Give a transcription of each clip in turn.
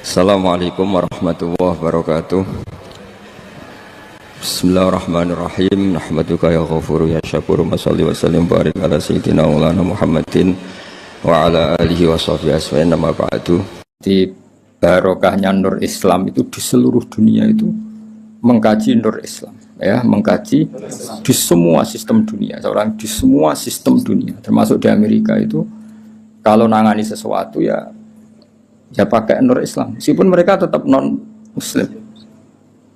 Assalamualaikum warahmatullahi wabarakatuh. Bismillahirrahmanirrahim. Nahmaduka ya ghafuru ya syakuru. Mashalli wa sallim barik ala sayyidina maulana Muhammadin wa ala alihi wa sahbihi asma'in. Nama ba'du. Di barokahnya Nur Islam itu di seluruh dunia itu mengkaji Nur Islam, ya, mengkaji di semua sistem dunia. Seorang di semua sistem dunia, termasuk di Amerika itu kalau nangani sesuatu ya pakai Nur Islam, meskipun mereka tetap non Muslim.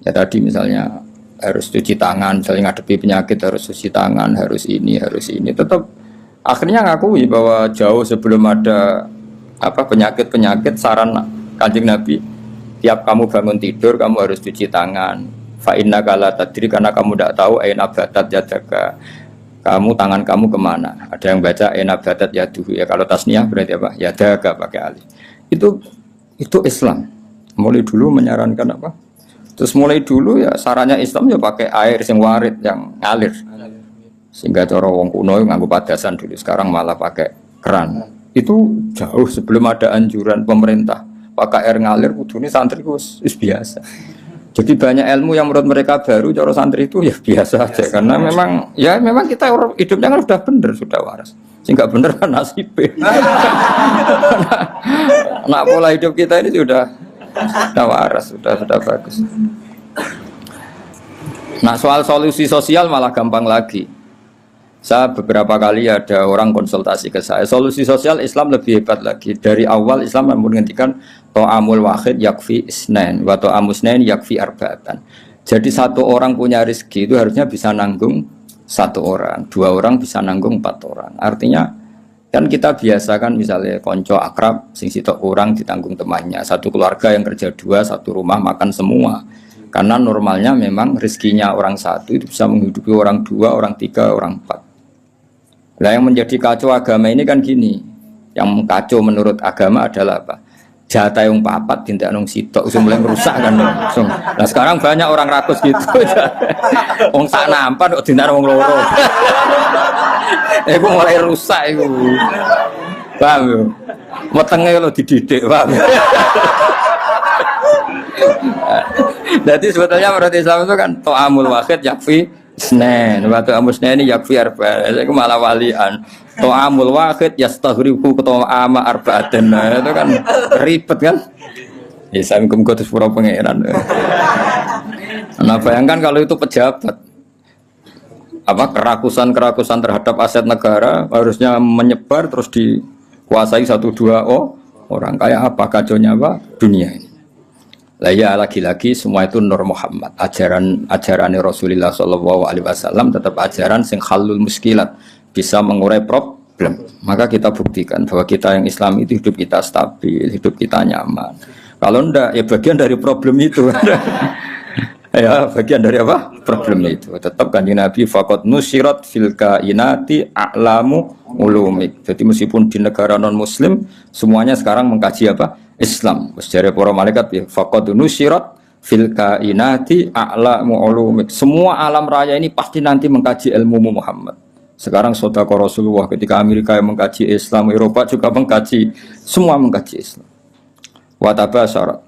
Ya tadi misalnya harus cuci tangan, misalnya ngadepi penyakit harus cuci tangan, harus ini, tetap akhirnya ngakui bahwa jauh sebelum ada penyakit saran Kanjeng Nabi, tiap kamu bangun tidur kamu harus cuci tangan. Fa innaka la tadri, karena kamu tidak tahu aina batat yadaka, tangan kamu kemana. Ada yang baca aina batat yaduhu, ya kalau tasniyah berarti apa? Yadaka pakai alif. Itu Islam. Mulai dulu menyarankan apa? Terus mulai dulu ya sarannya Islam ya pakai air sing warid yang ngalir. Sehingga cara wong kuno nganggo padasan dulu, sekarang malah pakai keran. Itu jauh sebelum ada anjuran pemerintah pakai air ngalir. Kudune santri wis biasa. Jadi banyak ilmu yang menurut mereka baru, cara santri itu ya biasa aja. Karena memang kita hidupnya kan sudah benar, sudah waras. Sehingga benar kan nasibnya. Nah, pola hidup kita ini sudah waras, sudah bagus. Nah, soal solusi sosial malah gampang lagi. Saya beberapa kali ada orang konsultasi ke saya, solusi sosial Islam lebih hebat lagi. Dari awal Islam menghentikan to'amul wahid yakfi isnain wa to'amus isnain yakfi arba'atan. Jadi satu orang punya rezeki itu harusnya bisa nanggung satu orang, dua orang bisa nanggung 4 orang. Artinya kan kita biasakan misalnya konco akrab sing sitok orang ditanggung temannya, satu keluarga yang kerja 2, satu rumah makan semua. Karena normalnya memang rezekinya orang satu itu bisa menghidupi orang 2, orang 3, orang 4. Nah, yang menjadi kacau agama ini kan gini. Yang kacau menurut agama adalah apa? Jatah yang papat tindak nung sitok mulai merusak kan langsung. Nah, sekarang banyak orang rakus gitu. Wong sak nampan kok tindak wong loro. Iku mulai rusak iku. Paham yo? Wetenge lho dididik, paham. Jadi sebetulnya menurut Islam itu kan to'amul wahid yakfi isnain, wa to'amus isnain yakfi arba'atan. Itu malah walian. To'amul wahid yastaghribu to'ama arba'atan. Itu kan ribet kan? Ya saya muga terus pura pangeran. Nah, bayangkan kalau itu pejabat, kerakusan terhadap aset negara harusnya menyebar terus dikuasai 1-2 orang. Kayak apa kacaunya dunia ini. Lah ya lagi-lagi semua itu Nur Muhammad, ajaran Rasulullah Shallallahu Alaihi Wasallam tetap ajaran sing halul muskilat, bisa mengurai problem. Maka kita buktikan bahwa kita yang Islam itu hidup kita stabil, hidup kita nyaman. Kalau enggak ya bagian dari problem itu. Ya bagian dari apa? Problem itu. Tetap Kanjeng Nabi faqad nusirat fil kainati a'lamu ulumik. Jadi meskipun di negara non muslim semuanya sekarang mengkaji apa? Islam. Sejarah para malaikat ya faqad nusirat fil kainati a'lamu ulumik. Semua alam raya ini pasti nanti mengkaji ilmu Muhammad. Sekarang sedekah Rasulullah ketika Amerika yang mengkaji Islam, Eropa juga mengkaji, semua mengkaji Islam. Wa tabasyarat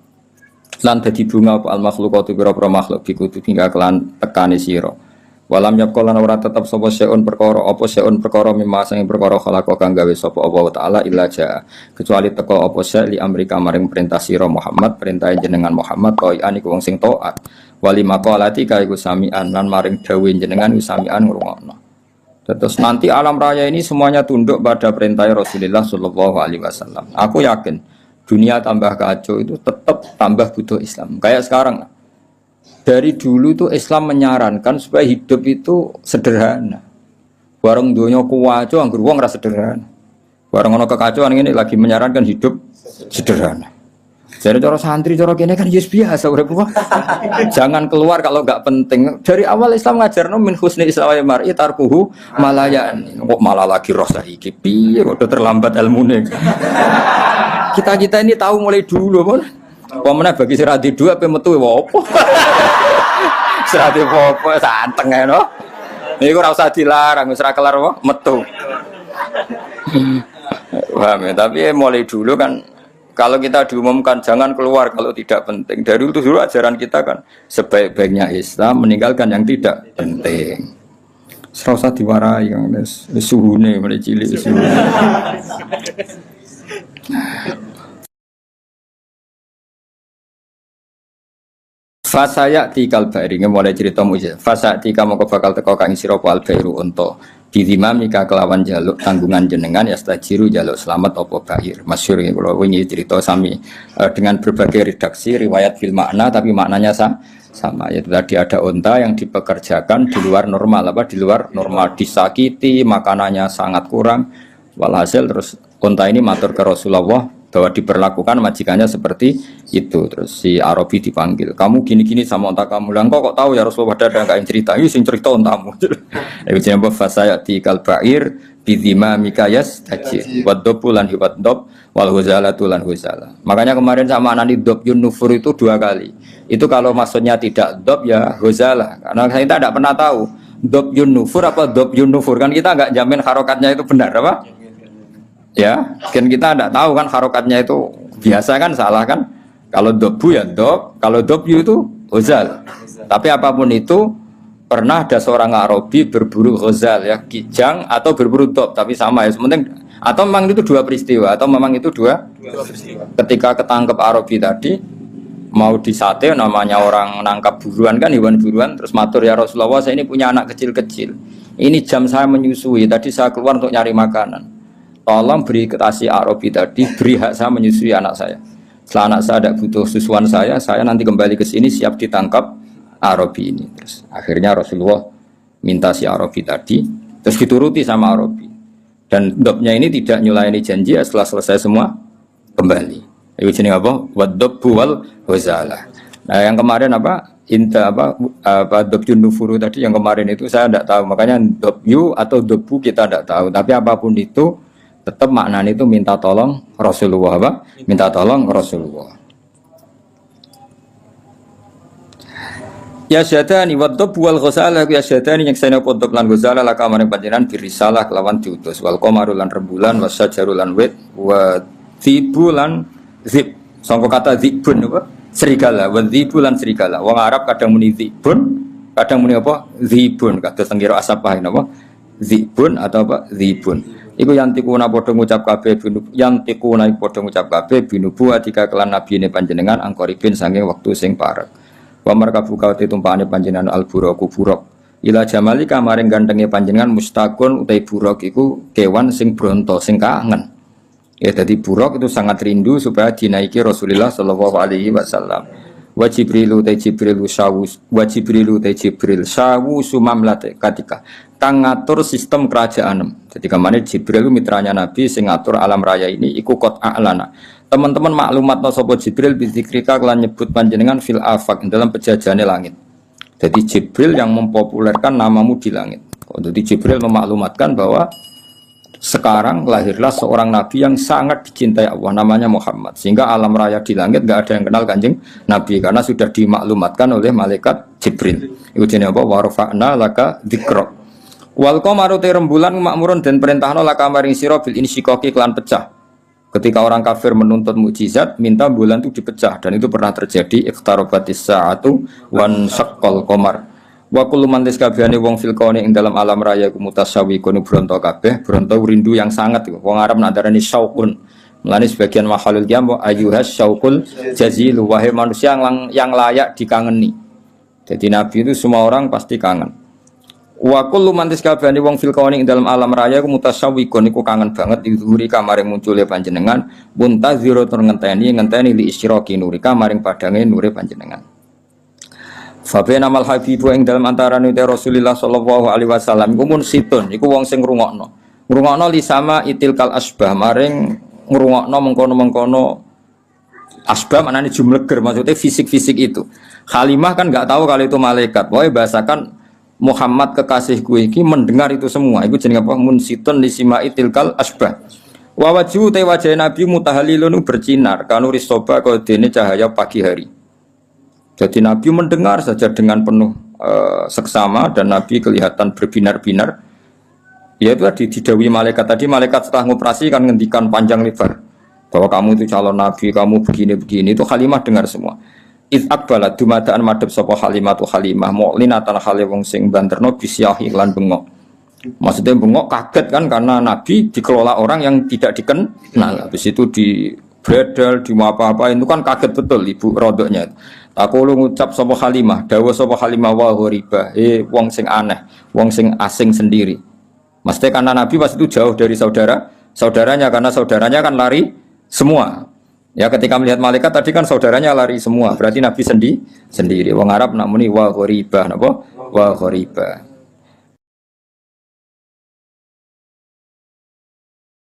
lan dadi bunga apa al makhluqatu bira-bira makhluk bikutu hingga kelan tekani sira. Walam yaqolan ora tetep sapa seun perkara mimma sing perkara khalaqa kang gawe sapa Allah taala illa jaa, kecuali teko apa li Amerika maring perintah sira Muhammad, perintah jenengan Muhammad qai'an iku wong sing taat. Wali maqalati kaiku sami'an lan maring dawuh jenengan sami'an ngrungokno. Terus nanti alam raya ini semuanya tunduk pada perintah Rasulullah sallallahu alaihi wasallam. Aku yakin dunia tambah kacau itu tetap tambah butuh Islam. Kayak sekarang dari dulu tuh Islam menyarankan supaya hidup itu sederhana. Bareng dunia kuwaco anggur wong ora sederhana. Bareng ono kekacauan ini lagi menyarankan hidup sederhana. Jadi cara santri cara kene kan yes biasa urip kok. Jangan keluar kalau enggak penting. Dari awal Islam ngajarno min husni islamil mar'i tarkuhu malayan. Kok malah lagi roh saiki piye kok terlambat ilmune. Kita ini tahu mulai dulu pun. Pemene bagi sirati 2 ape metu opo. Sirati opo santeng ae no. Niku ora usah dilarang wis ra kelar metu. Paham ya? Tapi mulai dulu kan Kalau kita diumumkan jangan keluar kalau tidak penting. Dari itu dulu ajaran kita kan sebaik-baiknya Islam meninggalkan yang tidak penting. Serasa diwarai yang suhune mulai cilik suhune. Fasaya tikal bari mulai cerita mujizat. Fasa tika moko bakal teko kang sira al bairu unta. Didimamika kelawan jaluk tanggungan jenengan ya stajiru jaluk selamat apa bair. Masyhur iki kula wingi cerita sami dengan berbagai redaksi riwayat fil makna tapi maknanya sama yaitu tadi ada unta yang dipekerjakan di luar normal di luar normal disakiti makanannya sangat kurang walhasil terus unta ini matur ke Rasulullah bahwa diperlakukan majikannya seperti itu. Terus si Arabi dipanggil, kamu gini-gini sama unta kamu. Lah kok tahu ya Rasulullah ada enggak yang cerita? Ini sing cerita untamu. Iku jenenge fasayati kal ba'ir bidima mikayas haji waddobulan hiwaddob wal huzalatu lan huzala. Makanya kemarin sama anani dob yun nufur itu 2 kali. Itu kalau maksudnya tidak dob ya huzala. Karena kita tidak pernah tahu dob yun nufur apa dob yun nufur kan kita enggak jamin harokatnya itu benar apa? Ya, kan kita tidak tahu kan harokatnya itu biasa kan salah kan? Kalau dobu ya dob, kalau dobyu itu huzal. Tapi apapun itu pernah ada seorang Arabi berburu huzal ya, kijang atau berburu dob, tapi sama ya. Sementing atau memang itu 2 peristiwa atau memang itu dua peristiwa. Ketika ketangkep Arabi tadi mau disate namanya orang nangkap buruan kan hewan buruan terus matur ya Rasulullah saya ini punya anak kecil-kecil. Ini jam saya menyusui, tadi saya keluar untuk nyari makanan. Tolong beri ketasi Arabi tadi, beri hak saya menyusui anak saya. Setelah anak saya tidak butuh susuan saya nanti kembali ke sini siap ditangkap Arabi ini. Terus akhirnya Rasulullah minta si Arabi tadi, terus dituruti sama Arabi. Dan dobnya ini tidak nyulaini janji, setelah selesai semua kembali. Itu jenis apa? Waddobu wal huzalah. Nah yang kemarin apa? Inta apa dobyu nufuru tadi yang kemarin itu saya tidak tahu. Makanya dobyu atau dobu kita tidak tahu. Tapi apapun itu tetap maknanya itu minta tolong Rasulullah apa? Minta tolong Rasulullah. Ya syadani waddob wal ghazala ya syadani yang saya podop lan ghazala laka maring panjenengan birisalah kelawan diutus wal qamaru lan rembulan wasyajaru lan wit wa thibulan zib sangka kata zibun apa? Serigala wa thibulan serigala. Wong Arab kadang muni zibun, kadang muni apa? Zibun kados tenggiro asapah napa? Zibun atau apa? Zibun. Iku yang tikuna padha ngucap kabeh binubu atika kelan nabine panjenengan angkoripin sange wektu sing parek. Wa markabu kawate tumpakane panjenengan alburaku buruk. Ila jamali kamaring gantenge panjenengan mustaqun utai buruk iku kewan sing bronto sing kangen. Ya dadi buruk itu sangat rindu supaya dinaiki Rasulullah sallallahu alaihi wasallam. Wa Jibrilu ta Jibril sawu sumamlate katika kang ngatur sistem kerajaan. Jadi kemana Jibril itu mitranya Nabi sing ngatur alam raya ini iku qot a'lana. Teman-teman maklumat no sapa Jibril bizikrika kelan nyebut panjenengan fil afaq dalam penjajahane langit. Jadi Jibril yang mempopulerkan namamu di langit. Jadi Jibril memaklumatkan bahwa sekarang lahirlah seorang nabi yang sangat dicintai Allah namanya Muhammad sehingga alam raya di langit enggak ada yang kenal Kanjeng Nabi karena sudah dimaklumatkan oleh malaikat Jibril. Iku jenenge apa? Wa rafa'na laka dzikra. Wal qamaru rembulan makmurun dan perintahna laka maring sira bil insyikaki kelan pecah. Ketika orang kafir menuntut mukjizat minta bulan itu dipecah dan itu pernah terjadi iqtarabatis sa'atu wan syaqqal qamar. Wa kullu man liskabehane wong fil kauni ing dalam alam raya ku mutasawwiqun bronto kabeh, bronto rindu yang sangat. Wong Arab nadarani syauqun. Mulane sebagian makhluk jam ayyuhas syauqul jazil wahai manusia yang layak dikangeni. Jadi Nabi itu semua orang pasti kangen. Wa kullu man liskabehane wong fil kauni ing dalam alam raya ku mutasawwiqun iku kangen banget dihuri kamaring muncule panjenengan muntaziro tur ngenteni li isyraqi nurika maring padange nure panjenengan. Fabena mal habibu ing dalam antarane Rasulullah sallallahu alaihi wasallam iku mun situn iku wong sing ngrungokno. Ngrungokno li sama itilkal asbah maring ngrungokno mengkono-mengkono asbah maknane jumleger maksudnya fisik-fisik itu. Halimah kan enggak tahu kalau itu malaikat. Pokoke bahasakan Muhammad kekasihku iki mendengar itu semua. Iku jenenge apa? Mun situn li sama itilkal asbah. Wa wajhu te wajah Nabi mutahalilun bersinar kanuri soba kaya dene cahaya pagi hari. Jadi Nabi mendengar saja dengan penuh seksama dan Nabi kelihatan berbinar-binar. Ya itu tadi didawi malaikat tadi, malaikat setelah ngoperasi kan ngendikan panjang lebar. bahwa kamu itu calon nabi, kamu begini-begini, itu Halimah dengar semua. Iz aqbala dumadaan madhep sapa Halimah tu Halimah mu'linatan hale wong sing banterno bisyahi lan bengok. Maksudnya bengok kaget kan karena nabi dikelola orang yang tidak dikenal. Habis itu di bredel, di apa-apa itu kan kaget betul ibu rodoknya. Aku lu ngucap sapa Halimah, dawuh sapa Halimah wa ghoriba, wong sing aneh, wong sing asing sendiri. Maksudnya karena nabi pas itu jauh dari saudaranya karena saudaranya kan lari semua. Ya ketika melihat malaikat tadi kan saudaranya lari semua, berarti Nabi sendiri. Wong Arab namuni wa ghoriba, napa? Wa ghoriba.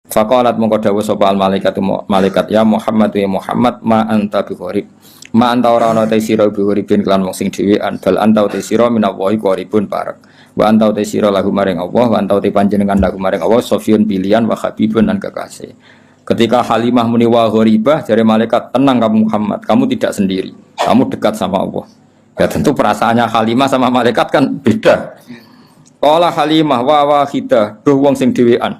Faqalat mongko dawuh sapa al malaikat ya Muhammad ya Muhammad ma anta bi ghorib. Ma anta ora ana te sira bi ghoribin kelan wong sing dhewean, bal anta te sira minallahi qoribun parek. Wa anta te sira lahu maring Allah, wa anta te panjenengan lahu maring Allah sofiyun pilihan wa habibun lan kekasih. Ketika Halimah muni wa ghoribah, jari malaikat, tenang kamu Muhammad, kamu tidak sendiri, kamu dekat sama Allah. Ya tentu perasaannya Halimah sama malaikat kan beda. Qala Halimah wa wahidah, duh wong sing dhewean.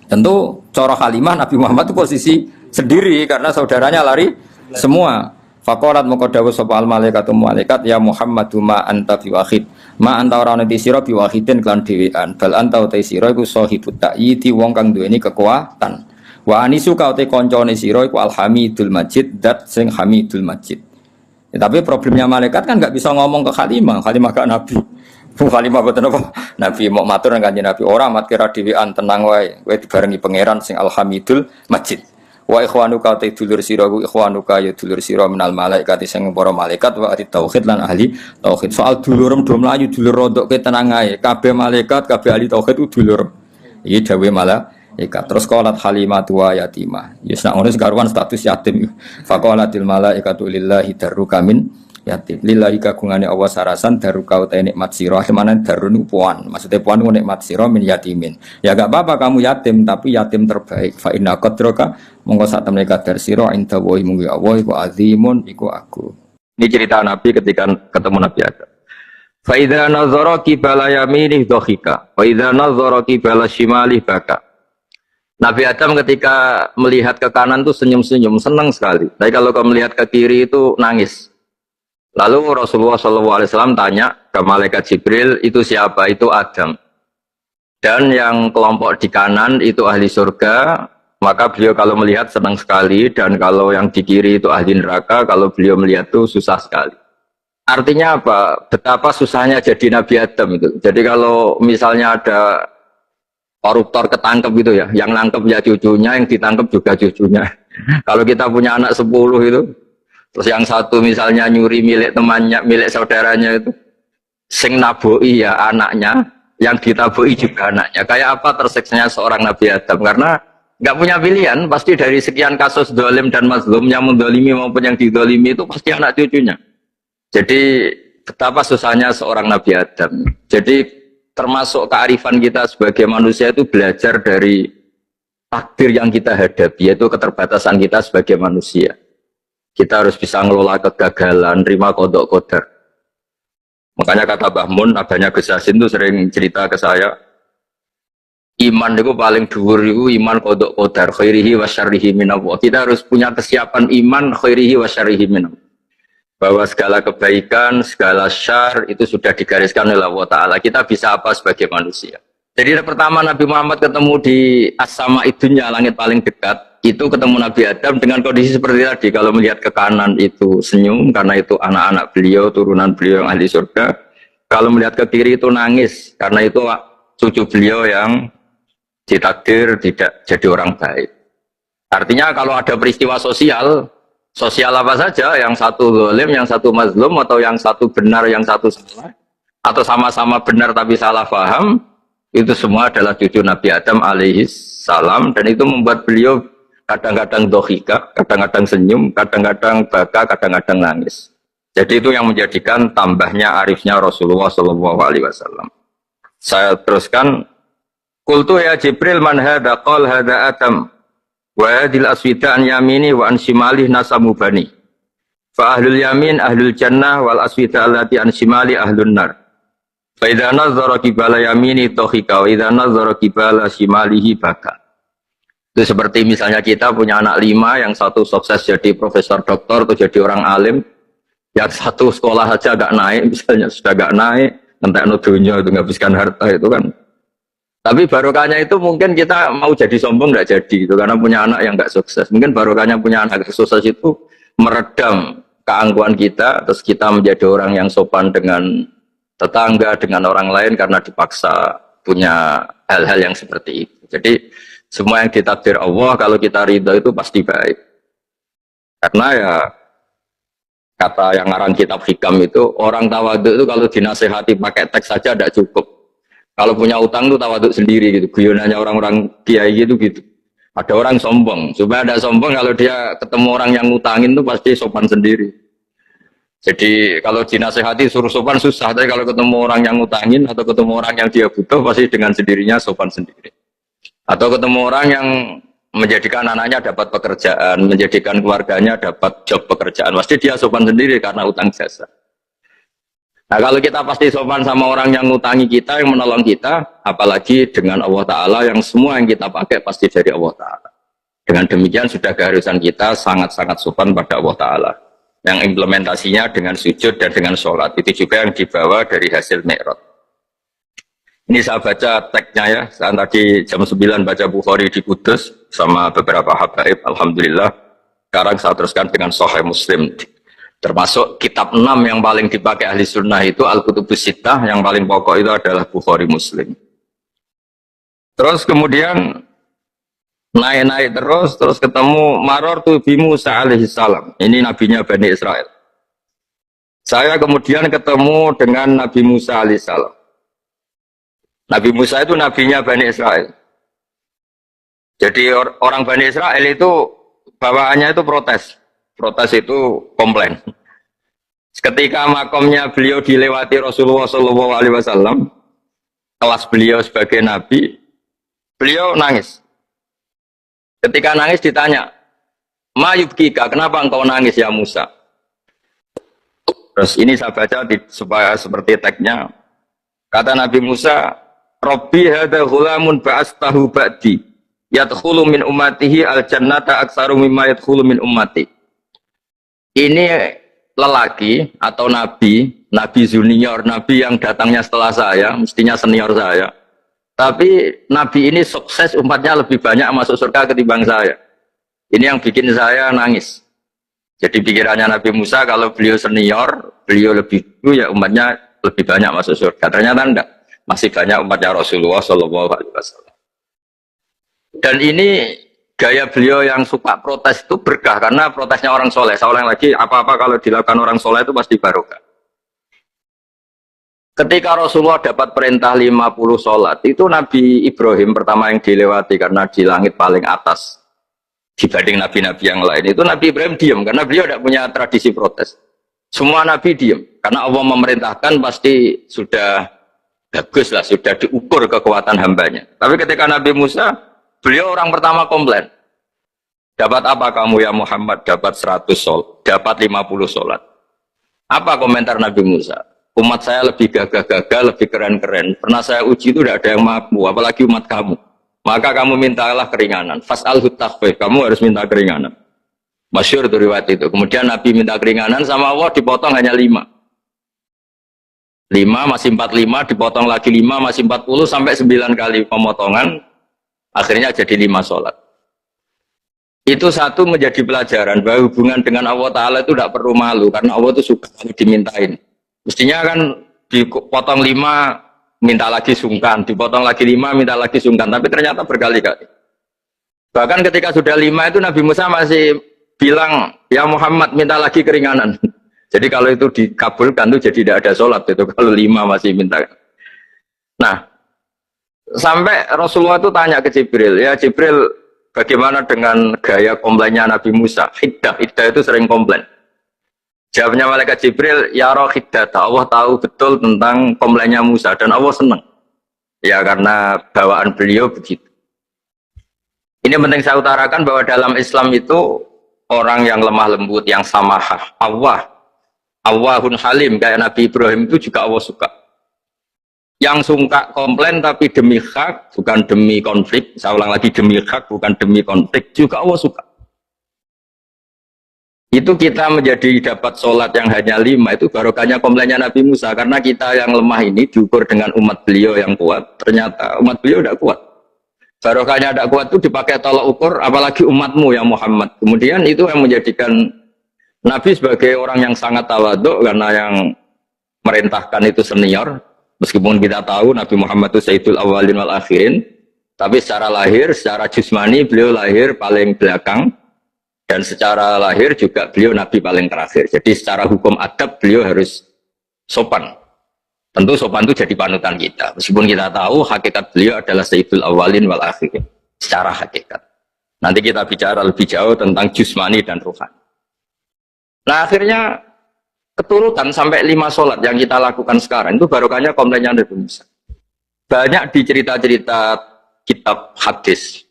Tentu cara Halimah Nabi Muhammad itu posisi sendiri karena saudaranya lari semua. Faqalat moko dawuh sapa al malaikat ya Muhammadu ma anta biwahid. Ma anta ora ana sira biwahidin kelan dhewean. Bal anta uta sira iku sahibut ta'yiti wong kang duweni kekuatan. Wa anisu ka te koncone sira iku alhamidul majid dat sing hamidul majid. Ya, tapi problemnya malaikat kan enggak bisa ngomong ke Halimah gak nabi. Halimah boten apa? Nabi mau matur nang Kanjeng Nabi ora mat kira dhewean tenang wae, kowe dibarengi pangeran sing alhamidul majid. Wa ikhwanuka te dulur sira ku ikhwanuka ya dulur sira minal malaikat sing para malaikat wa ahli tauhid lan ahli tauhid. Soal dulurem do mlayu dulur rodoke tenang ae. Kabeh malaikat, kabeh ahli tauhid ku dulur. Iki dawuh malaikat. Terus qalat Halimatu wa yatimah. Ya sak ngono sekaruan status yatim. Faqalatil malaikatu lillahi darruka min yatim. Lillahi kagungane Allah sarasan darruka uta nikmat sira. Manan darun puan. Maksudnya puan nikmat sira min yatimin. Ya enggak apa-apa kamu yatim tapi yatim terbaik. Fa inna qadraka monggo sak temne kadar sira inda wa munggu Allah iku azimun iku aku. Ini cerita Nabi ketika ketemu Nabi Adam. Fa idza nazara qibala yaminih dhahika. Fa idza nazara qibala shimalih baka. Nabi Adam ketika melihat ke kanan itu senyum-senyum, senang sekali. Tapi kalau kau melihat ke kiri itu nangis. Lalu Rasulullah SAW tanya ke malaikat Jibril, itu siapa? Itu Adam. Dan yang kelompok di kanan itu ahli surga, maka beliau kalau melihat senang sekali. Dan kalau yang di kiri itu ahli neraka, kalau beliau melihat itu susah sekali. Artinya apa? Betapa susahnya jadi Nabi Adam itu. Jadi kalau misalnya ada koruptor ketangkep gitu ya, yang nangkep ya cucunya, yang ditangkep juga cucunya. Kalau kita punya anak 10 itu, terus yang satu misalnya nyuri milik temannya, milik saudaranya itu, sing naboi ya anaknya, yang ditaboi juga anaknya. Kayak apa tersiksanya seorang Nabi Adam? Karena nggak punya pilihan, pasti dari sekian kasus dolim dan mazlum, yang mendolimi maupun yang didolimi itu pasti anak cucunya. Jadi betapa susahnya seorang Nabi Adam. Jadi termasuk kearifan kita sebagai manusia itu belajar dari takdir yang kita hadapi, yaitu keterbatasan kita sebagai manusia. Kita harus bisa ngelola kegagalan, terima kodok kodar. Makanya kata Mbah Mun, abahnya Gus Hasin itu sering cerita ke saya, iman itu paling dhuwur itu iman kodok kodar, khairihi wa syarrihi minallah. Kita harus punya kesiapan iman khairihi wa syarrihi minallah. Bahwa segala kebaikan, segala syar itu sudah digariskan oleh Allah Ta'ala. Kita bisa apa sebagai manusia. Jadi pertama Nabi Muhammad ketemu di as-sama idunya, langit paling dekat, itu ketemu Nabi Adam dengan kondisi seperti tadi. Kalau melihat ke kanan itu senyum, karena itu anak-anak beliau, turunan beliau yang ahli surga. Kalau melihat ke kiri itu nangis, karena itu cucu beliau yang ditakdir tidak jadi orang baik. Artinya kalau ada peristiwa sosial apa saja, yang satu zalim, yang satu mazlum, atau yang satu benar, yang satu salah, atau sama-sama benar tapi salah paham, itu semua adalah cucu Nabi Adam alaihi salam, dan itu membuat beliau kadang-kadang dohika, kadang-kadang senyum, kadang-kadang baka, kadang-kadang nangis. Jadi itu yang menjadikan tambahnya arifnya Rasulullah SAW. Saya teruskan, qultu ya Jibril man hada qal hada Adam. Wa hadil aswida an yamini wa an shimalih nasamu bani. Fa ahlul yamin ahlul jannah wal aswida allati an shimali ahlun nar. Fa idza nazara qibala yamini dhahika wa idza nazara qibala shimalihi baka. Itu seperti misalnya kita punya anak 5, yang satu sukses jadi profesor doktor atau jadi orang alim, yang satu sekolah saja agak naik, misalnya sudah agak naik, ngentek dunia itu ngabiskan harta itu kan. Tapi barokahnya itu mungkin kita mau jadi sombong nggak jadi itu karena punya anak yang nggak sukses. Mungkin barokahnya punya anak yang sukses itu meredam keangkuhan kita, terus kita menjadi orang yang sopan dengan tetangga, dengan orang lain karena dipaksa punya hal-hal yang seperti itu. Jadi semua yang ditakdir Allah kalau kita ridho itu pasti baik. Karena ya kata yang ngarang kitab hikam itu, orang tawaduk itu kalau dinasehati pakai teks saja tidak cukup. Kalau punya utang itu tawaduk sendiri gitu. Guyonannya orang-orang kiai gitu gitu. Ada orang sombong, supaya ada sombong kalau dia ketemu orang yang ngutangin itu pasti sopan sendiri. Jadi kalau dinasehati suruh sopan susah, tapi kalau ketemu orang yang ngutangin atau ketemu orang yang dia butuh pasti dengan sendirinya sopan sendiri. Atau ketemu orang yang menjadikan anaknya dapat pekerjaan, menjadikan keluarganya dapat job pekerjaan. Pasti dia sopan sendiri karena utang jasa. Nah kalau kita pasti sopan sama orang yang ngutangi kita, yang menolong kita, apalagi dengan Allah Ta'ala yang semua yang kita pakai pasti dari Allah Ta'ala. Dengan demikian sudah keharusan kita sangat-sangat sopan pada Allah Ta'ala. Yang implementasinya dengan sujud dan dengan sholat. Itu juga yang dibawa dari hasil Mi'raj. Ini saya baca teksnya ya, saya tadi jam 9 baca Bukhari di Kudus sama beberapa habaib, Alhamdulillah. Sekarang saya teruskan dengan Sahih Muslim. Termasuk kitab 6 yang paling dipakai ahli sunnah itu Al-Kutubus Sittah, yang paling pokok itu adalah Bukhari Muslim. Terus kemudian naik-naik terus ketemu Maror tu bi Musa alaihi salam. Ini nabinya Bani Israel. Saya kemudian ketemu dengan Nabi Musa alaihi salam. Nabi Musa itu nabinya Bani Israel. Jadi orang Bani Israel itu bawaannya itu protes. Protes itu komplain. Ketika makomnya beliau dilewati Rasulullah SAW, kelas beliau sebagai nabi, beliau nangis. Ketika nangis ditanya, "Ma yubkika, kenapa engkau nangis ya Musa?" Terus ini saya baca supaya seperti teksnya. Kata Nabi Musa, Rabbi hadza ghulamun ba'astahu ba'di yadkhulu min ummatihi al-jannata aktsaru mimma yadkhulu min ummati. Ini lelaki atau nabi junior, nabi yang datangnya setelah saya, mestinya senior saya. Tapi nabi ini sukses, umatnya lebih banyak masuk surga ketimbang saya. Ini yang bikin saya nangis. Jadi pikirannya Nabi Musa kalau beliau senior, beliau lebih dulu ya umatnya lebih banyak masuk surga. Ternyata enggak. Masih banyak umatnya Rasulullah SAW. Dan ini gaya beliau yang suka protes itu berkah karena protesnya orang soleh. Saya ulang lagi, apa-apa kalau dilakukan orang soleh itu pasti barokah. Ketika Rasulullah dapat perintah 50 sholat, itu Nabi Ibrahim pertama yang dilewati karena di langit paling atas dibanding nabi-nabi yang lain. Itu Nabi Ibrahim diam karena beliau tidak punya tradisi protes. Semua nabi diam karena Allah memerintahkan pasti sudah bagus lah, sudah diukur kekuatan hambanya. Tapi ketika Nabi Musa, beliau orang pertama komplain. Dapat apa kamu ya Muhammad? Dapat 100 sholat, dapat 50 sholat. Apa komentar Nabi Musa? Umat saya lebih gagah-gagah, lebih keren-keren. Pernah saya uji itu tidak ada yang mampu, apalagi umat kamu. Maka kamu mintalah keringanan. Fas'alhu takhfif, kamu harus minta keringanan. Masyhur itu riwayat itu. Kemudian Nabi minta keringanan sama Allah dipotong hanya 5. 5 masih 45, dipotong lagi 5 masih 40, sampai 9 kali pemotongan, akhirnya jadi 5 sholat. Itu satu menjadi pelajaran, bahwa hubungan dengan Allah Ta'ala itu tidak perlu malu, karena Allah itu suka dimintain. Mestinya kan dipotong 5, minta lagi sungkan, dipotong lagi 5, minta lagi sungkan, tapi ternyata berkali-kali. Bahkan ketika sudah 5 itu Nabi Musa masih bilang, ya Muhammad minta lagi keringanan. Jadi kalau itu dikabulkan itu jadi tidak ada sholat itu kalau 5 masih minta. Nah, sampai Rasulullah itu tanya ke Jibril, ya Jibril bagaimana dengan gaya komplainnya Nabi Musa? Hiddah itu sering komplain. Jawabnya malaikat Jibril, ya roh hiddata, Allah tahu betul tentang komplainnya Musa dan Allah senang. Ya karena bawaan beliau begitu. Ini penting saya utarakan bahwa dalam Islam itu orang yang lemah lembut, yang samahah, Allahun Halim kayak Nabi Ibrahim itu juga Allah suka. Yang suka komplain tapi demi hak, bukan demi konflik. Saya ulang lagi, demi hak, bukan demi konflik. Juga Allah suka. Itu kita menjadi dapat sholat yang hanya 5, itu barokahnya komplainnya Nabi Musa. Karena kita yang lemah ini diukur dengan umat beliau yang kuat. Ternyata umat beliau tidak kuat. Barokahnya tidak kuat itu dipakai tolak ukur, apalagi umatmu yang Muhammad. Kemudian itu yang menjadikan Nabi sebagai orang yang sangat tawaduk, karena yang merintahkan itu senior. Meskipun kita tahu Nabi Muhammad itu Sayyidul Awwalin wal Akhirin, tapi secara lahir, secara jusmani beliau lahir paling belakang, dan secara lahir juga beliau Nabi paling terakhir. Jadi secara hukum adab beliau harus sopan. Tentu sopan itu jadi panutan kita. Meskipun kita tahu hakikat beliau adalah Sayyidul Awwalin wal Akhirin. Secara hakikat. Nanti kita bicara lebih jauh tentang jusmani dan ruhani. Nah akhirnya keturutan sampai 5 sholat yang kita lakukan sekarang itu barokahnya komplainnya Nabi Musa. Banyak di cerita-cerita kitab hadis.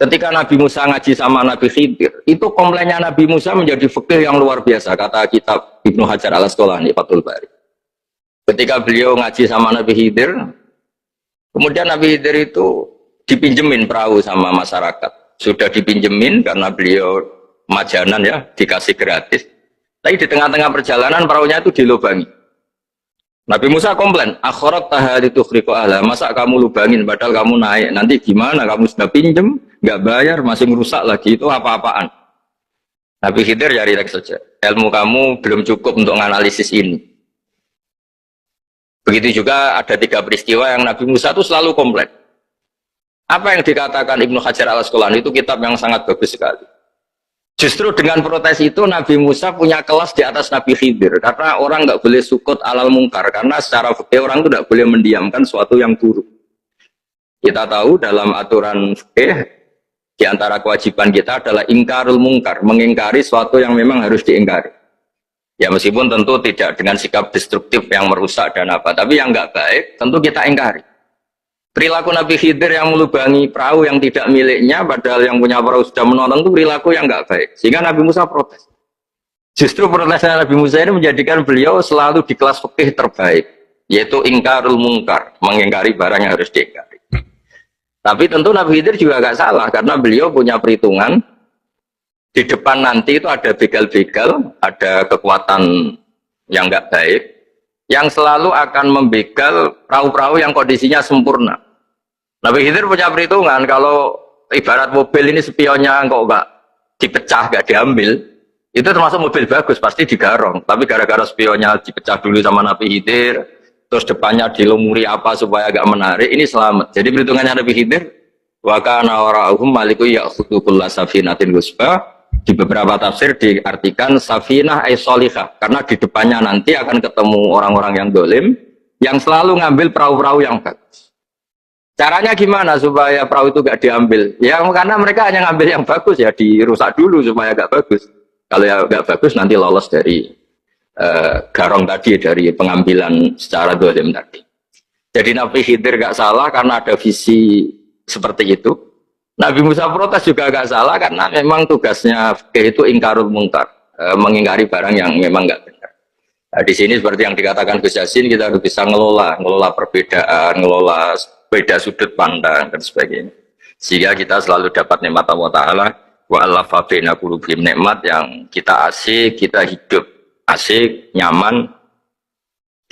Ketika Nabi Musa ngaji sama Nabi Khidir, itu komplainnya Nabi Musa menjadi fikih yang luar biasa, kata kitab Ibnu Hajar al-Asqalani Fathul Bari. Ketika beliau ngaji sama Nabi Khidir, kemudian Nabi Khidir itu dipinjemin perahu sama masyarakat. Sudah dipinjemin karena beliau majanan ya, dikasih gratis. Tapi di tengah-tengah perjalanan perahunya itu dilubangi. Nabi Musa komplain, akhirat tahaditu khriqo ahla, masa kamu lubangin padahal kamu naik, nanti gimana, kamu sudah pinjem, nggak bayar, masih merusak lagi, itu apa-apaan. Nabi Khidir ya relax saja, ilmu kamu belum cukup untuk menganalisis ini. Begitu juga ada 3 peristiwa yang Nabi Musa itu selalu komplain. Apa yang dikatakan Ibnu Hajar al-Asqalani itu kitab yang sangat bagus sekali. Justru dengan protes itu Nabi Musa punya kelas di atas Nabi Khidir, karena orang nggak boleh sukut alal mungkar, karena secara fikih orang itu tidak boleh mendiamkan suatu yang buruk. Kita tahu dalam aturan fikih di antara kewajiban kita adalah ingkarul mungkar, mengingkari suatu yang memang harus diingkari. Ya meskipun tentu tidak dengan sikap destruktif yang merusak dan apa, tapi yang nggak baik tentu kita ingkari. Perilaku Nabi Khidir yang melubangi perahu yang tidak miliknya, padahal yang punya perahu sudah menonton, itu perilaku yang nggak baik. Sehingga Nabi Musa protes. Justru protesnya Nabi Musa ini menjadikan beliau selalu di kelas fikih terbaik, yaitu ingkarul mungkar, mengingkari barang yang harus diingkari. Tapi tentu Nabi Khidir juga nggak salah, karena beliau punya perhitungan di depan nanti itu ada begal-begal, ada kekuatan yang nggak baik, yang selalu akan membegal perahu-perahu yang kondisinya sempurna. Nabi Khidir punya perhitungan, kalau ibarat mobil ini spionnya kok nggak dipecah, nggak diambil, itu termasuk mobil bagus, pasti digarong. Tapi gara-gara spionnya dipecah dulu sama Nabi Khidir, terus depannya dilumuri apa supaya agak menarik, ini selamat. Jadi perhitungannya Nabi Khidir, wa kana wara'uhum maliku ya'khudhu kulla safinatin ghusba. Di beberapa tafsir diartikan safinah ay sholihah, karena di depannya nanti akan ketemu orang-orang yang dolim yang selalu ngambil perahu-perahu yang bagus. Caranya gimana supaya perahu itu gak diambil? Ya karena mereka hanya ngambil yang bagus, ya dirusak dulu supaya gak bagus. Kalau ya gak bagus nanti lolos dari garong tadi, dari pengambilan secara dolim tadi. Jadi Nabi Khidir gak salah karena ada visi seperti itu. Nabi Musa protes juga gak salah karena memang tugasnya itu ingkarul mungkar, mengingkari barang yang memang gak benar. Nah, di sini seperti yang dikatakan Gus Yassin, kita harus bisa ngelola perbedaan, ngelola beda sudut pandang dan sebagainya. Sehingga kita selalu dapat nikmat Allah Ta'ala, wa allafa baina qulubihim, nikmat yang kita asik, kita hidup asik, nyaman.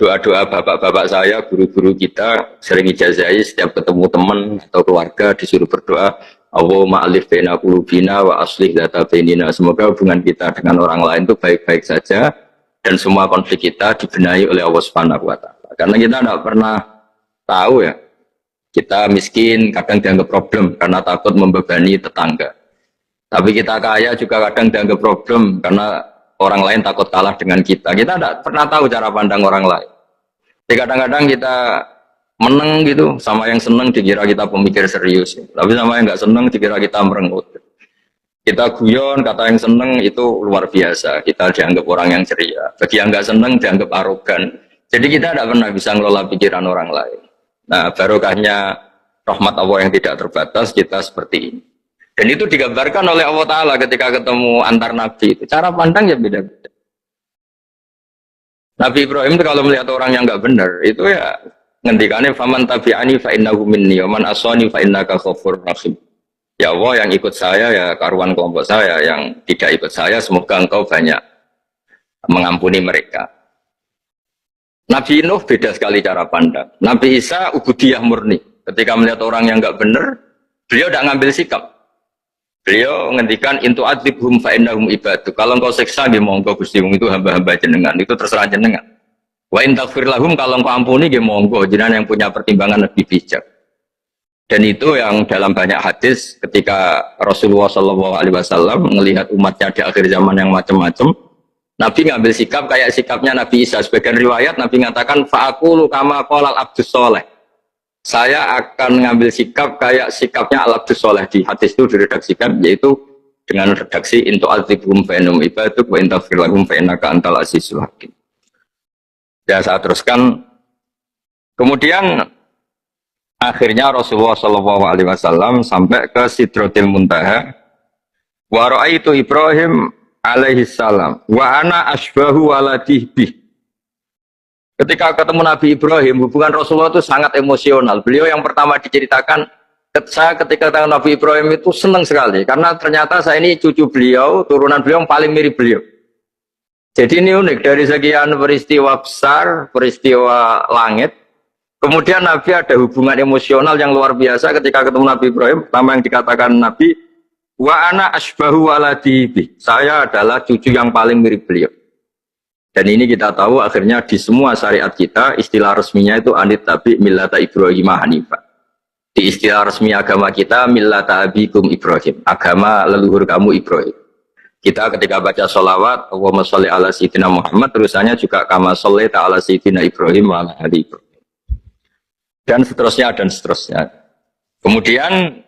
Doa-doa bapak-bapak saya, guru-guru kita sering ijazahi setiap ketemu teman atau keluarga disuruh berdoa, Allahumma alif baina qulubina wa aslih dzata bainina. Semoga hubungan kita dengan orang lain itu baik-baik saja dan semua konflik kita dibenahi oleh Allah Subhanahu wa taala. Karena kita tidak pernah tahu ya, kita miskin kadang dianggap problem karena takut membebani tetangga. Tapi kita kaya juga kadang dianggap problem karena orang lain takut kalah dengan kita. Kita tidak pernah tahu cara pandang orang lain. Jadi kadang-kadang kita menang gitu, sama yang senang dikira kita pemikir serius. Tapi sama yang nggak senang dikira kita merengut. Kita guyon, kata yang senang itu luar biasa. Kita dianggap orang yang ceria. Bagi yang nggak senang dianggap arogan. Jadi kita tidak pernah bisa ngelola pikiran orang lain. Nah, barokahnya rahmat Allah yang tidak terbatas, kita seperti ini. Dan itu digambarkan oleh Allah Ta'ala ketika ketemu antar Nabi. Cara pandang ya beda-beda. Nabi Ibrahim itu kalau melihat orang yang nggak benar, itu ya ngendikane faman tabi'ani fa innahu minni wa man asani fa innaka ghafurur rahim. Ya Allah, yang ikut saya ya karuan kelompok saya, yang tidak ikut saya semoga engkau banyak mengampuni mereka. Nabi Nuh beda sekali cara pandang. Nabi Isa ubudiyah murni. Ketika melihat orang yang enggak benar, beliau tidak ngambil sikap. Beliau ngendikan intu adzibhum fa innahum ibadu. Kalau engkau siksa nggih monggo Gusti, itu hamba-hamba jenengan, itu terserah jenengan. Wa in taghfir lahum, kalau engkau ampuni nggih monggo, jenengan yang punya pertimbangan lebih bijak. Dan itu yang dalam banyak hadis ketika Rasulullah SAW melihat umatnya di akhir zaman yang macam-macam, Nabi ngambil sikap kayak sikapnya Nabi Isa. Sebagian riwayat Nabi mengatakan fa'aqulu kama qala al-abdus soleh. Saya akan ngambil sikap kayak sikapnya al-abdus soleh. Di hadis itu diredaksikan yaitu dengan redaksi intu adzibhum fa innahum ibaduk wa in taghfir lahum fa innaka antal azizul hakim. Ya, saya teruskan. Kemudian akhirnya Rasulullah SAW sampai ke Sidratil Muntaha. Wa ra'aitu Ibrahim alaihi salam wa ana asbahu waladih bih. Ketika ketemu Nabi Ibrahim, hubungan Rasulullah itu sangat emosional. Beliau yang pertama diceritakan, saya ketika ketemu Nabi Ibrahim itu senang sekali karena ternyata saya ini cucu beliau, turunan beliau yang paling mirip beliau. Jadi ini unik, dari sekian peristiwa besar, peristiwa langit, kemudian Nabi ada hubungan emosional yang luar biasa ketika ketemu Nabi Ibrahim. Pertama yang dikatakan Nabi, wa ana asbahu waladihi. Saya adalah cucu yang paling mirip beliau. Dan ini kita tahu akhirnya di semua syariat kita, istilah resminya itu anit tabi millata Ibrahim hanifah. Di istilah resmi agama kita, millata abikum Ibrahim, agama leluhur kamu Ibrahim. Kita ketika baca sholawat, Allahumma sholli ala sayyidina Muhammad, terusannya juga kama sholli ta'ala sayyidina Ibrahim wa ala ali Ibrahim. Dan seterusnya, dan seterusnya. Kemudian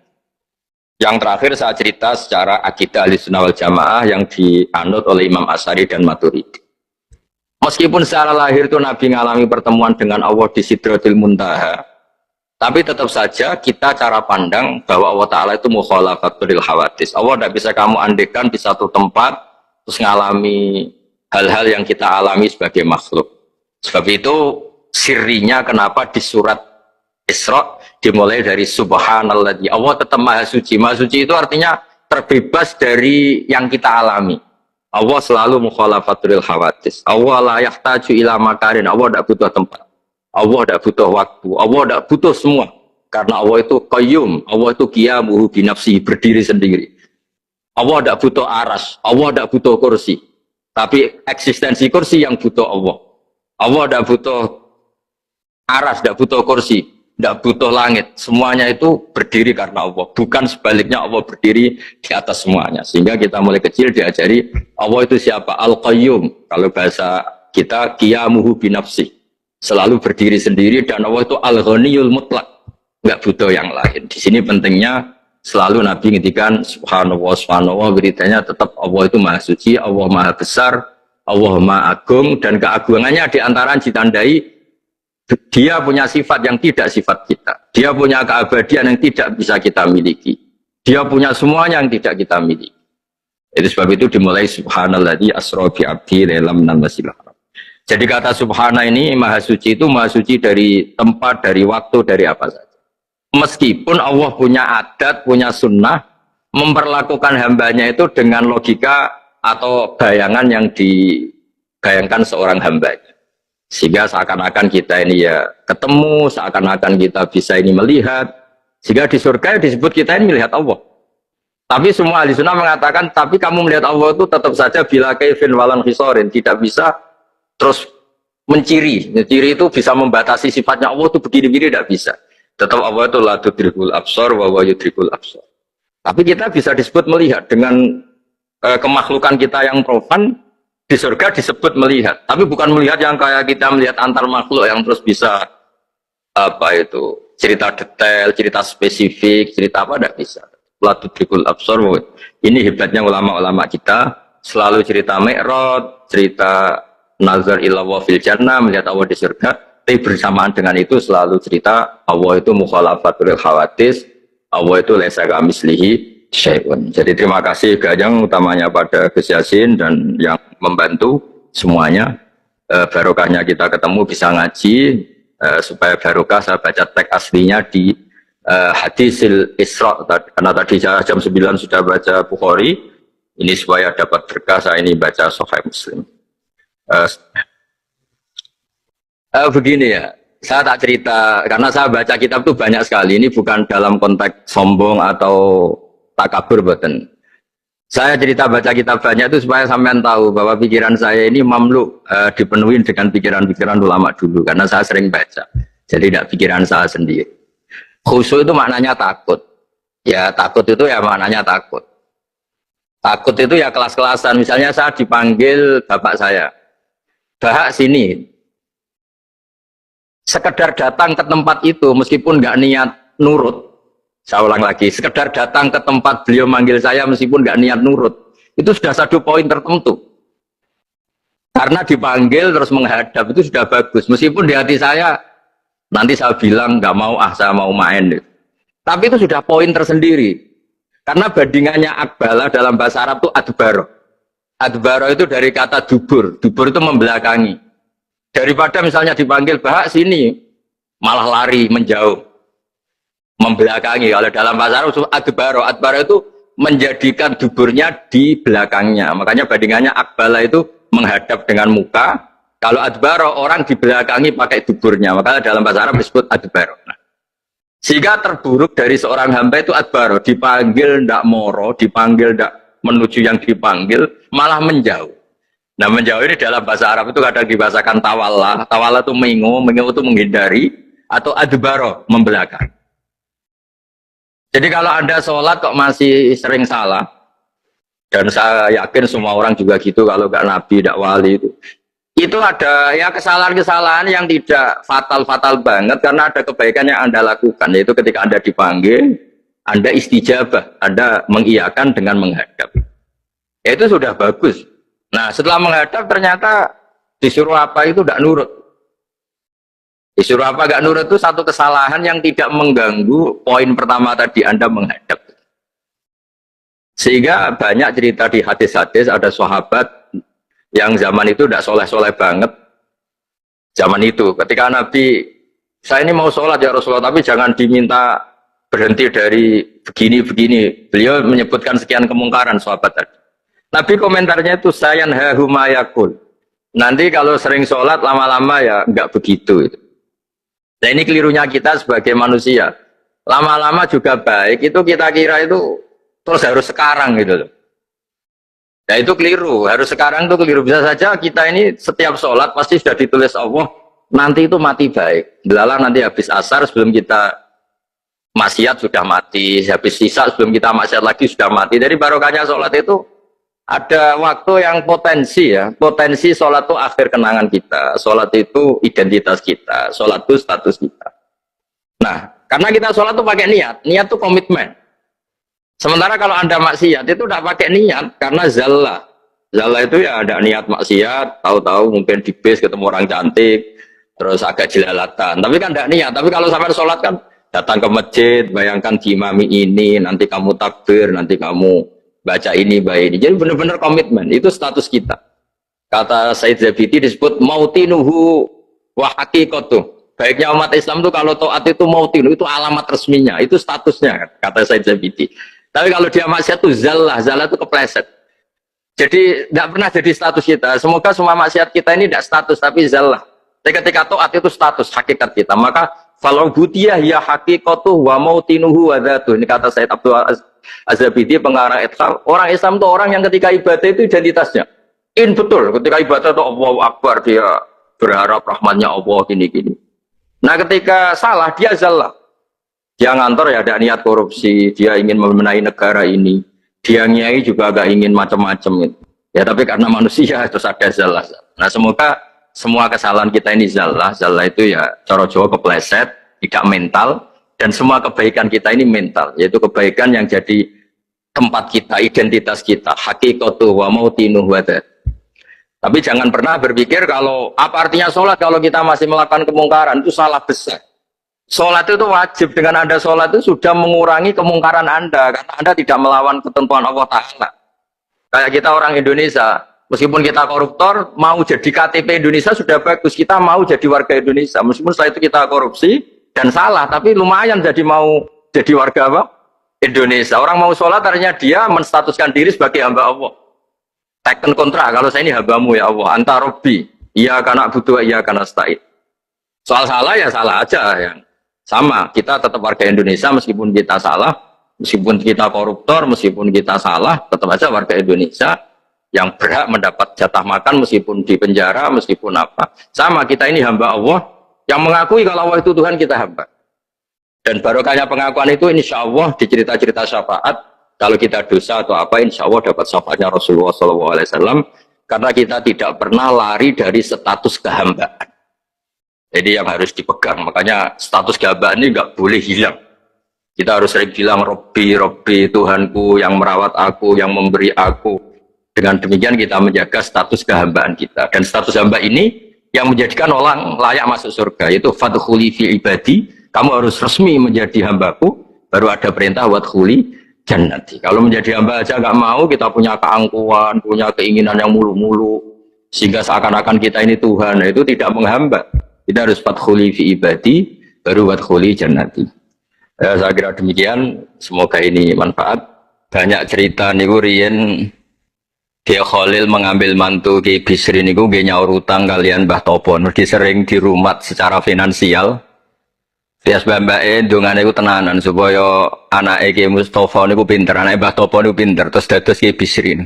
yang terakhir saya cerita secara akidah Ahlussunnah wal Jamaah yang dianut oleh Imam Asy'ari dan Maturidi. Meskipun secara lahir itu Nabi mengalami pertemuan dengan Allah di Sidratil Muntaha, tapi tetap saja kita cara pandang bahwa Allah Ta'ala itu mukhalafatul hawadis. Allah tidak bisa kamu andekan di satu tempat terus mengalami hal-hal yang kita alami sebagai makhluk. Sebab itu sirinya kenapa di surat Isra dimulai dari subhanalladzi. Allah tetap maha suci. Maha suci itu artinya terbebas dari yang kita alami. Allah selalu mukhalafatul hawadis. Allah la yahtaju ila makarin. Allah tidak butuh tempat. Allah tidak butuh waktu. Allah tidak butuh semua. Karena Allah itu qayyum. Allah itu qiyamuhu binafsihi, berdiri sendiri. Allah tidak butuh aras. Allah tidak butuh kursi. Tapi eksistensi kursi yang butuh Allah. Allah tidak butuh aras, tidak butuh kursi. Tidak butuh langit, semuanya itu berdiri karena Allah, bukan sebaliknya Allah berdiri di atas semuanya. Sehingga kita mulai kecil diajari Allah itu siapa? Al-Qayyum. Kalau bahasa kita qiyamuhu binafsi, selalu berdiri sendiri, dan Allah itu Al-Ghaniyul Mutlaq, nggak butuh yang lain. Di sini pentingnya selalu Nabi ngintikan subhanallah, subhanallah, beritanya tetap Allah itu maha suci, Allah maha besar, Allah maha agung, dan keagungannya diantara ditandai dia punya sifat yang tidak sifat kita. Dia punya keabadian yang tidak bisa kita miliki. Dia punya semuanya yang tidak kita miliki. Itu sebab itu dimulai subhanalladzi asra bi 'abdi lailam minal masjidil haram. Jadi kata subhana ini maha suci itu maha suci dari tempat, dari waktu, dari apa saja. Meskipun Allah punya adat, punya sunnah memperlakukan hambanya itu dengan logika atau bayangan yang dibayangkan seorang hambanya. Sehingga seakan-akan kita ini ya ketemu, seakan-akan kita bisa ini melihat. Sehingga di surga disebut kita ini melihat Allah. Tapi semua ahli sunnah mengatakan, tapi kamu melihat Allah itu tetap saja bila kaifin walan khisorin. Tidak bisa terus menciri. Menciri itu bisa membatasi sifatnya Allah itu begini-begini, tidak bisa. Tetap Allah itu la tudrikul absar wa huwa yudrikul absar. Tapi kita bisa disebut melihat dengan kemakhlukan kita yang profan. Di surga disebut melihat, tapi bukan melihat yang kayak kita melihat antar makhluk yang terus bisa apa itu cerita detail, cerita spesifik, cerita apa tidak bisa. La tudrikul absar. Ini hebatnya ulama-ulama kita, selalu cerita Mi'raj, cerita nazar ila wa fil jannah, melihat Allah di surga, tapi bersamaan dengan itu selalu cerita Allah itu mukhalafatul hawadis, Allah itu laisa kamislihi syai'un. Jadi terima kasih Gajang utamanya pada Gus Yasin dan yang membantu semuanya. Barokahnya kita ketemu bisa ngaji, supaya barokah saya baca teks aslinya di hadisil Isra, karena tadi saya jam 9 sudah baca Bukhari, ini supaya dapat berkah saya ini baca Sahih Muslim. Begini ya, saya tak cerita karena saya baca kitab itu banyak sekali. Ini bukan dalam konteks sombong atau takabur, boten. Saya cerita baca kitab banyak itu supaya sampean tahu bahwa pikiran saya ini mamluk, dipenuhi dengan pikiran-pikiran ulama dulu karena saya sering baca. Jadi tidak pikiran saya sendiri. Khusyuk itu maknanya takut. Ya takut itu ya maknanya takut. Takut itu ya kelas-kelasan. Misalnya saya dipanggil bapak saya, "Bahak sini." Sekedar datang ke tempat itu meskipun nggak niat nurut, saya ulang lagi, sekedar datang ke tempat beliau manggil saya meskipun nggak niat nurut, itu sudah satu poin tertentu. Karena dipanggil terus menghadap itu sudah bagus, meskipun di hati saya nanti saya bilang nggak mau, saya mau main. Tapi itu sudah poin tersendiri. Karena bandingannya akbala dalam bahasa Arab itu adbaro. Adbaro itu dari kata dubur, dubur itu membelakangi. Daripada misalnya dipanggil bahak sini, malah lari menjauh, membelakangi. Kalau dalam bahasa Arab adbaro, adbaro itu menjadikan duburnya di belakangnya. Makanya bandingannya akbala itu menghadap dengan muka. Kalau adbaro orang di belakangi pakai duburnya. Makanya dalam bahasa Arab disebut adbaro. Nah, sehingga terburuk dari seorang hamba itu adbaro, dipanggil ndak moro, dipanggil ndak menuju yang dipanggil, malah menjauh. Nah menjauh ini dalam bahasa Arab itu kadang dibahasakan tawalla. Tawalla itu mengo itu menghindari, atau adbaro, membelakang. Jadi kalau Anda sholat kok masih sering salah, dan saya yakin semua orang juga gitu, kalau nggak nabi, nggak wali itu ada ya kesalahan-kesalahan yang tidak fatal-fatal banget, karena ada kebaikan yang Anda lakukan, yaitu ketika Anda dipanggil, Anda istijabah, Anda mengiyakan dengan menghadap. Ya, itu sudah bagus. Nah setelah menghadap ternyata disuruh apa itu tidak nurut. Disuruh apa gak nurut itu satu kesalahan yang tidak mengganggu poin pertama tadi, Anda menghadap. Sehingga banyak cerita di hadis-hadis, ada sahabat yang zaman itu tidak soleh-soleh banget. Zaman itu ketika Nabi, saya ini mau sholat ya Rasulullah, tapi jangan diminta berhenti dari begini-begini. Beliau menyebutkan sekian kemungkaran sahabat tadi. Nabi komentarnya itu sayan hahumayakul. Nanti kalau sering sholat lama-lama ya nggak begitu. Nah ini kelirunya kita sebagai manusia. Lama-lama juga baik itu kita kira itu terus harus sekarang gitu loh. Nah itu keliru. Harus sekarang itu keliru. Bisa saja kita ini setiap sholat pasti sudah ditulis Allah nanti itu mati baik. Belalah nanti habis asar sebelum kita maksiat sudah mati. Habis sisa sebelum kita maksiat lagi sudah mati. Dari barokahnya sholat itu ada waktu yang potensi ya, potensi sholat itu akhir kenangan kita, sholat itu identitas kita, sholat itu status kita. Nah, karena kita sholat itu pakai niat, niat itu komitmen. Sementara kalau Anda maksiat itu tidak pakai niat, karena zallah. Zallah itu ya ada niat maksiat, tahu-tahu mungkin di bis ketemu orang cantik, terus agak jelalatan, tapi kan tidak niat. Tapi kalau sampai sholat kan datang ke masjid, bayangkan diimami ini, nanti kamu takbir, nanti kamu baca ini, baca ini. Jadi benar-benar komitmen, itu status kita. Kata Said Zabidi disebut mautinuhu wa haqiqatuh. Baiknya umat Islam itu kalau taat itu mautinuhu, itu alamat resminya, itu statusnya, kata Said Zabidi. Tapi kalau dia maksiat itu zallah, zallah itu kepleset. Jadi tidak pernah jadi status kita. Semoga semua maksiat kita ini tidak status, tapi zallah. Tapi ketika taat itu status, hakikat kita. Maka falau butiyah ya haqiqatuh wa mautinuhu wa dhatuh. Ini kata Said Abdul Az-Zabidi pengarang Ithal. Orang Islam itu orang yang ketika ibadah itu identitasnya betul, ketika ibadah itu Allahu Akbar, dia berharap rahmatnya Allah gini-gini. Nah ketika salah dia zallah, dia ngantor ya ada niat korupsi, dia ingin memenai negara ini, dia nyai juga agak ingin macam-macam gitu. Ya tapi karena manusia terus ada zallah. Nah semoga semua kesalahan kita ini zallah. Zallah itu ya cara Jawa kepleset, tidak mental. Dan semua kebaikan kita ini mental, yaitu kebaikan yang jadi tempat kita, identitas kita, hakikatuh wa mautinuh wa dzat. Tapi jangan pernah berpikir kalau apa artinya sholat kalau kita masih melakukan kemungkaran, itu salah besar. Sholat itu wajib, dengan Anda sholat itu sudah mengurangi kemungkaran Anda, karena Anda tidak melawan ketentuan Allah Ta'ala. Kayak kita orang Indonesia, Meskipun kita koruptor, mau jadi KTP Indonesia sudah bagus. Kita mau jadi warga Indonesia. Meskipun setelah itu kita korupsi dan salah, tapi lumayan jadi mau jadi warga apa? Indonesia. Orang mau sholat, artinya dia menstatuskan diri sebagai hamba Allah. Taken kontra, kalau saya ini hambamu ya Allah. Anta Robbi, iya karena butuh, iya karena stain. Soal salah ya salah aja. Ya. Sama, kita tetap warga Indonesia meskipun kita salah, meskipun kita koruptor, meskipun kita salah, tetap aja warga Indonesia yang berhak mendapat jatah makan meskipun di penjara, meskipun apa. Sama, kita ini hamba Allah yang mengakui kalau Allah itu Tuhan, kita hamba. Dan barokahnya pengakuan itu insya Allah di cerita-cerita syafaat, kalau kita dosa atau apa, insya Allah dapat syafaatnya Rasulullah SAW, karena kita tidak pernah lari dari status kehambaan. Jadi yang harus dipegang, makanya status kehambaan ini nggak boleh hilang. Kita harus sering bilang, Robbi, Robbi, Tuhanku yang merawat aku, yang memberi aku. Dengan demikian kita menjaga status kehambaan kita. Dan status hamba ini yang menjadikan orang layak masuk surga, yaitu fadkhuli fi ibadi, kamu harus resmi menjadi hambaku, baru ada perintah wadkhuli jannati. Kalau menjadi hamba aja nggak mau, kita punya keangkuhan, punya keinginan yang mulu-mulu, sehingga seakan-akan kita ini Tuhan, itu tidak menghamba. Kita harus fadkhuli fi ibadi, baru wadkhuli jannati. Saya kira demikian, semoga ini manfaat. Banyak cerita niku riyen Kiai Khalil mengambil mantu Kiai Bisri niku nggih nyaur utang kalian Mbah Topo, mergi sering dirumat secara finansial. Bias mbake ndongane iku tenanan supaya anake Kiai Mustofa niku pinter, anake Mbah Topo niku pinter, terus dados Kiai Bisri.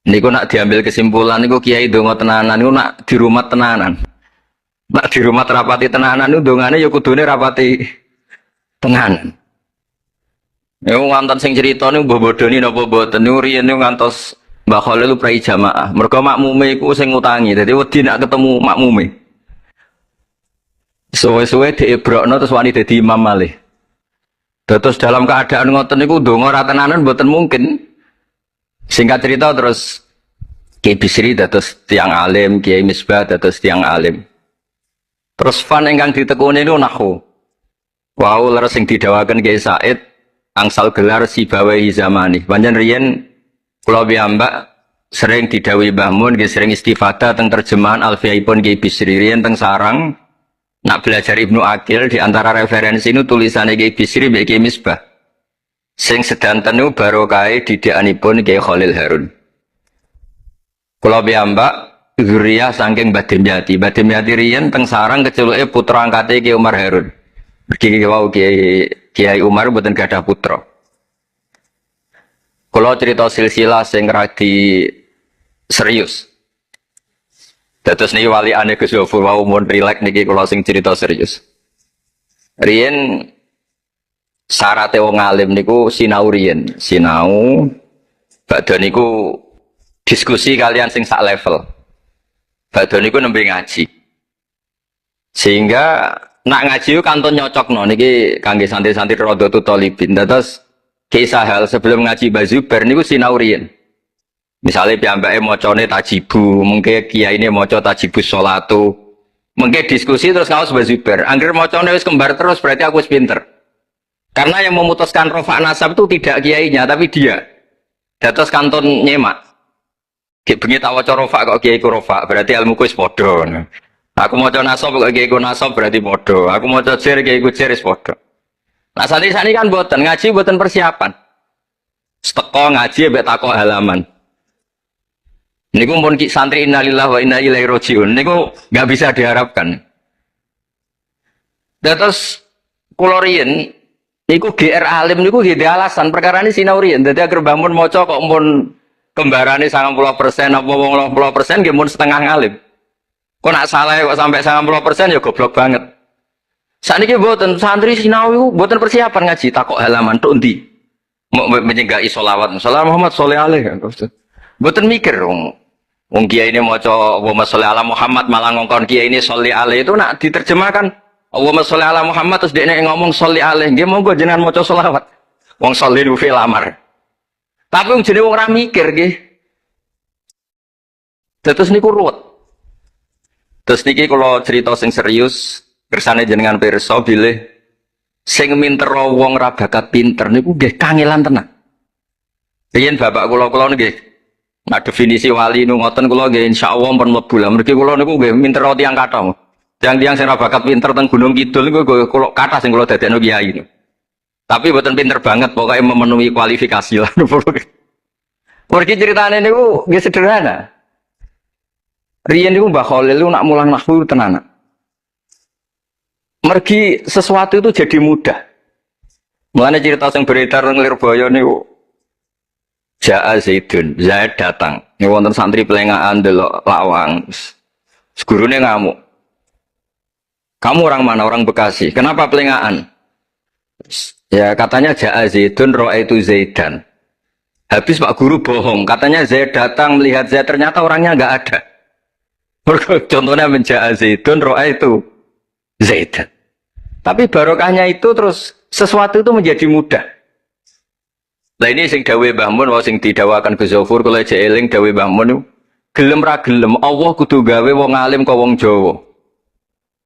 Niku nak diambil kesimpulan niku Kiai ndonga tenanan niku nak dirumat tenanan. Nak dirumat rapati tenanan niku ndongane ya kudune rapati tenanan. Niku wonten sing crita niku mbah bodoni napa mboten niku riyen niku ngantos Mbah Khalil prai jamaah. Mergo makmume iku sing ngutangi. Dadi wedi nak ketemu makmume. Suwe-suwe diebrokno terus wani dadi imam malih. Terus dalam keadaan ngoten niku ndonga ra tenanan mboten mungkin. Singkat cerita terus Kiai Bisri dados tiyang alim, Kiai Misbah dados tiyang alim. Terus fan ingkang ditekuni niku nahwu. Wau leres sing didawaken Kiai Said angsal gelar Sibawahi zamani. Panjen riyen kula piyambak sering didhawuhi Mbah Mun, sering istifadah teng terjemahan Alfiyaipun Kiai Bisri riyen teng sarang nak belajar Ibnu Aqil di antara referensi itu tulisannya Kiai Bisri mbek Kiai Misbah. Sing sedanten niku barokahe didikanipun Kiai Khalil Harun. Kula piyambak zuriyah saking Mbah Dimyati. Mbah Dimyati riyen teng sarang keceluke putra angkate Kiai Umar Harun. Mergi wau Kiai Umar mboten gadah putra. Kalau cerita silsilah sing radi serius. Dados niki waliane Gus Yofur wau mun rileks niki kula sing cerita serius. Riyen syaraté wong alim niku sinau riyen, sinau badhe niku diskusi kalian sing sak level. Badhe niku nembe ngaji. Sehingga nak ngaji ku kantun nyocokno niki kangge santri-santri Rodotul Thalibin. Dados kisah hal sebelum ngaji Mbah Zubair niku sinau riyen. Misale piyambake macane tajibu, mengke kiyaine maca tajibus sholatu. Mengke diskusi terus ngaos Mbah Zubair. Angger macane wis kembar terus berarti aku wis pinter. Karena yang memutuskan rofa nasab itu tidak kiainya tapi dia. Dados kantun nyemak. Ki bengi tak waca rofa kok kiai ku rofa, berarti ilmuku wis padha. Aku maca nasab kok kiai ku nasab berarti padha. Aku maca jer kiai ku jer wis padha. Nah santri-santri kan boten ngaji boten persiapan. Seteko ngaji mbek takok halaman. Niku pun santri innalillahi wa inna ilaihi rajiun. Niku enggak bisa diharapkan. Terus kula riyen niku GR alim niku nggih alasan perkara ini sinau riyen. Dadi agar bangun maca kok mun kembarane 90% apa 80% nggih mun setengah ngalim. Kok nak salah kok sampai 90% ya goblok banget. Sakniki mboten santri sinau iku mboten persiapan ngaji takok halaman tok endi. Mau menyenggahi sholawat. Salam Muhammad shollallahu alaihi wasallam. Mboten mikir wong kiai ini maca Allahumma sholli ala Muhammad malah ngongkon kiai ini sholli alaihi itu nak diterjemahkan Allahumma sholli ala Muhammad terus dekne ngomong sholli alaihi. Nggih monggo jenengan maca sholawat. Wong sholli ku fil amar. Tapi wong jenenge wong ora mikir nggih. Terus niku ruwet. Terus niki kula cerita sing serius. Kersane jenengan pirsa bilih sing mintero wong ra bakat pinter niku nggih kangelan tenan. Riyen bapak kula nggih Nah definisi wali nu ngoten kula nggih insyaallah pun mlebu lah. Mergi kula niku nggih minter tiyang kathah. Tiang-tiang sing ora bakat pinter teng Gunung Kidul niku kula kathah sing kula dadekno kiai niku. Tapi mboten pinter banget pokoknya memenuhi kualifikasi lah. Mergi ceritane niku nggih sederhana. Riyen niku Mbah Khalil niku nak mulang nahwu tenanan. Mergi sesuatu itu jadi mudah. Mulane cerita sing beredar nang Lirboyo niku Ja'a Zaidun, Zaid datang. Ini wonten santri pelengahan delok lawang. Gurune ngamuk. Kamu orang mana? Orang Bekasi. Kenapa pelengahan? Ya katanya Ja'a Zaidun, ra'aitu Zaidan. Habis Pak Guru bohong. Katanya Zaid datang melihat Zaid, ternyata orangnya enggak ada. Contohnya Ja'a Zaidun, ra'aitu Zaidan. Tapi barokahnya itu terus sesuatu itu menjadi mudah. Lah ini sing dawuh Mbah Mun wae sing didawakan Gus Zafur kula jek eling dawuh Mbah Mun gelem ra gelem Allah kudu gawe wong alim kok wong Jawa.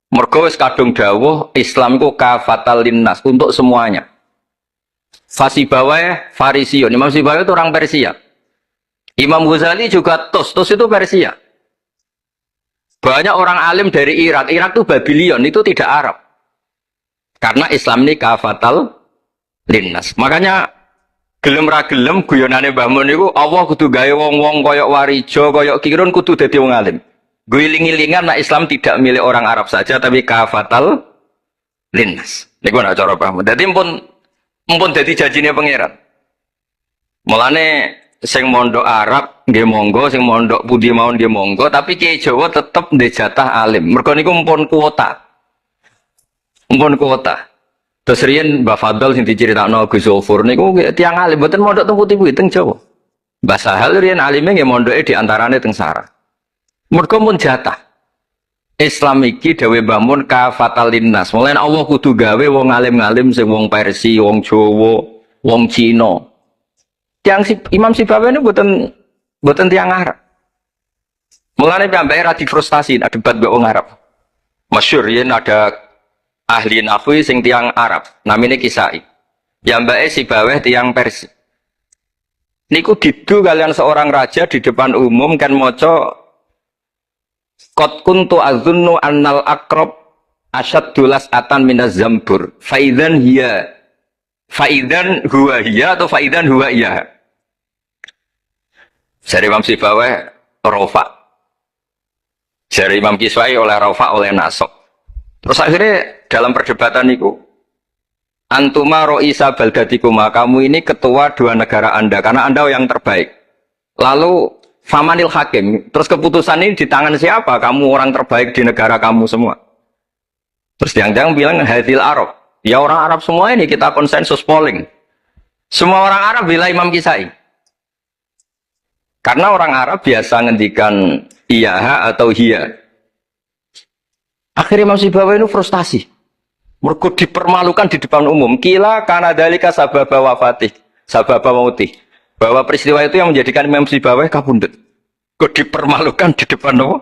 Mergo wis kadung dawuh Islam iku kafatal linnas untuk semuanya. Fasibawae Farisiun, Imam Sibawae itu orang Persia. Imam Ghazali juga Tos itu Persia. Banyak orang alim dari Irak itu Babylon, itu tidak Arab. Karena Islam ini kafatal linnas. Makanya gelem ra gelem guyonane Mbah Mun niku Allah kudu gawe wong-wong koyok Warijo, koyok Kirun kudu dadi wong alim. Guling-gilingan nek Islam tidak milik orang Arab saja tapi kafatal linnas. Niku nek cara paham. Dadi mumpun dadi janjine pangeran. Mulane sing mondok Arab nggih monggo, sing mondok pundi mawon nggih monggo, tapi Kiai Jawa tetep ndek jatah alim. Mergo niku mumpun kuota. Mumpun kuota. Terus riyen Mbah Fadl sing diceritakno Gus Zafur niku tiyang alim mboten mondok teng putih-putih teng Jawa. Mbah Sahal riyen alime nggih mondoke di antarane teng Sarah. Mergo mun jatah. Islam iki dawuh Mbah Mun kafatal linnas. Mulane Allah kudu gawe wong alim-alim sing wong Persia, wong Jawa, wong Cina. Imam Sibawae niku mboten tiyang Arab. Mulane piyambake ra difrustasi nek debat mbek wong Arab. Masyhur riyen ada ahli nahwi sing tiang Arab namanya Kisai Mbake Sibawae tiang Persia niku didu kalian seorang raja di depan umum kan maca qad kuntu azunnu annal aqrab asyaddu las'atan minaz zambur faidan huwa hiya atau faidan huwa iya. Jari Imam Sibawae rofa, jari Imam Kisai oleh rofa oleh nasab. Terus akhirnya dalam perdebatan itu antuma ro'isa baldatikuma, kamu ini ketua dua negara Anda karena Anda yang terbaik. Lalu famanil hakim, terus keputusan ini di tangan siapa? Kamu orang terbaik di negara kamu semua. Terus yang bilang hadil Arab, ya orang Arab semua ini kita konsensus polling. Semua orang Arab bilang Imam Kisai. Karena orang Arab biasa ngendikan iya atau hiya. Akhirnya Imam Sibawae itu frustasi. Mergo dipermalukan di depan umum. Kila karena dalika sababa wafatih, sababa mautih. Bahwa peristiwa itu yang menjadikan Imam Sibawae kabundut. Kok dipermalukan di depan umum?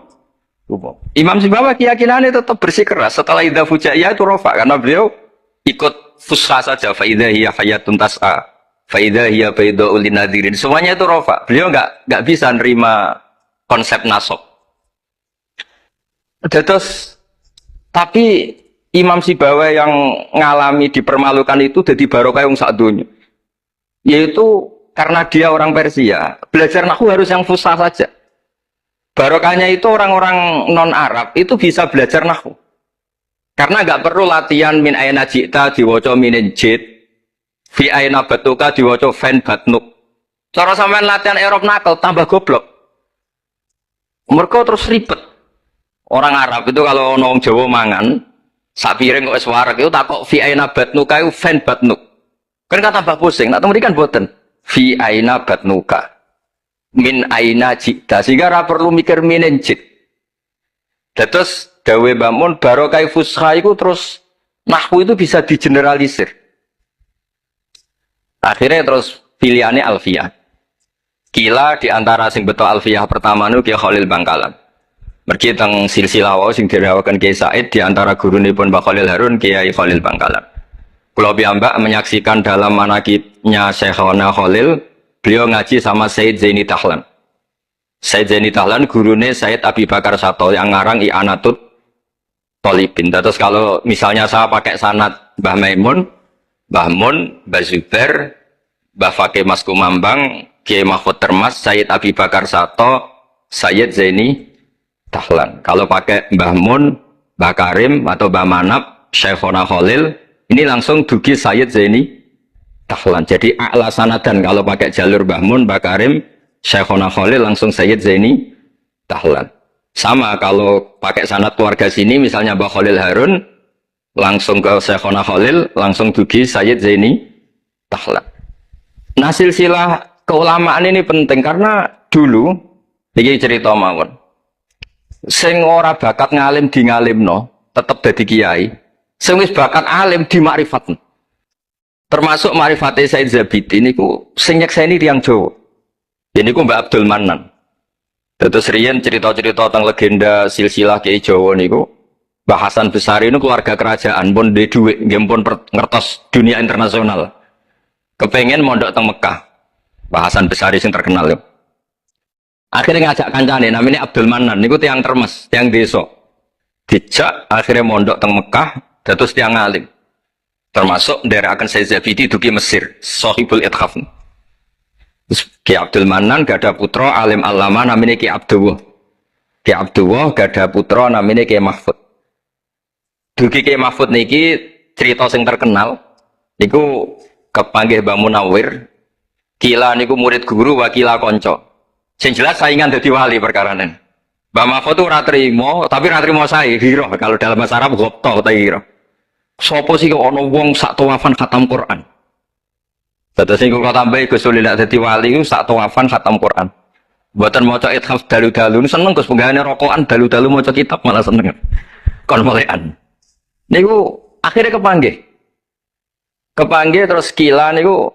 Imam Sibawae keyakinannya tetap bersikeras. Setelah idza fujaiyah itu rofa karena beliau ikut fusha saja. Fa idza hiya hayatun tas'a. Fa idza hiya bayda'ul linadirin. Semuanya itu rofa. Beliau enggak bisa nerima konsep nasab. Terus tapi Imam Sibawae yang ngalami dipermalukan itu jadi barokah yang sak dunya. Yaitu karena dia orang Persia, belajar nahwu harus yang fusha saja. Barokahnya itu orang-orang non-Arab itu bisa belajar nahwu. Karena nggak perlu latihan min aina jita diwaca minin jid, fi aina batuka diwaca fen batnuk. Cara sampean latihan Arab nakal tambah goblok. Mereka terus ribet. Orang Arab itu kalau orang Jawa mangan, sak piring kok wis wareg itu takok fi aina batnuka itu fen batnuk. Kan kata tambah pusing, nak temerikan boten. Fi aina batnuka. Min aina jita sehingga ra perlu mikir minin jid. Terus dawe Mbah barokah fusha itu terus nahwu itu bisa digeneralisir. Akhirnya terus pilihannya alfiyah. Kila diantara sing betul alfiyah pertama nu Kiai Khalil Bangkalan. Mergi teng silsilah wau sing dirawakan Kiai Said diantara gurunipun Mbah Khalil Harun Kiai Khalil Bangkalan. Kula piyambak menyaksikan dalam manaqibnya Syekhona Khalil, beliau ngaji sama Said Zaini Tahlan. Said Zaini Dahlan gurune Said Abi Bakar Sato yang ngarang I'anatut Thalibin. Terus kalau misalnya saya pakai sanad Mbah Maimun, Mbah Mun, Mbah Zubair, Mbah Fakih Mas Kumambang, Kiai Mahfud Termas, Said Abi Bakar Sato, Said Zaini Dahlan. Kalau pakai Mbah Mun, Mbah Karim atau Mbah Manap, Syekhona Khalil, ini langsung dugi Said Zaini Dahlan. Jadi a'la sanadan kalau pakai jalur Mbah Mun, Mbah Karim, Syekhona Khalil langsung Sayyid Zaini Dahlan. Sama kalau pakai sanad keluarga sini misalnya Mbah Khalil Harun langsung ke Syekhona Khalil langsung dugi Sayyid Zaini Dahlan. Nah silsilah keulamaan ini penting karena dulu iki cerita mawon. Sing ora bakat ngalim di ngalimno tetep dadi kiai. Sing wis bakat alim di makrifatno. Termasuk makrifate Said Zabidi niku sing nyekseni tiyang Jawa. Ini ku Mbak Abdul Manan. Terus riyen cerita-cerita tentang legenda silsilah Kiai Jawa niku, Mbah Hasan Besari ini keluarga kerajaan, pun di duit, pun ngertos dunia internasional. Kepengen mondok teng Mekah. Mbah Hasan Besari sing terkenal. Akhirnya ngajak kancane namanya Abdul Manan niku tiang Termes, tiang desa. Dijak akhirnya mondok teng Mekah, terus tiang alim. Termasuk ndherekaken Said Zabidi dugi Mesir, Shahibul Ithaf. Ki Abdul Manan gak ada putra alim alama namanya Ki Abdullah. Ki Abdullah gak ada putra namanya Ki Mahfud. Dugi Ki Mahfud niki cerita sing terkenal niku kepanggih Mbah Munawir. Kila niku murid guru wakila konco. Sing jelas saingan dadi wali perkarane. Mbah Mahfud tuh ora trimo, tapi ora trimo sae hiro kalau dalam bahasa Arab gopto ta hiro. Sopo sih kok ana wong sak tawafan khatam Quran. Terus sing kula tambahi Gus Sulila dadi wali ku sak tawafan khatam Quran. Mboten maca ithaf dalu-dalu seneng Gus penggane rokokan dalu-dalu maca kitab malah seneng. Kon molekan. Niku akhirnya kepanggih. Kepanggih terus kila niku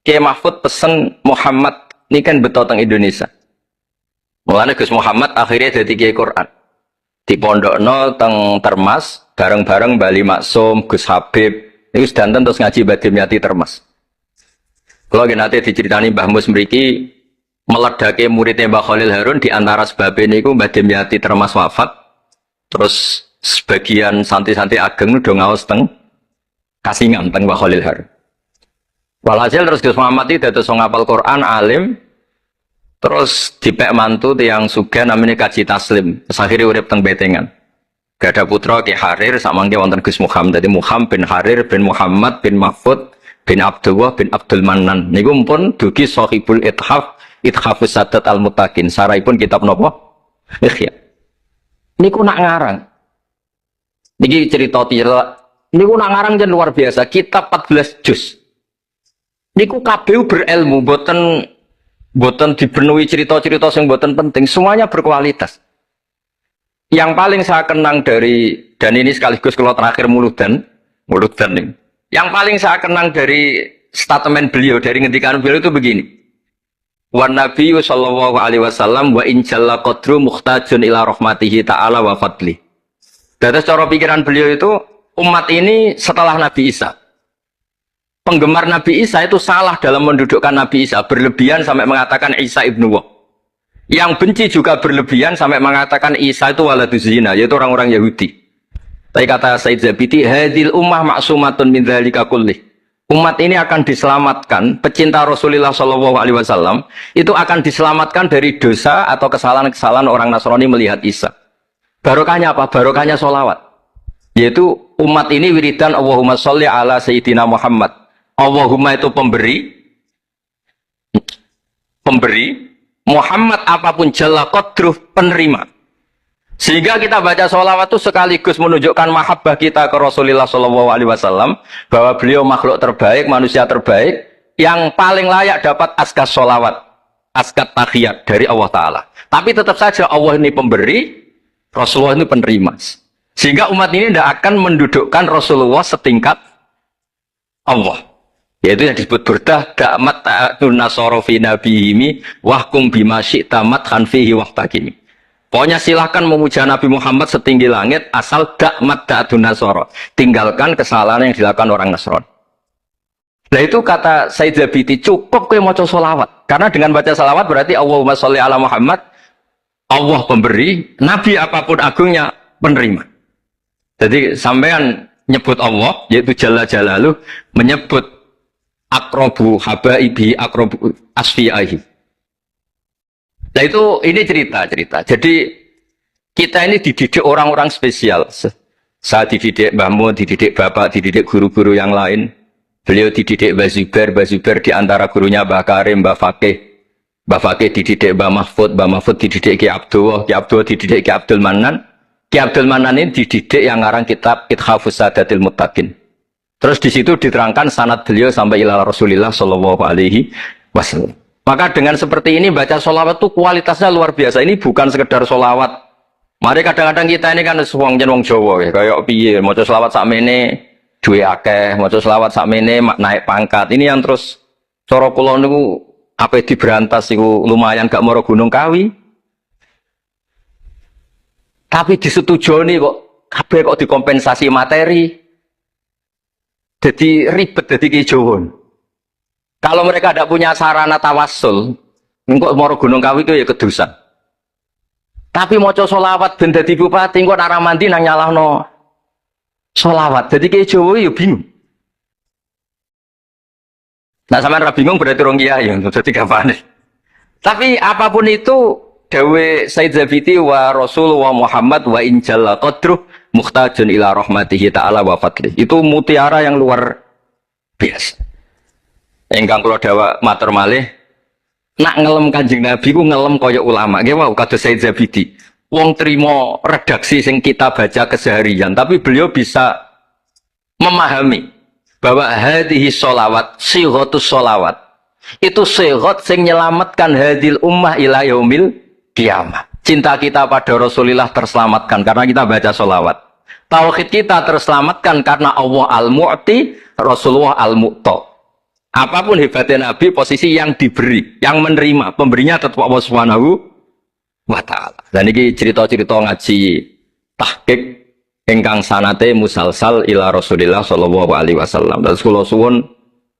Kiai Mahfud pesen Muhammad ini kan beto teng Indonesia. Mulane Gus Muhammad akhirnya dadi Kiai Quran. Di pondokno teng Termas bareng-bareng Bali Maksum, Gus Habib. Niku sedanten terus ngaji Badim Yati Termas. Kalau nanti diceritani Mbah Mus mriki meledake muridnya Mbah Khalil Harun di antara sebabnya niku Mbah Dimyati Termas wafat. Terus sebagian santri-santri ageng udah ngaos teng Kasingan teng Mbah Khalil Harun. Walhasil terus Gus Muhammad itu dados ngapal Quran alim. Terus dipek mantu tiyang sugih namanya Kaji Taslim. Terus akhirnya urip teng Betengan. Gak ada putra Ki Harir samangke wonten Gus Muhammad. Jadi Muhammad bin Harir bin Muhammad bin Mahfud bin Abdullah bin Abdul Manan. Niku pun dugi Shahibul Ithaf, Ithafus Sadat Al-Muttaqin. Saraipun kitab napa? Ikhya. Niku nak ngarang. Niki cerita niku nak ngarang jan luar biasa. Kitab 14 juz. Niku kabeh berilmu, boten dipenuhi cerita-cerita sing boten penting, semuanya berkualitas. Yang paling saya kenang dari, dan ini sekaligus kalau terakhir muludan nih. Yang paling saya kenang dari statement beliau, dari ngendikan beliau itu begini. Wa Nabi sallallahu alaihi wasallam wa in jalla qadru muhtajun ila rahmatihi ta'ala wa fadli. Dari cara pikiran beliau itu, umat ini setelah Nabi Isa. Penggemar Nabi Isa itu salah dalam mendudukkan Nabi Isa, berlebihan sampai mengatakan Isa ibnu Wah. Yang benci juga berlebihan sampai mengatakan Isa itu waladuz zina, yaitu orang-orang Yahudi. Tapi kata Said Zabidi, hadil ummah maksumatun min dzalika kullih. Umat ini akan diselamatkan, pecinta Rasulullah Shallallahu Alaihi Wasallam itu akan diselamatkan dari dosa atau kesalahan-kesalahan orang Nasrani melihat Isa. Barokahnya apa? Barokahnya sholawat. Yaitu umat ini wiridan Allahumma sholli ala Sayyidina Muhammad. Allahumma itu pemberi, Muhammad apapun jalla qadruh penerima. Sehingga kita baca sholawat itu sekaligus menunjukkan mahabbah kita ke Rasulullah Shallallahu Alaihi Wasallam bahwa beliau makhluk terbaik, manusia terbaik yang paling layak dapat askas sholawat, askas tahiyat dari Allah Taala. Tapi tetap saja Allah ini pemberi, Rasulullah ini penerima. Sehingga umat ini tidak akan mendudukkan Rasulullah setingkat Allah. Yaitu yang disebut burdah da'mat ta'atun nasara fi nabihimi wahkum bima syi'ta madhan fihi wahtakimi. Pokoknya silahkan memuja Nabi Muhammad setinggi langit asal da'mat ta'atun nasara. Tinggalkan kesalahan yang dilakukan orang Nasrani. Nah itu kata Said Zabidi, cukup kowe maca sholawat. Karena dengan baca sholawat berarti Allahumma sholli ala Muhammad Allah pemberi, Nabi apapun agungnya penerima. Jadi sampean nyebut Allah, yaitu Jalla Jalaluh, menyebut akrobu habaibi, akrobu asfi'ahi. Nah itu, ini cerita. Jadi kita ini dididik orang-orang spesial. Saya dididik Mbah Mun, dididik Bapak, dididik guru-guru yang lain. Beliau dididik Mbah Zubair di antara gurunya Mbah Karim, Mbah Fakih dididik Mbah Mahfud dididik Ki Abdullah dididik Ki Abdul Manan. Ki Abdul Manan ini dididik yang ngarang kitab Ithafus Sadatil Muttaqin. Terus di situ diterangkan sanad beliau sampai ila Rasulillah Shallallahu Alaihi Wasallam. Maka dengan seperti ini baca sholawat itu kualitasnya luar biasa. Ini bukan sekedar sholawat. Mari kadang-kadang kita ini kan wong Jawa ya, kayak piye maca sholawat sakmene duwe akeh, maca sholawat sakmene naik pangkat. Ini yang terus cara kula niku apa diberantas iku lumayan gak moro Gunung Kawi. Tapi disetujoni kok kabeh kok dikompensasi materi. Jadi ribet jadi kijowon. Kalau mereka tidak punya sarana tawassul, engkau moro Gunung Kawi itu ya kedusan. Tapi mau coba solawat ben dadi bupati, engkau nara mandi nang nyalahno solawat. Jadi kijowon ya bingung. Nah sampean ra bingung berarti rong kiai, jadi kapan? Tapi apapun itu, dawe Said Zabiti wa Rasul wa Muhammad wa injalla qadruh muhtajun ila rahmatihi ta'ala wa fadlih. Itu mutiara yang luar biasa. Engkang kula dawa matur malih, nak ngelem Kanjeng Nabi ku ngelem kaya ulama. Nggih wau kados Said Zabidi. Wong trimo redaksi sing kita baca keseharian, tapi beliau bisa memahami bahwa hadhihi sholawat, sighatus sholawat. Itu sighat sing nyelamatkan hadil ummah ila yaumil kiamah. Cinta kita pada Rasulullah terselamatkan karena kita baca sholawat. Tauhid kita terselamatkan karena Allah al-Mu'ti, Rasulullah al-Mu'ta. Apapun hebatnya Nabi, posisi yang diberi, yang menerima, pemberinya tetap Allah Subhanahu wa Ta'ala. Dan ini cerita-cerita ngaji tahqiq ingkang sanate musalsal ila Rasulillah sallallahu alaihi wasallam. Dan kula suwun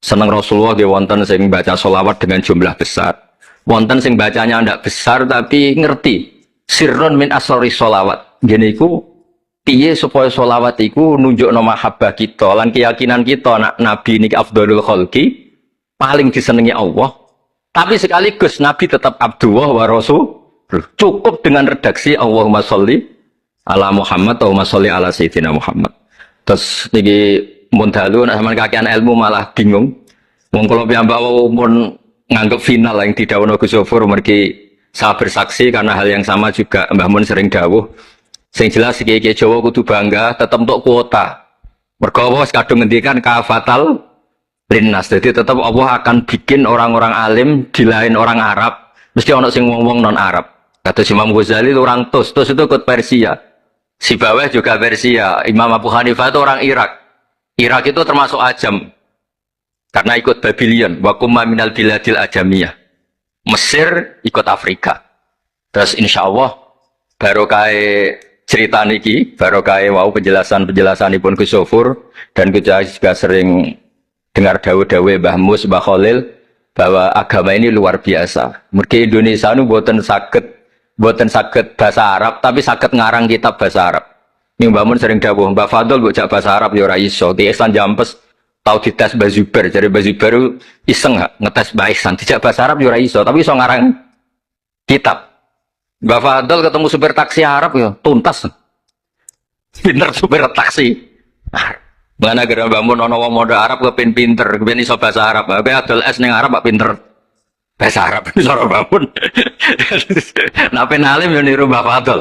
seneng Rasulullah nggih wonten sing baca sholawat dengan jumlah besar. Wonten sing bacanya ndak besar tapi ngerti sirrun min asrori sholawat. Ngene iku piye supaya sholawat iku nunjukno mahabbah kita lan keyakinan kita nak Nabi niki afdhalul khalqi, paling disenengi Allah. Tapi sekaligus Nabi tetap Abdullah wa Rasul. Cukup dengan redaksi Allahumma sholli ala Muhammad, Allahumma sholli ala Sayyidina Muhammad. Terus niki mun dalu nek sampean kakean ilmu malah bingung. Wong kula piyambak pun nganggep final yang didhawuhna Gus Zofur mergi saya bersaksi karena hal yang sama juga Mbah Mun sering dawuh. Sing jelas iki Jawa kudu bangga tetep untuk kuota. Mergo Allah kadung ngendikan kafatal linnas. Jadi tetap Allah akan bikin orang-orang alim di lain orang Arab, mesti ono sing wong-wong non Arab. Kata Imam Ghazali orang Tus itu ikut Persia. Si Baweh juga Persia. Imam Abu Hanifah itu orang Irak. Irak itu termasuk Ajam. Karena ikut Babylon, wa kumma minal biladil ajamiyah. Mesir ikut Afrika. Terus insya Allah barokah cerita niki, barokah wow penjelasan Ibn Gus Zofur dan kita juga sering dengar dawe-dawe Mbah Mus, Mbah Khalil bahwa agama ini luar biasa. Mergi Indonesia nu boten saged bahasa Arab tapi saged ngarang kitab bahasa Arab. Ning Mbah Mun sering dawuh, Mbah Fadl bocah bahasa Arab ya ora iso. Di Ihsan Jampes tau dites Mbah Zubair, jadi Mbah Zubair iseng ngetes Mbah Ihsan dijak bahasa Arab ya ora iso, tapi iso ngarang kitab. Mbah Fadl ketemu supir taksi Arab ya tuntas. Pinter supir taksi. Mana gara Mbah Mun ana wong mondok Arab kepin pinter, kepin iso bahasa Arab. Kowe adol es ning Arab kok pinter bahasa Arab iso Mbah Mun. Nah pen alim yo niru Mbah Fadl.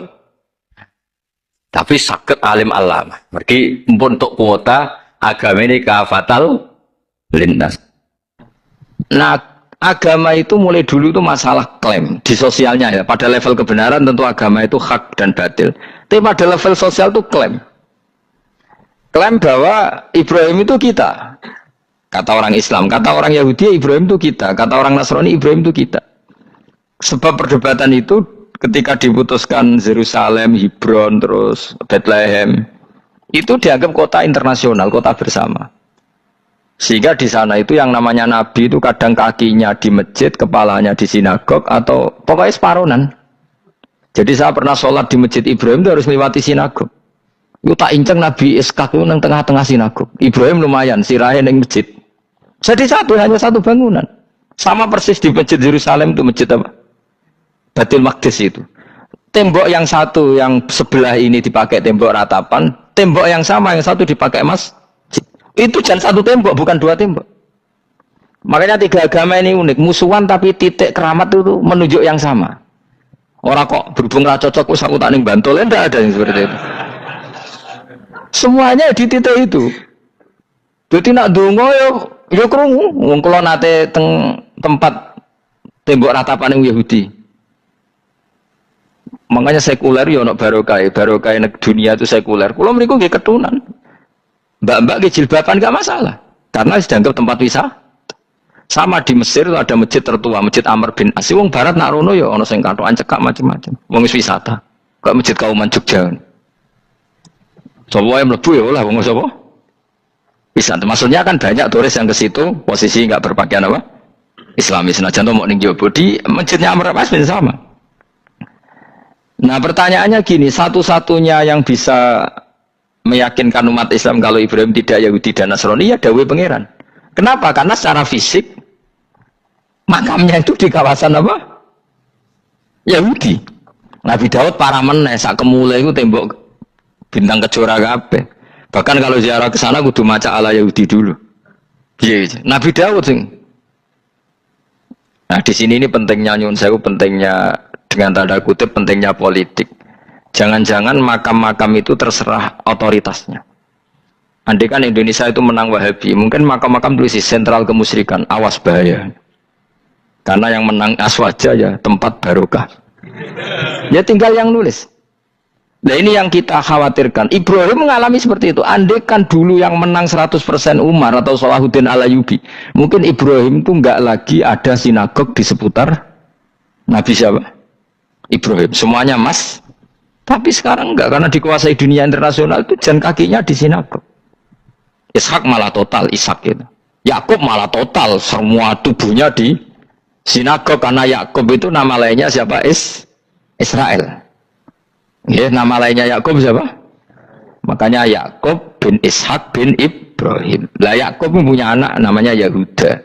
Tapi sakit alim alama. Mergi mumpun untuk kuota agama ini kafatal lintas. Nah, agama itu mulai dulu itu masalah klaim di sosialnya ya. Pada level kebenaran tentu agama itu hak dan batil. Tapi pada level sosial itu klaim. Klaim bahwa Ibrahim itu kita. Kata orang Islam, kata orang Yahudi Ibrahim itu kita, kata orang Nasrani Ibrahim itu kita. Sebab perdebatan itu ketika diputuskan Yerusalem, Hebron, terus Bethlehem, itu dianggap kota internasional, kota bersama. Sehingga di sana itu yang namanya Nabi itu kadang kakinya di masjid, kepalanya di sinagog, atau pokoknya separunan. Jadi saya pernah sholat di Masjid Ibrahim itu harus melewati sinagog. Itu tak inceng Nabi Ishak itu nang tengah-tengah sinagog. Ibrahim lumayan, sirahe ning masjid. Jadi hanya satu bangunan. Sama persis di Masjid Yerusalem itu masjid apa? Baitul Maqdis itu. Tembok yang satu yang sebelah ini dipakai tembok ratapan, tembok yang sama yang satu dipakai masjid. Itu jangan satu tembok, bukan dua tembok. Makanya tiga agama ini unik, musuhan tapi titik keramat itu menunjuk yang sama. Orang kok berhubung ra cocok us aku tak ning Bantul, enggak ada yang seperti itu. Semuanya di titik itu. Jadi nak donga yo krungu wong kula nate teng tempat tembok ratapan Yahudi. Makanya sekuler yo ono barokah dunia itu sekuler. Kula mriku nggih ketunan. Mbak-mbak nggih jilbaban enggak masalah. Karena dianggap tempat wisata. Sama di Mesir itu ada masjid tertua, Masjid Amr bin As. Wong barat nak rono ya ana sing katokan cekak macam-macam. Wong wisata. Kok Masjid Kauman Jogja. Coba yang mlebu ya lah wong sapa? Wisata. Maksudnya kan banyak turis yang ke situ posisi enggak berpakaian apa? Islami senajan to mok ning jowo di Masjidnya Amr bin As sama. Nah pertanyaannya gini, satu-satunya yang bisa meyakinkan umat Islam kalau Ibrahim tidak Yahudi dan Nasrani ya dawuh pangeran. Kenapa? Karena secara fisik makamnya itu di kawasan apa? Yahudi. Nabi Daud para meneh sak kemule itu tembok bintang kejora kabeh. Bahkan kalau ziarah ke sana kudu maca ala Yahudi dulu. Iya, Nabi Daud sing. Nah, di sini ini pentingnya nyuwun sewu, pentingnya dengan tanda kutip pentingnya politik. Jangan-jangan makam-makam itu terserah otoritasnya. Andai kan Indonesia itu menang Wahabi, mungkin makam-makam tulis sentral kemusyrikan, awas bahaya. Karena yang menang Aswaja ya tempat barokah. Ya tinggal yang nulis. Nah ini yang kita khawatirkan. Ibrahim mengalami seperti itu. Andai kan dulu yang menang 100% Umar atau Salahuddin Al-Ayyubi, mungkin Ibrahim itu enggak lagi ada sinagog di seputar Nabi siapa? Ibrahim. Semuanya mas. Tapi sekarang enggak, karena dikuasai dunia internasional itu jalan kakinya di sinagog. Ishak malah total Ishak itu. Yakub malah total semua tubuhnya di sinagog karena Yakub itu nama lainnya siapa? Israel. Ya, nama lainnya Yakub siapa? Makanya Yakub bin Ishak bin Ibrahim. Lah Yakub punya anak namanya Yahuda.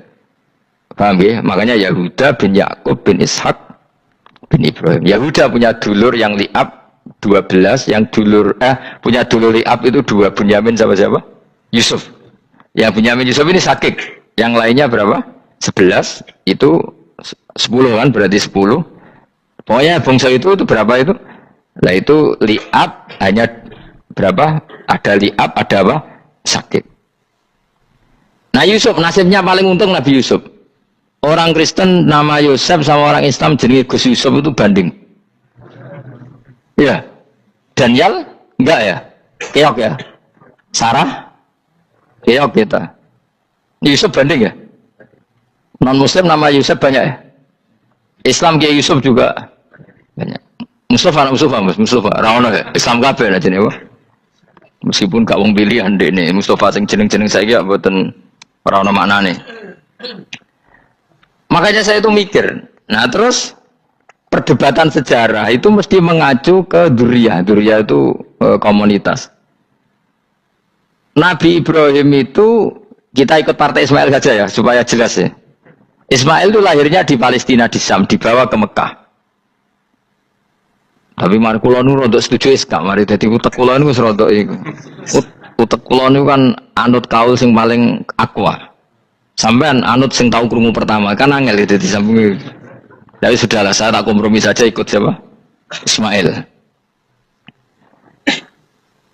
Paham ya? Makanya Yahuda bin Yakub bin Ishak bin Ibrahim. Yahuda punya dulur yang li'ab 12, yang dulur punya dulur li'ab itu 2, Bunyamin sama siapa? Yusuf. Ya Bunyamin Yusuf ini sakit. Yang lainnya berapa? 11. Itu 10 kan, berarti 10. Pokoknya bangsa itu berapa itu? Lah itu li'ab hanya berapa? Ada li'ab, ada apa? Sakit. Nah Yusuf nasibnya paling untung Nabi Yusuf. Orang Kristen nama Yusuf sama orang Islam jenis Gus Yusuf itu banding. Ya. Daniel enggak ya? Keok ya? Sarah? Keok kita. Yusuf banding ya? Non Muslim nama Yusuf banyak ya? Islam kayak Yusuf juga banyak. Mustafa, Rawono ya? Islam kabeh aja nih, meskipun gak wong pilihan deh nih. Mustafa sing jeneng-jeneng saya gak buatan Rawono maknane. Makanya saya itu mikir. Nah terus perdebatan sejarah itu mesti mengacu ke Duriyah. Duriyah itu komunitas. Nabi Ibrahim itu kita ikut partai Ismail saja ya supaya jelas ya. Ismail itu lahirnya di Palestina di Syam, dibawa ke Mekah. Tapi mari kula nu rodok setuju is gak mari dadi utek kula niku wis rodok iku. Utek kula niku kan anut kaul sing paling akwa. Sampean anut sing tahu krungu pertama kan angel ya dadi sambung. Tapi sudahlah saya tak kompromi saja ikut siapa? Ismail.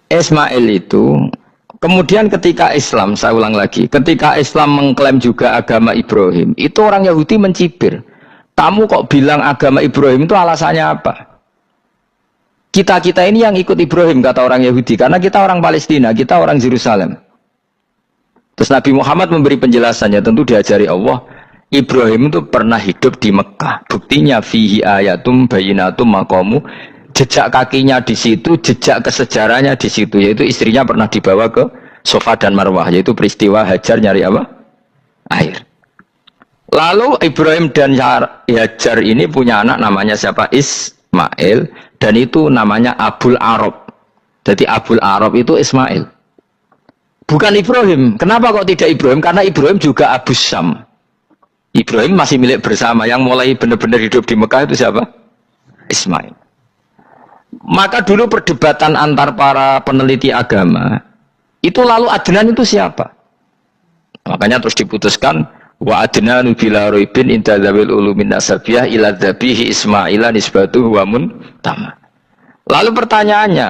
Ismail itu kemudian ketika Islam, saya ulang lagi, ketika Islam mengklaim juga agama Ibrahim, itu orang Yahudi mencibir. Kamu kok bilang agama Ibrahim itu alasannya apa? Kita ini yang ikut Ibrahim, kata orang Yahudi, karena kita orang Palestina, kita orang Yerusalem. Terus Nabi Muhammad memberi penjelasannya, tentu diajari Allah, Ibrahim itu pernah hidup di Mekah. Buktinya fihi ayatum bayinatum maqamu, jejak kakinya di situ, jejak kesejarahnya di situ, yaitu istrinya pernah dibawa ke Safa dan Marwah, yaitu peristiwa Hajar nyari apa? Air. Lalu Ibrahim dan Hajar ini punya anak namanya siapa? Ismail. Dan itu namanya Abul Arab. Jadi Abul Arab itu Ismail. Bukan Ibrahim. Kenapa kok tidak Ibrahim? Karena Ibrahim juga Abu Syam. Ibrahim masih milik bersama. Yang mulai benar-benar hidup di Mekah itu siapa? Ismail. Maka dulu perdebatan antar para peneliti agama, itu lalu Adnan itu siapa? Makanya terus diputuskan, wa adnanu bila roibin inda dzawil ulumin nasabiyah ila dzabihi Ismaila nisbatuhu wa muntama. Lalu pertanyaannya,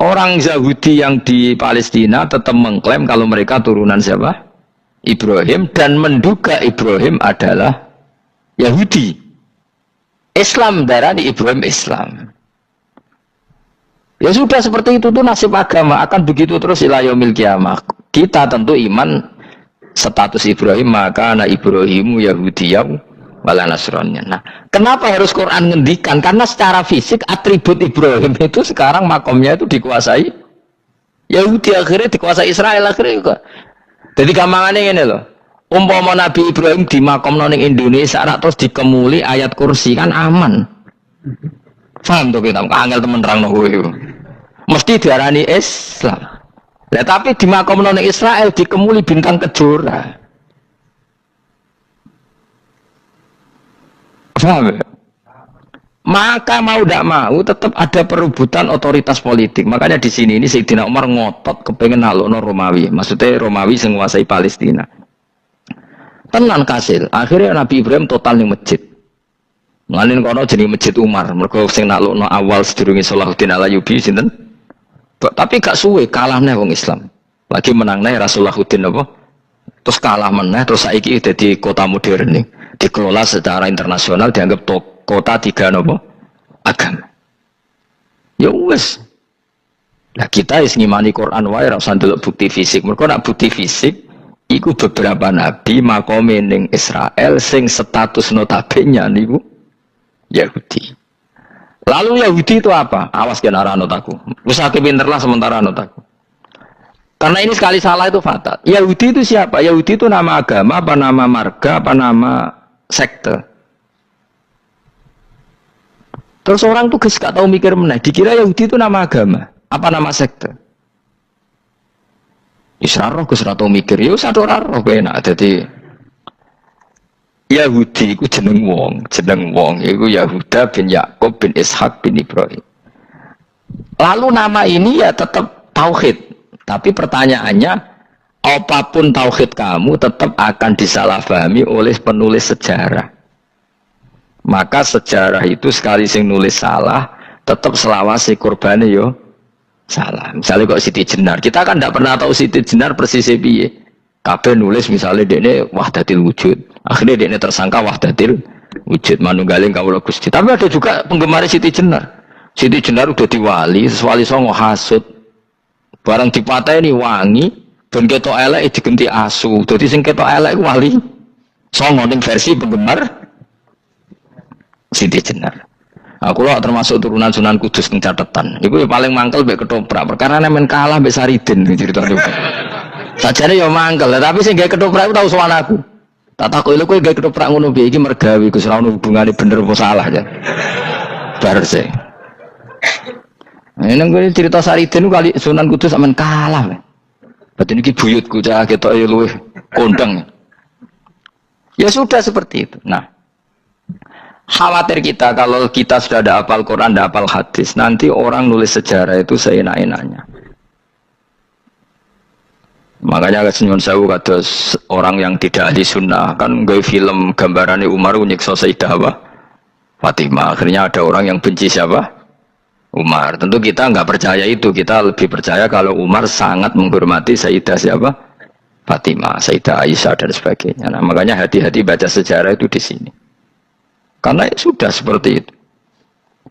orang Yahudi yang di Palestina tetap mengklaim kalau mereka turunan siapa? Ibrahim, dan menduga Ibrahim adalah Yahudi. Islam darani Ibrahim Islam. Ya sudah seperti itu tuh nasib agama, akan begitu terus ila yaumil qiyamah. Kita tentu iman status Ibrahim, maka anak Ibrahimu Yahudiyah wala Nasraniyah. Nah, kenapa harus Quran ngendikan? Karena secara fisik atribut Ibrahim itu sekarang makomnya itu dikuasai Yahudi, akhirnya dikuasai Israel akhirnya juga. Jadi gampangannya ini loh. Umpama Nabi Ibrahim di makom ning Indonesia terus dikemuli ayat kursi kan aman. Paham tuh kita? Angel temen terang kowe. Mesti diarani Islam. Lah tapi di makom ning Israel dikemuli bintang kejora. Paham? Maka mau tidak mau tetap ada perebutan otoritas politik. Makanya di sini ini Sayyidina Umar ngotot kepengen nalokno Romawi. Maksudnya Romawi sing nguasai Palestina. Tenan kasil. Akhirnya Nabi Ibrahim total ning masjid. Ngalin kono jenenge Masjid Umar. Mergo sing naklukno awal sedurunge Salahuddin Alayubi sinten? Tapi gak suwe kalahne wong Islam. Lagi menangne Rasulullahuddin apa? Terus kalah meneh terus saiki dadi kota modern nih. Dikelola secara internasional dianggap kota tiga nopo agama. Ya wes. Nah kita is ngimani Quran wae ora usah ndelok bukti fisik. Mergo nek bukti fisik iku beberapa nabi makome ning Israel sing status notabene niku Yahudi. Lalu Yahudi itu apa? Awas kena anut aku. Usah pinterlah sementara anut aku. Karena ini sekali salah itu fatal. Yahudi itu siapa? Yahudi itu nama agama, apa nama marga, apa nama sekte. Terus orang tuh gak tahu mikir meneh. Dikira Yahudi itu nama agama, apa nama sekte. Israroh gus ora tau mikir. Ya wis ora roh enak. Jadi Yahudi iku jeneng wong iku Yahuda bin Yakub bin Ishak bin Ibrahim. Lalu nama ini ya tetap tauhid, tapi pertanyaannya apapun tauhid kamu tetap akan disalahpahami oleh penulis sejarah. Maka sejarah itu sekali sing nulis salah, tetap selawase kurbane yo salah. Misalnya kok Siti Jenar, kita kan tidak pernah tahu Siti Jenar persis piye. Kabeh nulis misalnya dekne wahdatil wujud. Akhirnya dekne tersangka wahdatil wujud manunggaling kawula Gusti. Tapi ada juga penggemar Siti Jenar. Siti Jenar udah diwali, wali songo hasud. Barang dipateni wangi, ben ketok elek digenti asu. Dadi sing ketok elek wali songo ning versi penggemar Siti Jenar. Aku lah termasuk turunan Sunan Kudus ning catatan. Iku paling mangkel mek ketoprak. Perkara men kalah mek Saridin ceritane. Sajane ya mangkel, tapi sing gawe ketoprak iku tau sowan aku. Tak takoki lho kowe gawe ketoprak ngono piye iki mergawi Gus ora ono hubungane bener apa salah ya. Bar sih. Ini gue cerita Saridin kali Sunan Kudus sampean kalah. Berarti iki buyutku cah ketok ya luwih kondang. Ya sudah seperti itu. Nah, khawatir kita kalau kita sudah ada hafal Quran, ada hafal hadis, nanti orang nulis sejarah itu seenak-enaknya. Makanya nyuwun sewu kados orang yang tidak ahli sunnah kan gawe film gambarannya Umar nyiksa Sayyidah Fatimah. Akhirnya ada orang yang benci siapa? Umar. Tentu kita nggak percaya itu. Kita lebih percaya kalau Umar sangat menghormati Sayyidah siapa? Fatimah, Sayyidah Aisyah dan sebagainya. Nah, makanya hati-hati baca sejarah itu di sini. Karena sudah seperti itu.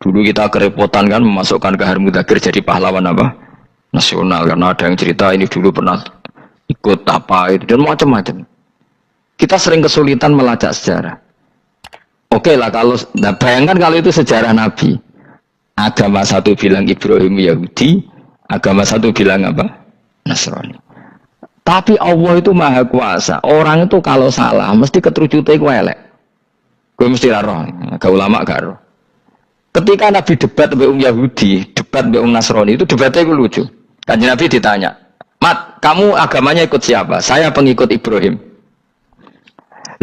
Dulu kita kerepotan kan memasukkan Kahar Mudzakkir jadi pahlawan apa? Nasional karena ada yang cerita ini dulu pernah ikut apa itu dan macam-macam. Kita sering kesulitan melacak sejarah. Oke lah kalau nah bayangkan kalau itu sejarah Nabi. Agama satu bilang Ibrahim Yahudi, agama satu bilang apa? Nasrani. Tapi Allah itu maha kuasa. Orang itu kalau salah mesti keterucute iku elek. Kowe mesti ra roh, gak ulama gak roh. Ketika Nabi debat dengan Yahudi, debat dengan Nasrani, itu debatnya itu lucu. Kanjeng Nabi ditanya, Mat, kamu agamanya ikut siapa? Saya pengikut Ibrahim.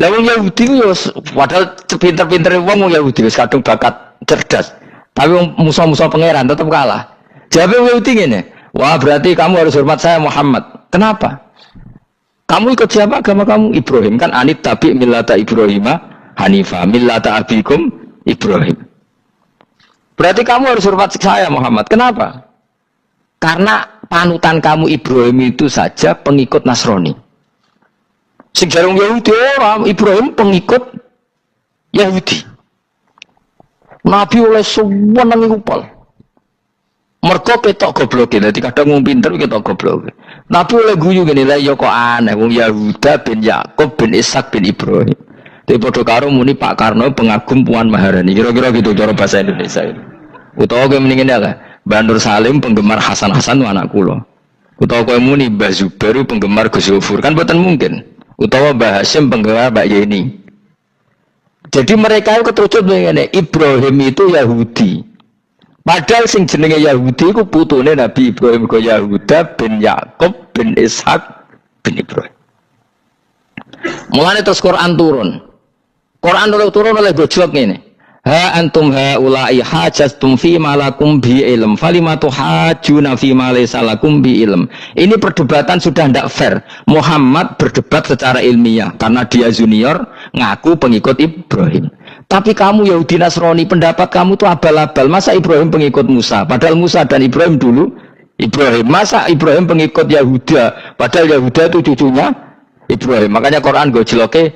Lalu Yahudi itu, padahal pinter-pinter wong Yahudi, kadung bakat cerdas. Tapi musuh-musuh pangeran tetap kalah. Jawabnya Yahudi ini, wah berarti kamu harus hormat saya Muhammad. Kenapa? Kamu ikut siapa agama kamu? Ibrahim. Kan anit tabi millata Ibrahimah Hanifah, millata abikum Ibrahim. Berarti kamu harus hormat saya Muhammad. Kenapa? Karena panutan kamu Ibrahim itu saja pengikut Nasrani. Sing jarang Yahudi orang Ibrahim pengikut Yahudi. Nabi oleh semua nang ngupal. Mergo ketok goblok, dadi kadang wong pinter ketok goblok. Nabi oleh guyu ngene lha ya kok aneh wong Yahuda bin Yakub bin Ishak bin Ibrahim. Tapi padha karo muni Pak Karno pengagum Puan Maharani. Kira-kira gitu cara bahasa Indonesia itu. Utawa kowe mendingin ya Mbah Nur Salim penggemar Hasan anak kula. Utawa kowe muni Mbah Zubair penggemar Gus Zufur, kan boten mungkin. Utawa Mbah Hasyim penggemar Mbak Yeni. Jadi mereka itu keterucut ngene, Ibrahim itu Yahudi. Padahal sing jenenge Yahudi iku putune Nabi Ibrahim go Yahuda bin Yakub bin Ishak bin Ibrahim. Mulane terus Quran turun. Quran turun oleh gojlok ngene. Ha antum haula'i hajastum fi ma lakum bi ilm falimatu hajuna fi ma laysa lakum bi ilm. Ini perdebatan sudah tidak fair. Muhammad berdebat secara ilmiah karena dia junior ngaku pengikut Ibrahim. Tapi kamu Yahudi Nasrani pendapat kamu itu abal-abal. Masa Ibrahim pengikut Musa? Padahal Musa dan Ibrahim dulu Ibrahim. Masa Ibrahim pengikut Yahuda? Padahal Yahuda itu cucunya Ibrahim. Makanya Quran gojloke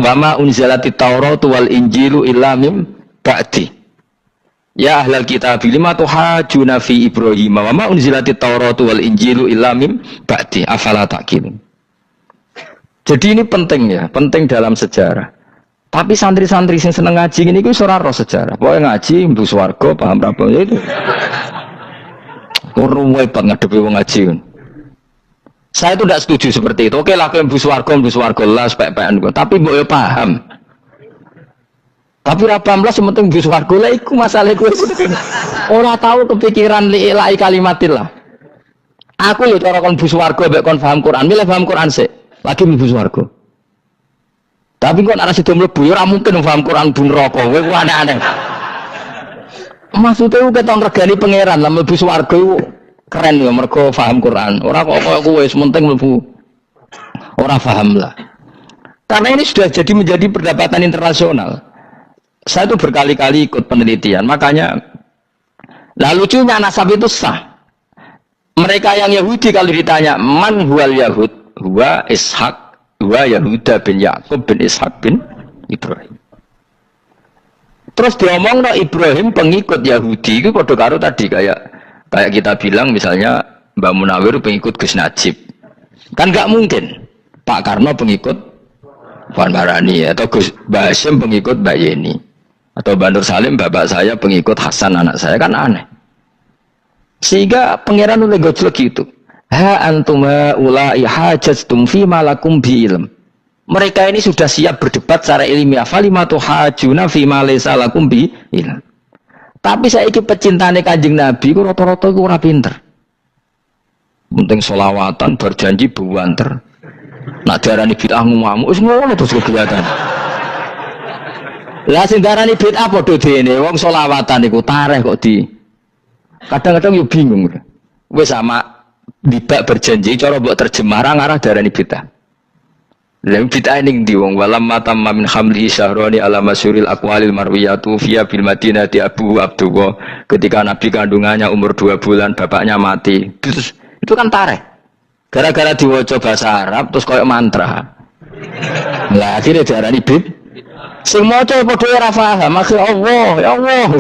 wama unzilati Tauratu wal Injilu illa mim ba'di. Ya ahlal kitab lima tuhajuna fi Ibrahim wa ma unzilati Tauratu wal Injilu illa mim ba'di afala taqilun. Jadi ini penting ya, penting dalam sejarah. Tapi santri-santri yang seneng ngaji ini ku ora roh sejarah. Pokoke ngaji mlebu swarga paham ra apa itu. Kurang hebat ngadepi wong ngaji. Saya itu tidak setuju seperti itu. Oke lah kowe mlebu swarga lah spek-pekan kok. Tapi mbok yo paham. Tapi ra paham lah sementing mlebu swarga lah iku masalah kowe. Ora tahu kepikiran li'ilai kalimatillah. Aku lho cara kon mlebu swarga mbek kon paham Quran, milih paham Quran sik. Lagi mlebu swarga. Tapi kok ana sida mlebu ya ora mungkin paham Quran bun neraka. Kowe ku aneh-aneh. Maksudnya ku keton regani pangeran lah mlebu swarga iku keren ya mergo paham Quran. Ora kok kowe wis penting mlebu. Ora paham lah. Karena ini sudah jadi menjadi perdebatan internasional. Saya itu berkali-kali ikut penelitian, makanya nah lucunya nasab itu sah. Mereka yang Yahudi kalau ditanya man huwal Yahud, huwa Ishak, huwa Yahuda bin Yakub bin Ishak bin Ibrahim. Terus diomong no Ibrahim pengikut Yahudi itu padha karo tadi kayak kita bilang misalnya Mbak Munawir pengikut Gus Najib. Kan nggak mungkin Pak Karno pengikut Puan Maharani atau Gus Mbah Hasyim pengikut Mbak Yeni atau Mbak Nur Salim bapak saya pengikut Hasan anak saya, kan aneh. Sehingga pangeran oleh gojlok gitu. Ha antum ulai hajastum fi ma lakum bi ilm. Mereka ini sudah siap berdebat secara ilmiah. Falimatu hajuna fi ma laysa lakum bi ilm. Tapi saya iki pecintane Kanjeng Nabi ku rata-rata ku ora pinter. Penting selawatan berjanji buanter. Nak diarani bid'ah ngomong wis ngono terus kegiatan. Lah sing diarani bid'ah padha dene wong selawatan iku tareh kok di. Kadang-kadang yo bingung. Wis sama bid'ah berjanji cara mbok terjemah ngarah diarani bid'ah. Lah bid'ah ning ndi wong walam matamma min hamlihi syahrani ala masyuril aqwalil marwiyatu fiya bil madinati Abu Abdullah, ketika Nabi kandungannya umur 2 bulan bapaknya mati. Terus itu kan tareh. Gara-gara diwaca bahasa Arab terus koyo mantra. Lah akhirnya diarani bid. Sing maca padha ora paham, maksud Allah, ya Allah.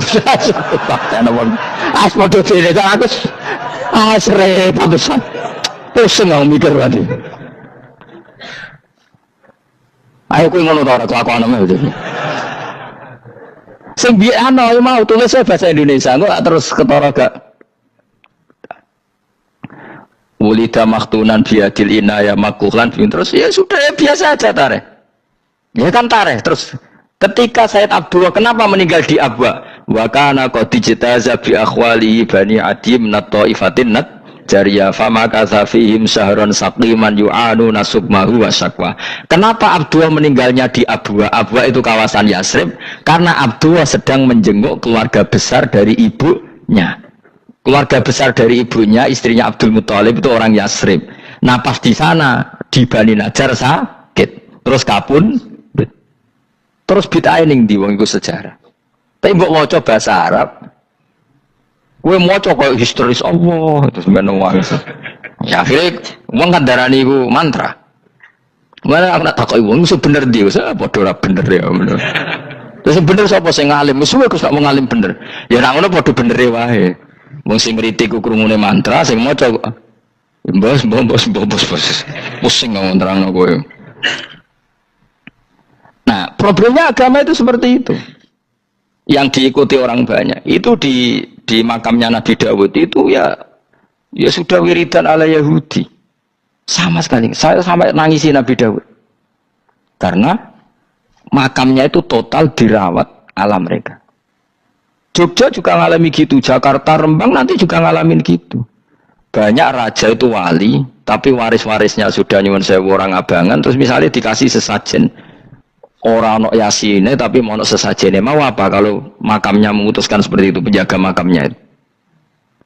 As padha dene aku repot besar. Pusing aku mikir berarti. Ayo kuwi ngono ta ora kelakuanmu itu. Sing biyen ana mau tulis bahasa Indonesia, kok terus ketara gak Wulida maktunan biadil inaya makuhlan terus ya sudah ya biasa aja tareh. Ya kan tareh terus ketika Sayyid Abdullah kenapa meninggal di Abwa? wa kana qad ijtaza bi akhwalihi bani adim nat taifatin nat jariyah fama kasafihim syahron saqiman yu'anu nasukmahu wa syakwa. Kenapa Abdullah meninggalnya di Abwa? Abwa itu kawasan Yasrib karena Abdullah sedang menjenguk keluarga besar dari ibunya. Keluarga besar dari ibunya, istrinya Abdul Muthalib itu orang Yasrib. Nah pas di sana di Bani Najjar sakit, terus kapun, terus bid'ah ning ndi wong iku sejarah. Tapi mbok maca bahasa Arab, kowe maca koyo historis Allah terus mbene wae. Ya akhirnya wong kan darani iku mantra. Mana aku nak takoki wong iso bener ndi, wis padha ora bener ya ngono. Terus bener sapa sing ngalim? Wis kowe gak mau ngalim bener. Ya nek ngono padha benere wae. Wong sing ngritik ku krungune mantra, sing maca bos. Pusing ngomong terangno kowe. Nah, problemnya agama itu seperti itu. Yang diikuti orang banyak. Itu di makamnya Nabi Dawud itu ya sudah wiridan ala Yahudi. Sama sekali. Saya sampai nangisi Nabi Dawud. Karena makamnya itu total dirawat ala mereka. Jogja juga ngalami gitu, Jakarta, Rembang nanti juga ngalamin gitu. Banyak raja itu wali, tapi waris-warisnya sudah nyuwun sewu orang abangan, terus misalnya dikasih sesajen. Orang nok yasine tapi mau sesajene mau apa kalau makamnya memutuskan seperti itu, penjaga makamnya itu.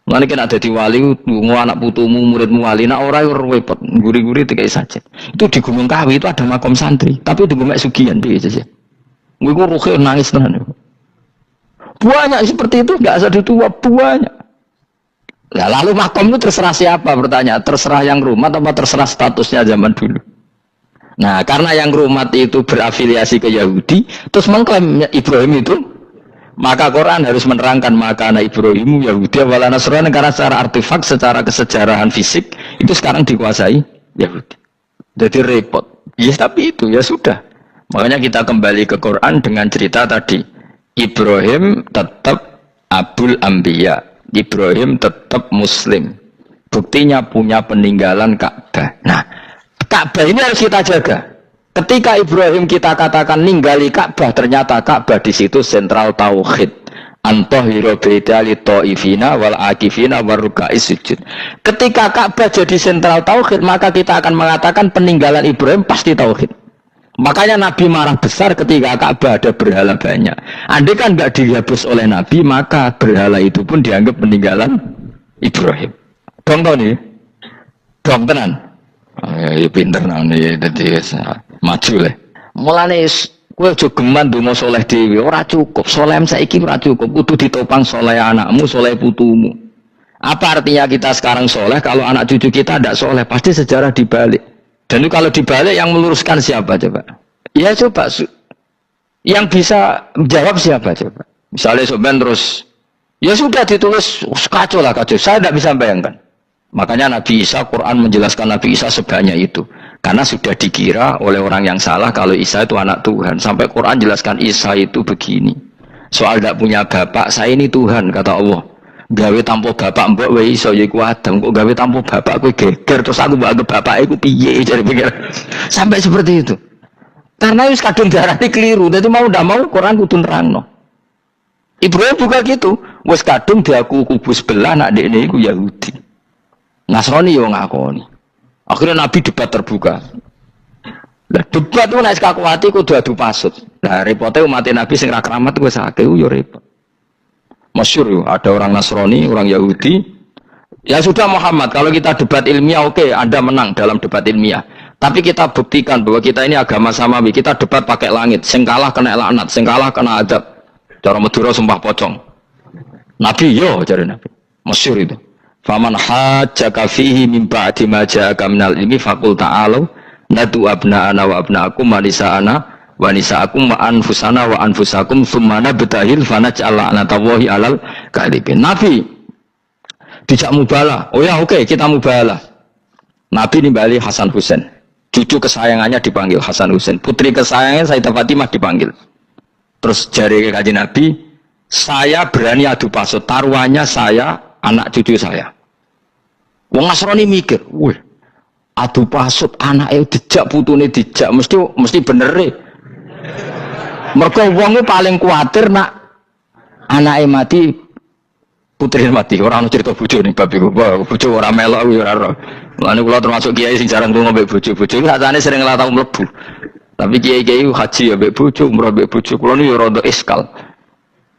Mulane kena dadi wali ngungu anak putumu, muridmu wali, nak ora repot, guri-guri dikai sajen. Itu di Gunung Kawi itu ada makam santri, tapi di Gunung Sugihan piye saja. Gue ruhe nangis tenan. Banyak seperti itu, enggak asal tua banyak. Nah, lalu makom itu terserah siapa bertanya? Terserah yang rumat apa terserah statusnya zaman dulu? Nah, karena yang rumat itu berafiliasi ke Yahudi, terus mengklaim Ibrahim itu, maka Quran harus menerangkan makana Ibrahim Yahudi wala Nasrani karena secara artefak, secara kesejarahan fisik itu sekarang dikuasai Yahudi. Jadi repot. Ya tapi itu ya sudah. Makanya kita kembali ke Quran dengan cerita tadi. Ibrahim tetap Abul Anbiya. Ibrahim tetap Muslim. Buktinya punya peninggalan Ka'bah. Nah, Ka'bah ini harus kita jaga. Ketika Ibrahim kita katakan ninggali Ka'bah, ternyata Ka'bah di situ sentral tauhid. Antahira baitali ta'ifina wal akifina waruka'is sujud. Ketika Ka'bah jadi sentral tauhid, maka kita akan mengatakan peninggalan Ibrahim pasti tauhid. Makanya Nabi marah besar ketika Ka'bah ada berhala banyak. Andai kan nggak dihapus oleh Nabi, maka berhala itu pun dianggap peninggalan Ibrahim. Dong tau nih? Dong tenan. Ya pinter nih, jadi maju lah. Mulane kowe aja geman ndonga saleh dhewe, ora cukup. Saleh saiki ora cukup, kudu ditopang saleh anakmu, saleh putumu. Apa artinya kita sekarang saleh kalau anak cucu kita tidak saleh? Pasti sejarah dibalik. Dan itu kalau dibalik yang meluruskan siapa coba? Ya coba yang bisa menjawab siapa coba? Misalnya soben terus ya sudah ditulis kacau lah kacau. Saya tidak bisa bayangkan. Makanya Nabi Isa, Quran menjelaskan Nabi Isa sebanyak itu. Karena sudah dikira oleh orang yang salah kalau Isa itu anak Tuhan. Sampai Quran jelaskan Isa itu begini. Soal tidak punya bapak, saya ini Tuhan kata Allah. Gawe tanpa bapak mbok wae iso ya iku Adam, kok gawe tanpa bapak kowe geger terus aku mbok anggap bapak iku piye jare pikir. Sampai seperti itu. Karena wis kadung darane keliru, dadi mau ndak mau Quran kudu nerangno. Ibrahim juga gitu, wis kadung diaku kubu sebelah nak dekne iku Yahudi. Nasrani yo ngakoni. Akhirnya Nabi debat terbuka. Lah debat ku nek kakuati kudu adu pasut. Lah repote umat Nabi sing ra keramat wis akeh yo repot. Masyhur ada orang Nasrani, orang Yahudi. Ya sudah Muhammad, kalau kita debat ilmiah oke, Anda menang dalam debat ilmiah. Tapi kita buktikan bahwa kita ini agama samawi. Kita debat pakai langit, sing kalah kena laknat, sing kalah kena adab. Cara Madura sumpah pocong. Nabi yo cari Nabi. Masyhur itu. Faman hajjaka fihi min ba'di ma ja'aka minal ilmi faqul ta'alu nadu abna'ana wa abna'akum wa nisa'ana wa nisa'akum wa anfusana wa anfusakum thumma nabtahil fanaj'al la'natallahi 'alal kadhibin. Nabi dijak mubalah. Oh ya oke, kita mubalah. Nabi nimbali Hasan Husain. Cucu kesayangannya dipanggil Hasan Husain. Putri kesayangannya Sayyidah Fatimah dipanggil. Terus jari Kanjeng Nabi, saya berani adu pasut. Taruhannya saya, anak cucu saya. Wong Nasrani mikir, wih, adu pasut anake dijak putune dijak mesti bener. Mergo wong paling kuatir nak Anake mati, putri mati. Ora ono cerita bojo ning bab iku. Bojo ora melok ora ora. Mulane kula termasuk kiai sing jarang lunga mbek bojo. Bojo sakjane sering lah tau mlebu. Tapi kiai-kiai haji ya mbek bojo, umroh mbek bojo. Kula niku ya rada iskal.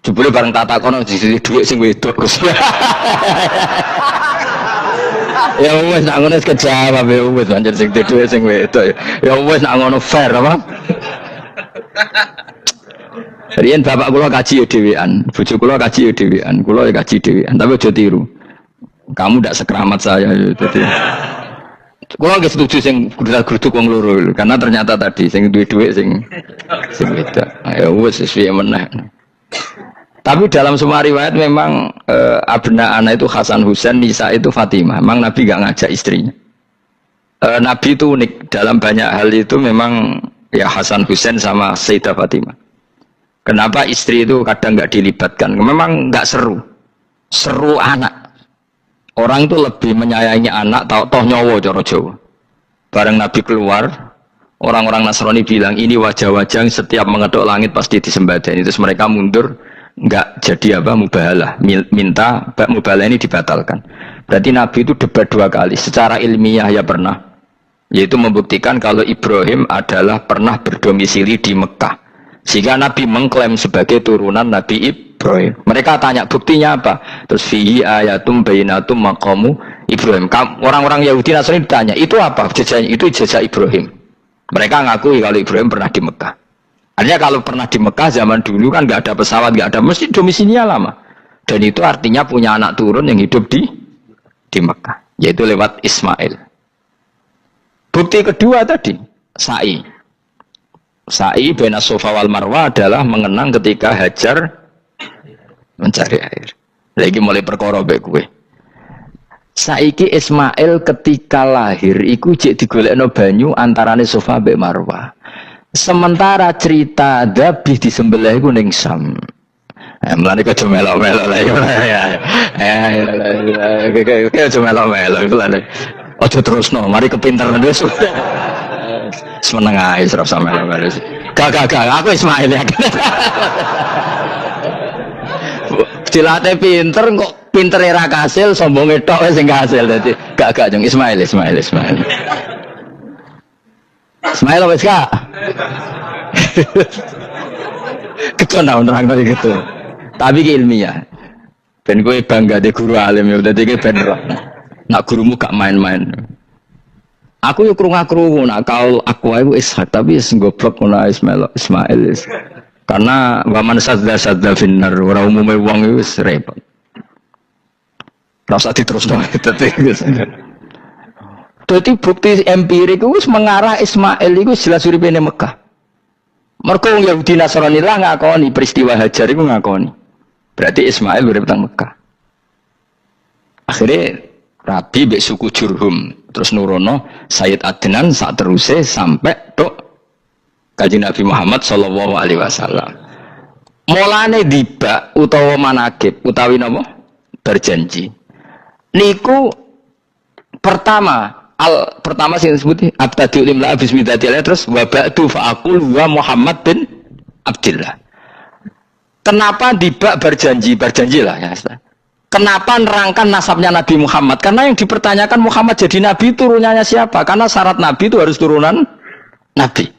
Jebule bareng tak takono sisi dhuwit sing wedok. Ya wis nak ngono kejawab ya wis anjir sing dhuwit sing wedok. Ya wis nak ngono fair apa? Riyen bapak kula kaji ya dhewean, bojo kula kaji ya dhewean, kula ya kaji dhewean, tapi aja tiru. Kamu ndak sekeramat saya jadi. Kula nggih setuju sing gudul-gudul wong loro karena ternyata tadi sing duwe dhuwit sing wedok. Ya wis piye meneh. Tapi dalam semua riwayat memang abna ana itu Hasan Husain, Nisa itu Fatimah. Memang Nabi gak ngajak istrinya. Nabi itu unik dalam banyak hal itu memang ya Hasan Husain sama Sayyidah Fatimah. Kenapa istri itu kadang gak dilibatkan? Memang gak seru. Seru anak. Orang itu lebih menyayangi anak toh nyawa cara Jawa. Bareng Nabi keluar, orang-orang Nasrani bilang ini wajah-wajah yang setiap mengetuk langit pasti disembadani. Terus mereka mundur. Enggak jadi apa mubahalah, minta mubahalah ini dibatalkan. Berarti Nabi itu debat 2 kali secara ilmiah ya pernah, yaitu membuktikan kalau Ibrahim adalah pernah berdomisili di Mekah sehingga Nabi mengklaim sebagai turunan Nabi Ibrahim. Mereka tanya buktinya apa, terus fihi ayatum bayyinatum maqamu Ibrahim. Orang-orang Yahudi Nasrani ditanya itu apa jejaknya, itu jejak Ibrahim. Mereka ngakui kalau Ibrahim pernah di Mekah. Artinya kalau pernah di Mekah zaman dulu kan nggak ada pesawat, nggak ada, mesti domisilinya lama. Dan itu artinya punya anak turun yang hidup di Mekah, yaitu lewat Ismail. Bukti kedua tadi, sa'i. Sa'i baina Safa wal Marwah adalah mengenang ketika Hajar mencari air. Lagi mulai perkara mbek kowe. Saiki Ismail ketika lahir iku jek digolekno banyu antarane Safa mbek Marwah. Sementara cerita Dabih disembelih iku ning Sam. Mulane kok melok-melok lah ya. Kayak melok-melok iku lha. Aja terusno, mari kepinteran wis. Semeneng ae serap sampe melok. Gak aku Ismail ya. Cilate pinter kok pintere ra kasil, sombonge tok wis sing kasil dadi gak jeng Ismail. Ismail wis gak? Kecona nerangno gitu. Tapi ki ilmiah. Ben kowe bangga de guru alim ya dadi ki ben nak gurumu gak main-main. Aku yo krungu-krungu nak kaul aku ae Ishak tapi wis goblok ngono Ismail. Karena waman sadza finnar ora umume wong wis repot. Rasa diterusno dadi Jadi bukti empirik itu mengarah Ismail itu jelas uripe ning Mekah. Mergo wong Yahudi Nasrani lah ngakoni peristiwa Hajar itu ngakoni. Berarti Ismail urip teng Mekah. Akhirnya Rabi mbek suku Jurhum terus nurono Sayyid Adnan sak teruse sampai tok Kanjeng Nabi Muhammad sallallahu alaihi wasallam. Mulane dibak utawa manakib utawi napa? Berjanji. Niku pertama sing disebut abtadu limla bismillahirrahmanirrahim terus wa ba'du fa'aqul wa Muhammad bin Abdillah. Kenapa dibak berjanjilah ya. Kenapa nerangkan nasabnya Nabi Muhammad? Karena yang dipertanyakan Muhammad jadi nabi turunannya siapa? Karena syarat nabi itu harus turunan nabi.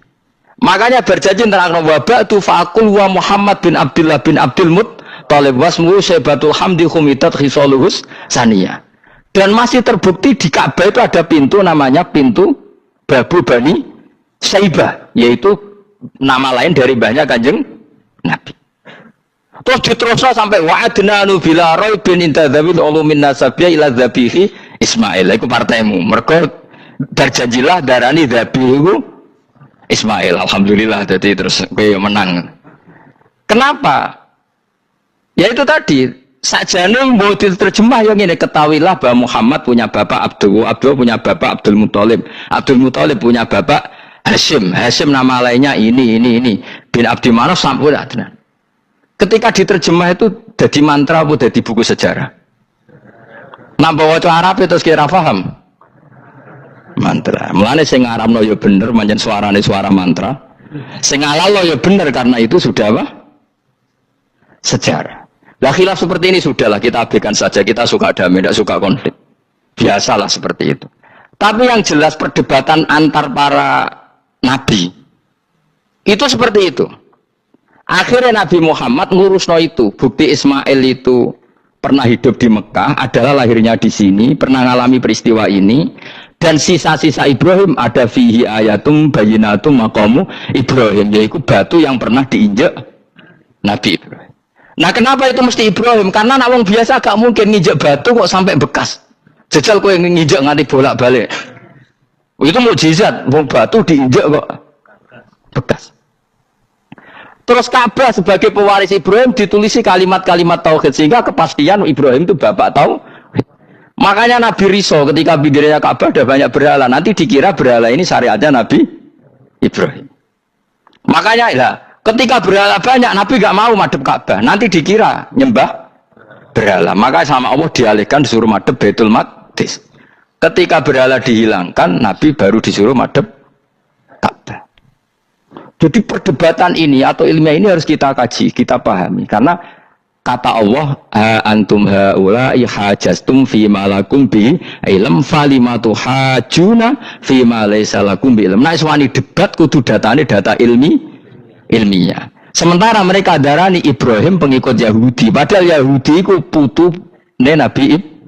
Makanya berjanji nerangkan wa ba'du fa'aqul wa Muhammad bin Abdillah bin Abdul Muttalib wasmu Syaibatul Hamdi khumitat khisaluhus saniyah. Dan masih terbukti di Ka'bah itu ada pintu namanya pintu Babu Bani Syaibah, yaitu nama lain dari banyak Kanjeng Nabi. Terus diterusnya sampai wa'adnanu bila raibin intadzawil ulumin nasabiyah ila dzabihi Ismail. Itu partaimu. Mereka berjanjilah darani dzabihu Ismail. Alhamdulillah jadi terus kowe menang. Kenapa? Ya itu tadi. Sajane mau diterjemah yang ini ketahuilah bahwa Muhammad punya bapak Abdul punya bapak Abdul Muthalib punya bapak Hashim nama lainnya ini bin Abdi Manaf sampai Adnan. Ketika diterjemah itu jadi mantra atau jadi buku sejarah. Nambah waca Arab itu kira paham mantra. Mulane sing ngarapno ya bener pancen suarane suara mantra. Sing ngalalo ya bener karena itu sudah apa? Sejarah. Lah khilaf seperti ini sudahlah kita abaikan saja, kita suka damai, tidak suka konflik. Biasalah seperti itu. Tapi yang jelas perdebatan antar para nabi itu seperti itu. Akhirnya Nabi Muhammad ngurusno itu. Bukti Ismail itu pernah hidup di Mekah, adalah lahirnya di sini, pernah mengalami peristiwa ini. Dan sisa-sisa Ibrahim ada fihi ayatum bayinatum maqamu Ibrahim, yaitu batu yang pernah diinjak Nabi Ibrahim. Nah kenapa itu mesti Ibrahim? Karena nak wong biasa gak mungkin nginjek batu kok sampai bekas. Jajal kowe nginjek nganti bolak-balik. Itu mukjizat, wong batu diinjek kok bekas. Terus Ka'bah sebagai pewaris Ibrahim ditulisi kalimat-kalimat tauhid sehingga kepastian Ibrahim itu bapak tauhid. Makanya Nabi Riso ketika bibirnya Ka'bah ada banyak berhala, nanti dikira berhala ini syariatnya Nabi Ibrahim. Makanya lah, ketika berhala banyak Nabi gak mau madhep Ka'bah, nanti dikira nyembah berhala. Maka sama Allah dialihkan disuruh madhep Baitul Maqdis. Ketika berhala dihilangkan, Nabi baru disuruh madhep Ka'bah. Jadi perdebatan ini atau ilmiah ini harus kita kaji, kita pahami. Karena kata Allah, antum haula'i hajastum fima lakum bi ilm falimatu hajuna fima laysa lakum bi ilm. Nah, iswani debat kudu datane data ilmiah. Sementara mereka darani Ibrahim pengikut Yahudi, padahal Yahudi iku putune Nabi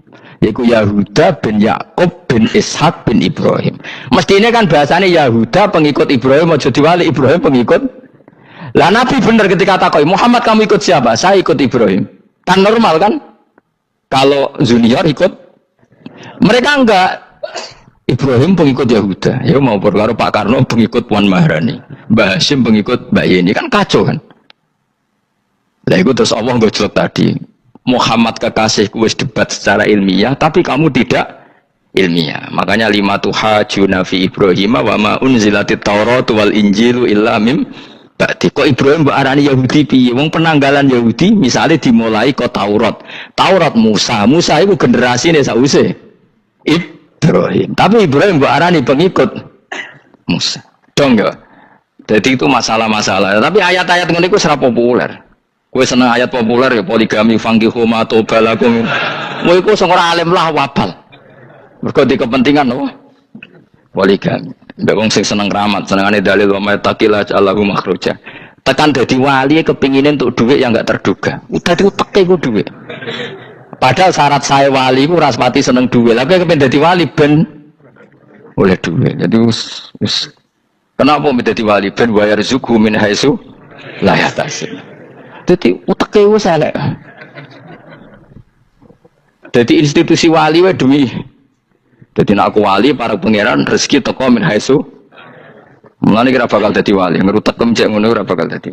yaitu Yahuda bin Yakub bin Ishak bin Ibrahim. Mestinya kan bahasanya Yahuda pengikut Ibrahim, aja diwali Ibrahim pengikut. Lah Nabi benar ketika takoi, Muhammad kamu ikut siapa? Saya ikut Ibrahim. Kan normal kan? Kalau Junior ikut, mereka enggak. Ibrahim pengikut Yahuda. Ya mau berkaro Pak Karno pengikut Puan Maharani, Mbah Hasyim pengikut Mbak Yeni, kan kacau kan? Lah itu terus Allah ngejlok tadi. Muhammad kekasihku wis debat secara ilmiah, tapi kamu tidak ilmiah. Makanya lima tuhajuna fi Ibrahim wa ma unzilatit Taurat wal Injilu illa mim ba'di. Kok Ibrahim mbok arani Yahudi piye? Wong penanggalan Yahudi misalnya dimulai kok Taurat. Taurat Musa itu generasine sause Ibrahim. Tapi Ibrahim mbok arani pengikut Musa. Dong ya. Jadi itu masalah-masalah. Tapi ayat-ayat ngene iku ora populer. Kowe seneng ayat populer ya poligami fangkihu ma tobalakum. Kowe iku sing ora alim lah wabal. Mergo di kepentingan apa? Poligami. Mbak wong sing seneng keramat, senengane dalil wa may taqila Allahu makhruja. Tekan dadi wali kepingine untuk duit yang enggak terduga. Udah diuteke ku duit. Padahal syarat saya wali ku ora pati seneng duit. Lah kepen dadi wali ben oleh duit. Jadi kenapa menjadi wali ben wa yarzuqu min haitsu la yahtasib. Jadi uteke wis elek. Jadi institusi wali wae demi. Jadi nek aku wali para pangeran rezeki teko min haitsu. Mulane kira bakal dadi wali, ngerutek kemjek ngono ora bakal dadi.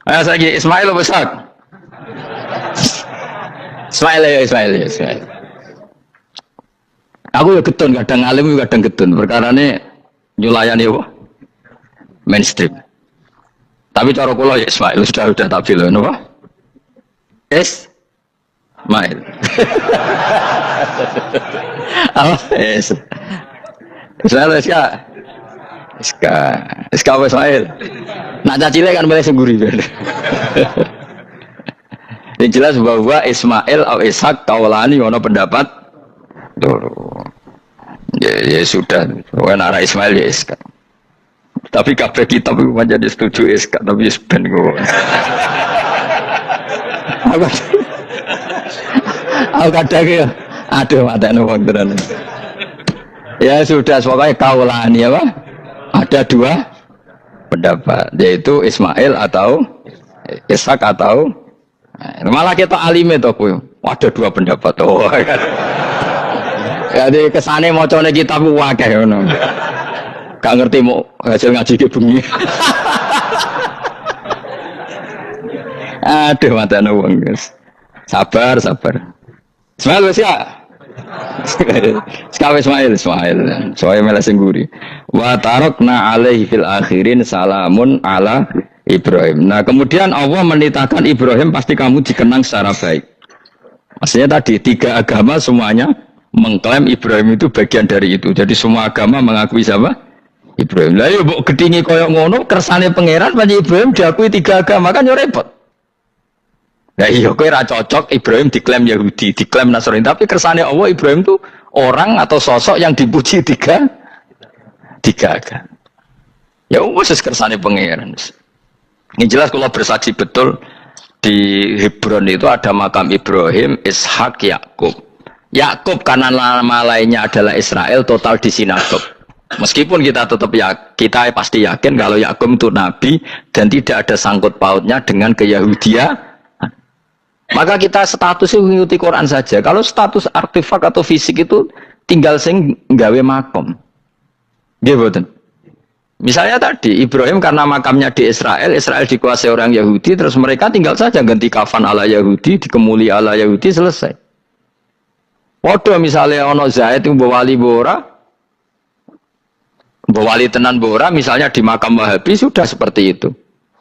Ayo saiki Ismail besar. Ismail. Aku ya getun kadang alim kadang getun. Perkarane nyulayani apa? Mainstream. Tapi cara kula ya Ismail sudah tak bilang apa? Ismail. Apa? Ismail Iska Ismail. Nak cacile kan boleh sengguri. Yang jelas bahwa Ismail atau Ishak kaulani ono pendapat dulu. Ya sudah, when arah Ismail ya Ishak. Tapi kabeh kitab itu menjadi setuju Ishak, tapi ben kok. Aku kadang ya, aduh matane wong tenan. Ya sudah, pokoknya kaulani apa? Ada dua pendapat, yaitu Ismail atau Ishak atau malah kita alime to kowe. Ada dua pendapat. Oh kan. Jadi kesane macane kitab akeh ngono. Gak ngerti mau hasil ngaji ke bengi. Aduh matane wong guys. Sabar. Ismail wis ya. Sekawe Ismail. Soale mele sing nguri. Wa tarakna alaihi fil akhirin salamun ala Ibrahim. Nah kemudian Allah menitahkan Ibrahim pasti kamu dikenang secara baik. Maksudnya tadi tiga agama semuanya mengklaim Ibrahim itu bagian dari itu. Jadi semua agama mengakui siapa? Ibrahim. Lah yo mbok gedhingi koyo ngono kersane pangeran panjenengan Ibrahim diakui tiga agama kan yo repot. Nah iya kowe ra cocok Ibrahim diklaim Yahudi, diklaim Nasrani, tapi kersane Allah Ibrahim itu orang atau sosok yang dipuji tiga. Ya wis kersane pangeran. Ini jelas kalau bersaksi betul di Hebron itu ada makam Ibrahim, Ishak, Yakub. Yakub karena nama lainnya adalah Israel, total di sinagog. Meskipun kita tetap kita pasti yakin kalau Yakub itu nabi dan tidak ada sangkut pautnya dengan keyahudian. Maka kita statusnya mengikuti Quran saja. Kalau status artefak atau fisik itu tinggal sing nggawe makom. Nggih mboten. Misalnya tadi Ibrahim karena makamnya di Israel, Israel dikuasai orang Yahudi, terus mereka tinggal saja ganti kafan ala Yahudi, dikemuli ala Yahudi, selesai. Waduh misalnya ono Zaid itu bawa wali bora, bawa wali tenan bora, misalnya di makam Wahabi sudah seperti itu.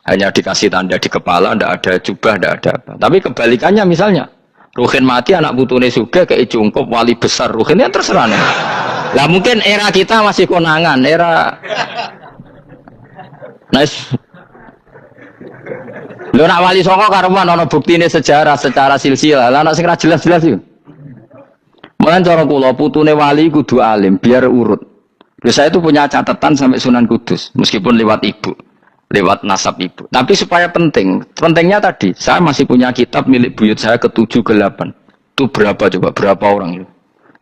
Hanya dikasih tanda di kepala, tidak ada jubah, tidak ada apa. Tapi kebalikannya misalnya, Ruhin mati, anak putune suga, kayak cungkup, wali besar Ruhin, ya terserah nih. Lah mungkin era kita masih konangan, era... Nice. Lu nak wali songo karuan ono buktine sejarah secara silsilah. Lah nak sing ra jelas-jelas yo. Mulan cara kula putune wali kudu alim biar urut. Saya itu punya catatan sampai Sunan Kudus meskipun lewat ibu. Lewat nasab ibu. Tapi supaya penting. Pentingnya tadi, saya masih punya kitab milik buyut saya ke-7 ke-8. Itu berapa coba? Berapa orang itu?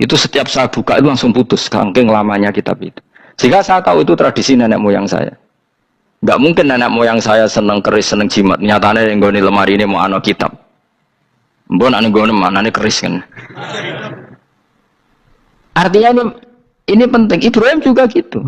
Itu setiap saya buka itu langsung putus saking lamanya kitab itu. Sehingga saya tahu itu tradisi nenek moyang saya. Enggak mungkin nenek moyang saya seneng keris, seneng jimat. Nyatanya yang goni lemari ini mau ano kitab. Mbon ane goni mana ane keris kan. Artinya ini penting. Ibrahim juga gitu.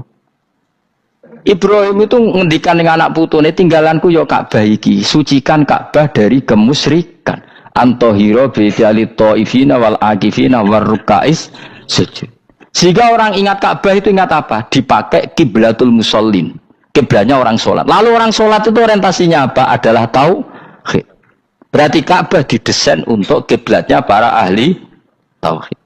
Ibrahim itu ngendikan dengan anak putune tinggalanku yo Ka'bah iki, sucikan Ka'bah dari kemusyrikan. Antohiro bidali ta'ifina wal akifina warrukais sujud. Sehingga orang ingat Ka'bah itu ingat apa? Dipakai kiblatul musallin. Kiblatnya orang sholat. Lalu orang sholat itu orientasinya apa? Adalah tauhid. Berarti Ka'bah didesain untuk kiblatnya para ahli tauhid.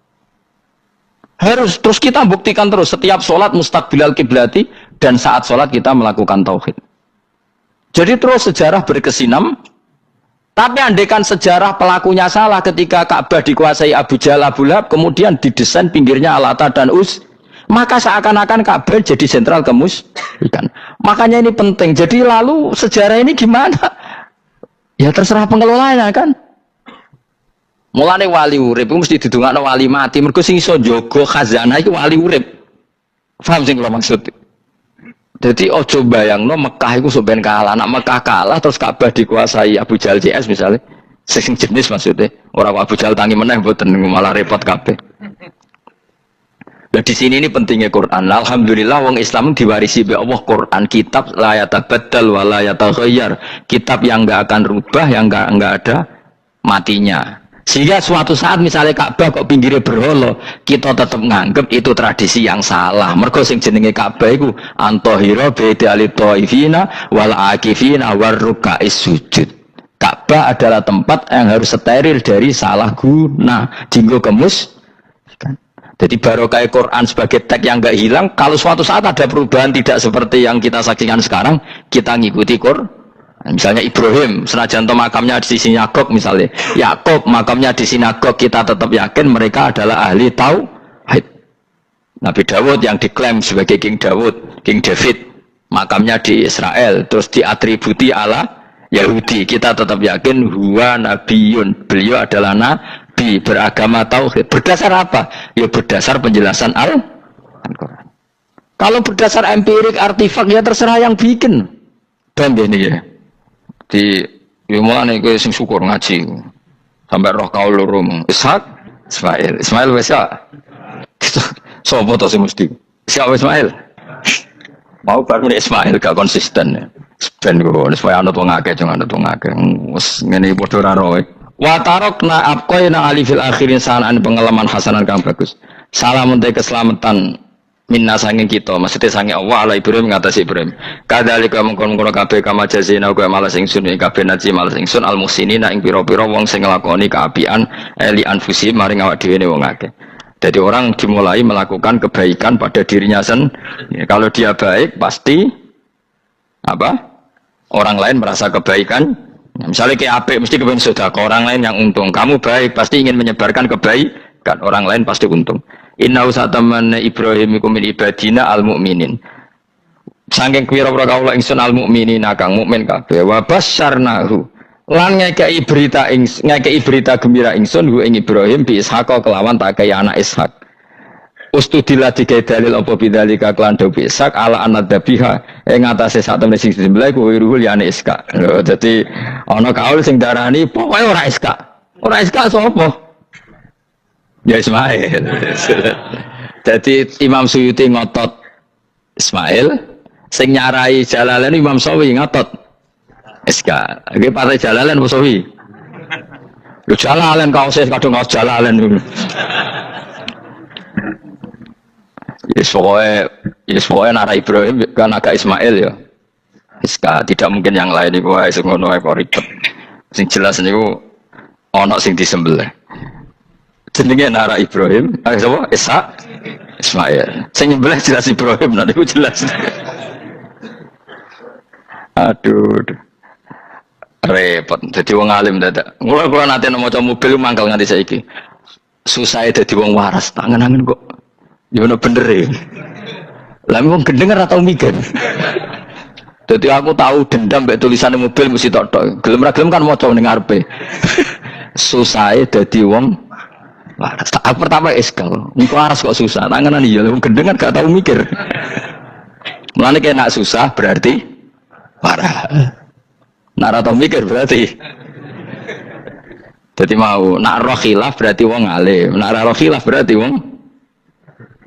Harus terus kita buktikan terus setiap sholat mustaqbilal kiblati dan saat sholat kita melakukan tauhid. Jadi terus sejarah berkesinam. Tapi andaikan sejarah pelakunya salah ketika Ka'bah dikuasai Abu Jahal Abu Lahab kemudian didesain pinggirnya Al-Ata dan Uz, maka seakan-akan Ka'bah jadi sentral kemusyrikan. Makanya ini penting. Jadi lalu sejarah ini gimana? Ya terserah pengelolanya kan. Mulane wali urip iku mesti didongakno wali mati mergo sing iso njaga khazanah iku wali urip. Paham sing kula maksud? Jadi ojo bayangno Mekah iku sok ben kalah, nek Mekah kalah terus Ka'bah dikuasai Abu Jahal CS misalnya. Sing jenis maksudnya, ora Abu Jahal tangi meneh mboten malah repot kabeh. Nah di sini ini pentingnya Quran. Alhamdulillah wong Islam diwarisi oleh Allah Quran, kitab la yatabaddal wa la yatakhayyar. Kitab yang enggak akan rubah, yang enggak ada matinya. Sehingga suatu saat misalnya Ka'bah kok pinggirnya berhala, kita tetap nganggep itu tradisi yang salah. Mergo sing jenenge Ka'bah iku antahira bidali taifina wal akifina warrukais sujud. Ka'bah adalah tempat yang harus steril dari salah guna, dinggo kemus. Jadi barokah Quran sebagai teks yang enggak hilang, kalau suatu saat ada perubahan tidak seperti yang kita saksikan sekarang, kita ngikuti Quran. Misalnya Ibrahim, senajan to makamnya di sinagog misalnya, Yakub makamnya di sinagog, kita tetap yakin mereka adalah ahli tauhid. Nabi Dawud yang diklaim sebagai King Dawud, King David, makamnya di Israel, terus diatributi ala Yahudi, kita tetap yakin huwa nabiyun, beliau adalah nabi beragama tauhid. Berdasar apa? Ya berdasar penjelasan Al-Quran. Kalau berdasar empirik artifak ya terserah yang bikin. Dan ini ya. Di mulane kowe sing syukur ngaji sampai roh kaul loro Ishak Ismail wis ya sapa to sing mesti siapa Ismail mau baru Ismail gak konsisten ben kok supaya anut wong akeh jangan anut wong akeh wis ngene padha ora roe wa tarokna abqaina ali fil akhirin sanan pengalaman hasanan kang bagus salamun te keselamatan minna sanging kita maksudnya sanging Allah ala Ibrahim ngatasi Ibrahim kadhalika mengkon-kono kabeh kama jazina kaya malas ingsun kabeh naji malas ingsun al muhsinina ing pira-pira wong sing nglakoni kaapian eli anfusi maring awak dhewe wong akeh. Jadi orang dimulai melakukan kebaikan pada dirinya sendiri. Kalau dia baik pasti apa? Orang lain merasa kebaikan Misalnya kayak apik mesti kepengen sedekah, orang lain yang untung. Kamu baik pasti ingin menyebarkan kebaikan, orang lain pasti untung. Inna usataman Ibrahim iku min ibadina al mukminin. Saking pira-pira kaula ingsun al mukminin kang mukmin kabeh. Wa basyarnahu. Lan ngekei berita gembira ingsun hu ing Ibrahim bi Ishaq kelawan tak kaya anak Ishak. Ustudila dikai dalil apa bidzalika klan do Ishak ala anadzabiha ing atase sak temene sing disembelih kuwi ruhul yane Ishak. Dadi ana kaul sing darani pokoke ora Ishak. Ora Ishak sapa? Ya Ismail. Jadi Imam Suyuti ngotot Ismail, sing nyarai Jalalain Imam Sawi ngotot Iska. Iki partai Jalalain apa Sawi? Lu Jalalain kaos kadung kaos Jalalain dulu. Yes pokoknya Nara Ibrahim kan agak Ismail ya. Iska tidak mungkin yang lain iku wae sing ngono ae kok ribet. Sing jelas niku ana sing disembelih. Jenenge Nara Ibrahim, sapa? Ishak Ismail. Sing nyembelih jelas Ibrahim, nah niku jelas. Aduh. Repot. Dadi wong alim dadak. Kula nate maca mobil mangkel nganti saiki. Susah dadi wong waras, tangan-tangan kok. Ya ono bener e. Lah wong gendeng ora tau mikir. Dadi aku tahu dendam mbek tulisane mobil mesti tok-tok. Gelem ra gelem kan maca ning ngarepe. Susah dadi wong waras. Aku pertama iskal. Engko waras kok susah. Tanganan iya wong gendeng kan gak tau mikir. Mulane kena susah berarti waras. Nak ra tau mikir berarti. Jadi mau nak roh khilaf berarti wong alim. Nak ra roh khilaf berarti wong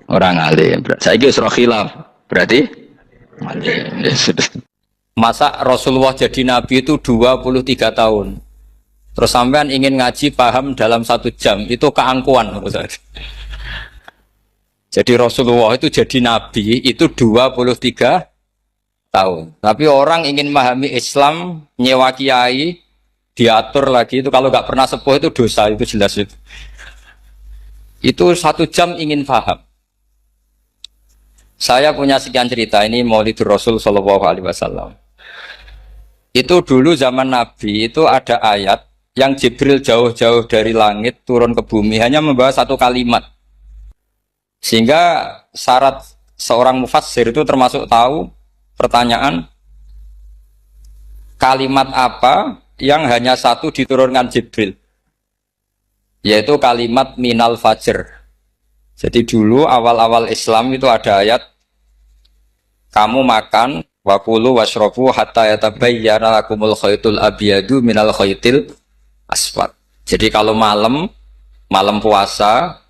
orang alim. Saiki wis roh khilaf berarti alim. Masa Rasulullah jadi nabi itu 23 tahun. Terus sampean ingin ngaji paham dalam 1 jam, itu keangkuhan menurut saya. Jadi Rasulullah itu jadi nabi itu 23 tahun. Tapi orang ingin memahami Islam, nyewa kiai, diatur lagi itu kalau nggak pernah sepuh itu dosa, itu jelas itu. Itu 1 jam ingin paham. Saya punya sekian cerita ini Maulidur Rasul Shallallahu Alaihi Wasallam. Itu dulu zaman Nabi itu ada ayat yang Jibril jauh-jauh dari langit turun ke bumi hanya membawa 1 kalimat. Sehingga syarat seorang mufassir itu termasuk tahu pertanyaan kalimat apa yang hanya 1 diturunkan Jibril, yaitu kalimat minal fajr. Jadi dulu awal-awal Islam itu ada ayat kamu makan wakulu washrobu hatta yatabayyana lakumul khaytul abyadu minal khaytil aswad. Jadi kalau malam puasa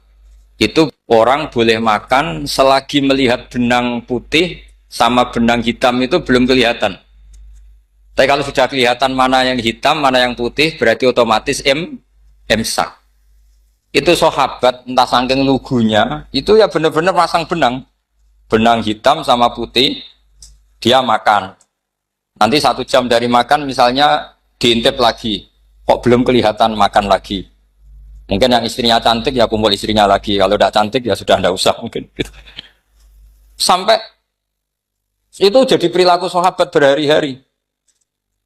itu orang boleh makan selagi melihat benang putih sama benang hitam itu belum kelihatan. Tapi kalau sudah kelihatan mana yang hitam, mana yang putih, berarti otomatis imsak. Itu sahabat entah saking lugunya, itu ya benar-benar pasang benang hitam sama putih, dia makan. Nanti 1 jam dari makan misalnya diintip lagi, kok belum kelihatan makan lagi. Mungkin yang istrinya cantik ya kumpul istrinya lagi, kalau tidak cantik ya sudah tidak usah mungkin. Sampai itu jadi perilaku sahabat berhari-hari.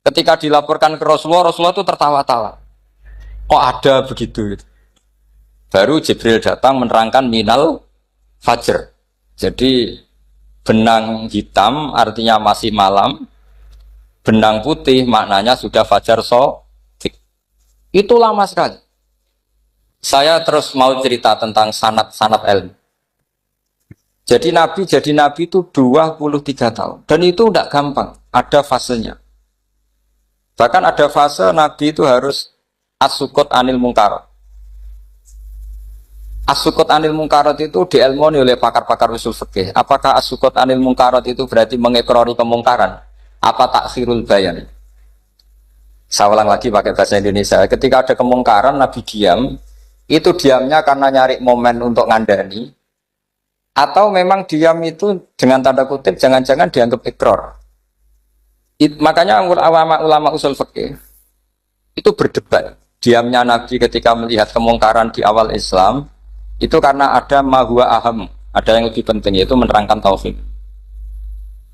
Ketika dilaporkan ke Rasulullah, Rasulullah itu tertawa-tawa. Kok ada begitu? Baru Jibril datang menerangkan minal fajr. Jadi benang hitam artinya masih malam, benang putih maknanya sudah fajar shadiq. Itu lama sekali. Saya terus mau cerita tentang sanad ilmu. Jadi Nabi itu 23 tahun. Dan itu tidak gampang, ada fasenya. Bahkan ada fase Nabi itu harus as-sukut anil mungkarat. As-sukut anil mungkarat itu diilmoni oleh pakar-pakar usul fikih. Apakah as-sukut anil mungkarat itu berarti mengekrori kemungkaran? Apa takhirul bayan? Saya ulang lagi pakai bahasa Indonesia. Ketika ada kemungkaran, Nabi diam. Itu diamnya karena nyari momen untuk ngandani. Atau memang diam itu dengan tanda kutip jangan-jangan dianggap ikrar. Makanya ulama usul fikih itu berdebat. Diamnya Nabi ketika melihat kemungkaran di awal Islam itu karena ada ma huwa aham, ada yang lebih penting yaitu menerangkan tauhid.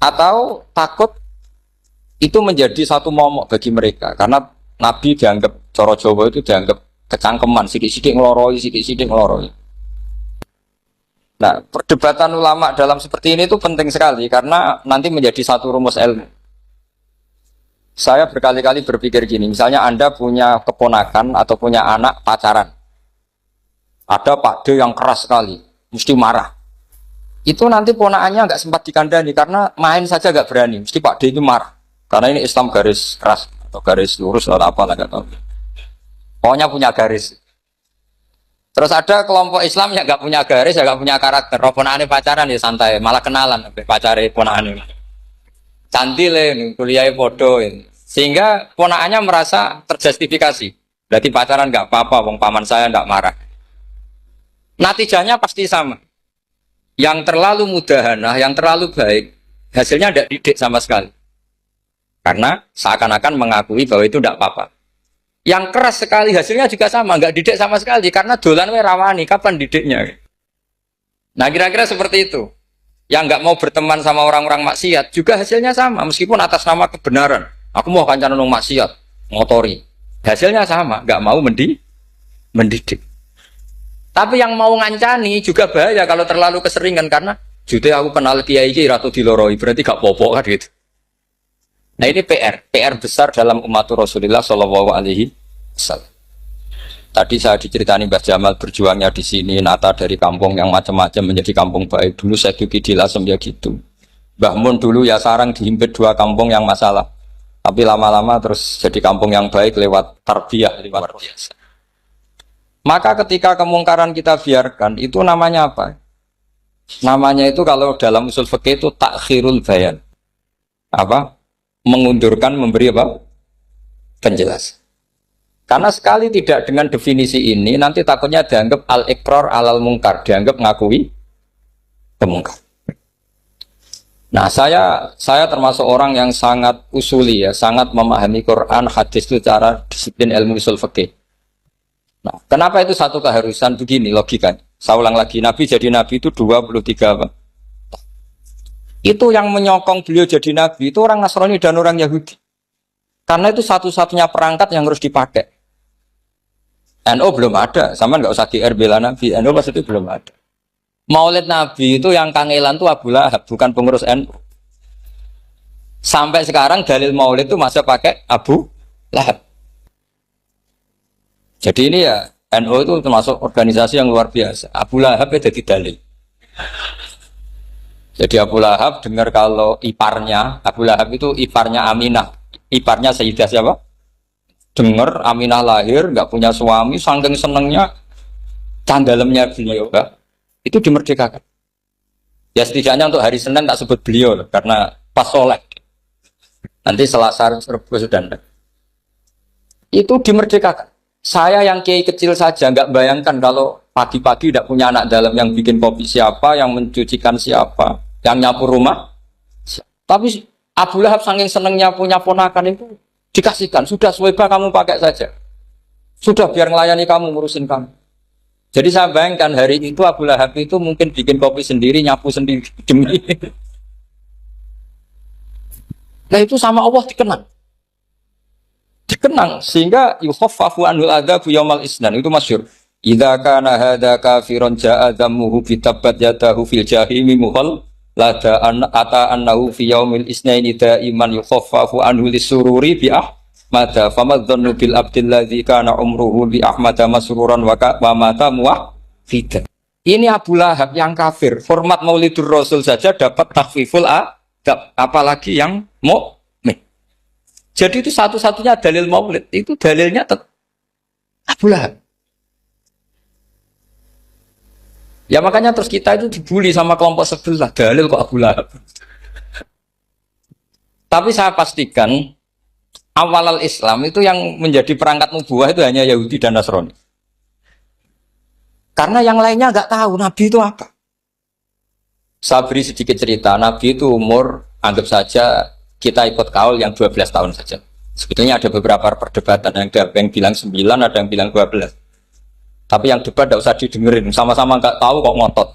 Atau takut itu menjadi satu momok bagi mereka karena Nabi dianggap coro Jawa itu dianggap kecangkeman, sidik-sidik ngeloroi, sidik-sidik ngeloroi. Nah, perdebatan ulama dalam seperti ini itu penting sekali karena nanti menjadi satu rumus ilmu. Saya berkali-kali berpikir gini, misalnya Anda punya keponakan atau punya anak pacaran. Ada Pak D yang keras sekali, mesti marah. Itu nanti ponakannya nggak sempat dikandani karena main saja nggak berani, mesti Pak D itu marah. Karena ini Islam garis keras atau garis lurus atau apa lah nggak tahu. Pokoknya punya garis. Terus ada kelompok Islam yang nggak punya garis, ya nggak punya karakter. Ponakannya pacaran ya santai, malah kenalan pacarnya ponakannya. Cantik kuliah podo sehingga ponakannya merasa terjustifikasi. Berarti pacaran nggak apa-apa, wong paman saya nggak marah. Natijahnya pasti sama. Yang terlalu mudahanah, yang terlalu baik, hasilnya tidak didik sama sekali. Karena seakan-akan mengakui bahwa itu tidak apa-apa. Yang keras sekali hasilnya juga sama, nggak didik sama sekali. Karena dolan we rawani, kapan didiknya? Nah kira-kira seperti itu. Yang nggak mau berteman sama orang-orang maksiat juga hasilnya sama, meskipun atas nama kebenaran. Aku mau kancanan nong maksiat, ngotori. Hasilnya sama, nggak mau mendidik. Tapi yang mau ngancani juga bahaya kalau terlalu keseringan karena jude aku kenal kiai iki ratu diloroi, berarti gak popok kan gitu. Nah ini PR besar dalam umat Rasulullah Shallallahu Alaihi Wasallam. Tadi saya diceritani Mbah Jamal berjuangnya di sini, nata dari kampung yang macam-macam menjadi kampung baik. Dulu saya duki di Lasem ya gitu. Mbah Mun dulu ya sarang dihimpit 2 kampung yang masalah. Tapi lama-lama terus jadi kampung yang baik lewat tarbiyah, lewat biasa. Maka ketika kemungkaran kita biarkan, itu namanya apa? Namanya itu kalau dalam usul fikih itu takhirul bayan. Apa? Mengundurkan, memberi apa? Penjelasan. Karena sekali tidak dengan definisi ini, nanti takutnya dianggap al-iqrar alal mungkar, dianggap ngakui kemungkar. Nah, saya termasuk orang yang sangat usuli ya, sangat memahami Quran, hadis itu cara disiplin ilmu usul fikih. Nah, kenapa itu satu keharusan begini logikanya? Saya ulang lagi, Nabi jadi Nabi itu 23 apa? Itu yang menyokong beliau jadi Nabi itu orang Nasrani dan orang Yahudi. Karena itu satu-satunya perangkat yang harus dipakai. NU belum ada, sama nggak usah GR bela Nabi. NU pas itu belum ada. Maulid Nabi itu yang kangelan tuh Abu Lahab, bukan pengurus NU. Sampai sekarang dalil Maulid itu masih pakai Abu Lahab. Jadi ini ya NU itu termasuk organisasi yang luar biasa. Abu Lahab itu jadi dalil. Jadi Abu Lahab dengar kalau iparnya Abu Lahab itu iparnya Aminah, iparnya Sayyidah siapa? Dengar Aminah lahir, nggak punya suami, saking senengnya candalemnya beliau, itu dimerdekakan. Ya setidaknya untuk hari Senin tak sebut beliau, karena pas soleh. Nanti Selasa Rabu sudah. Itu dimerdekakan. Saya yang kiai kecil saja nggak bayangkan kalau pagi-pagi tidak punya anak dalam yang bikin kopi siapa, yang mencucikan siapa, yang nyapu rumah. Tapi Abu Lahab saking senengnya punya ponakan itu dikasihkan, sudah Suwaiba kamu pakai saja. Sudah biar melayani kamu, ngurusin kamu. Jadi saya bayangkan hari itu Abu Lahab itu mungkin bikin kopi sendiri, nyapu sendiri demi. Nah itu sama Allah dikenang sehingga yukhaffafu anhul adzabu yaumal isnan itu masyhur. Idza kana hadza kafiron ja'a dhammuhu bi tabbat yadahu fil jahimi muhal lada ata annahu fi yaumil isnaini daiman yukhaffafu anhu lisururi bi ahmada famadzannu bil abdil ladzi kana umruhu bi ahmada masruran wa mata muwahhidan. Ini Abu Lahab yang kafir, format Maulidur Rasul saja dapat takhfiful adab, apalagi yang mukmin. Jadi itu satu-satunya dalil Maulid, itu dalilnya Abu Lahab. Ya makanya terus kita itu dibully sama kelompok sebelah, dalil kok Abu Lahab. Tapi saya pastikan awal Islam itu yang menjadi perangkat nubuah itu hanya Yahudi dan Nasrani. Karena yang lainnya nggak tahu Nabi itu apa. Saya beri sedikit cerita, Nabi itu umur anggap saja kita ikut kaul yang 12 tahun saja. Sebetulnya ada beberapa perdebatan, ada yang bilang 9, ada yang bilang 12. Tapi yang debat tidak usah didengerin, sama-sama nggak tahu kok ngotot.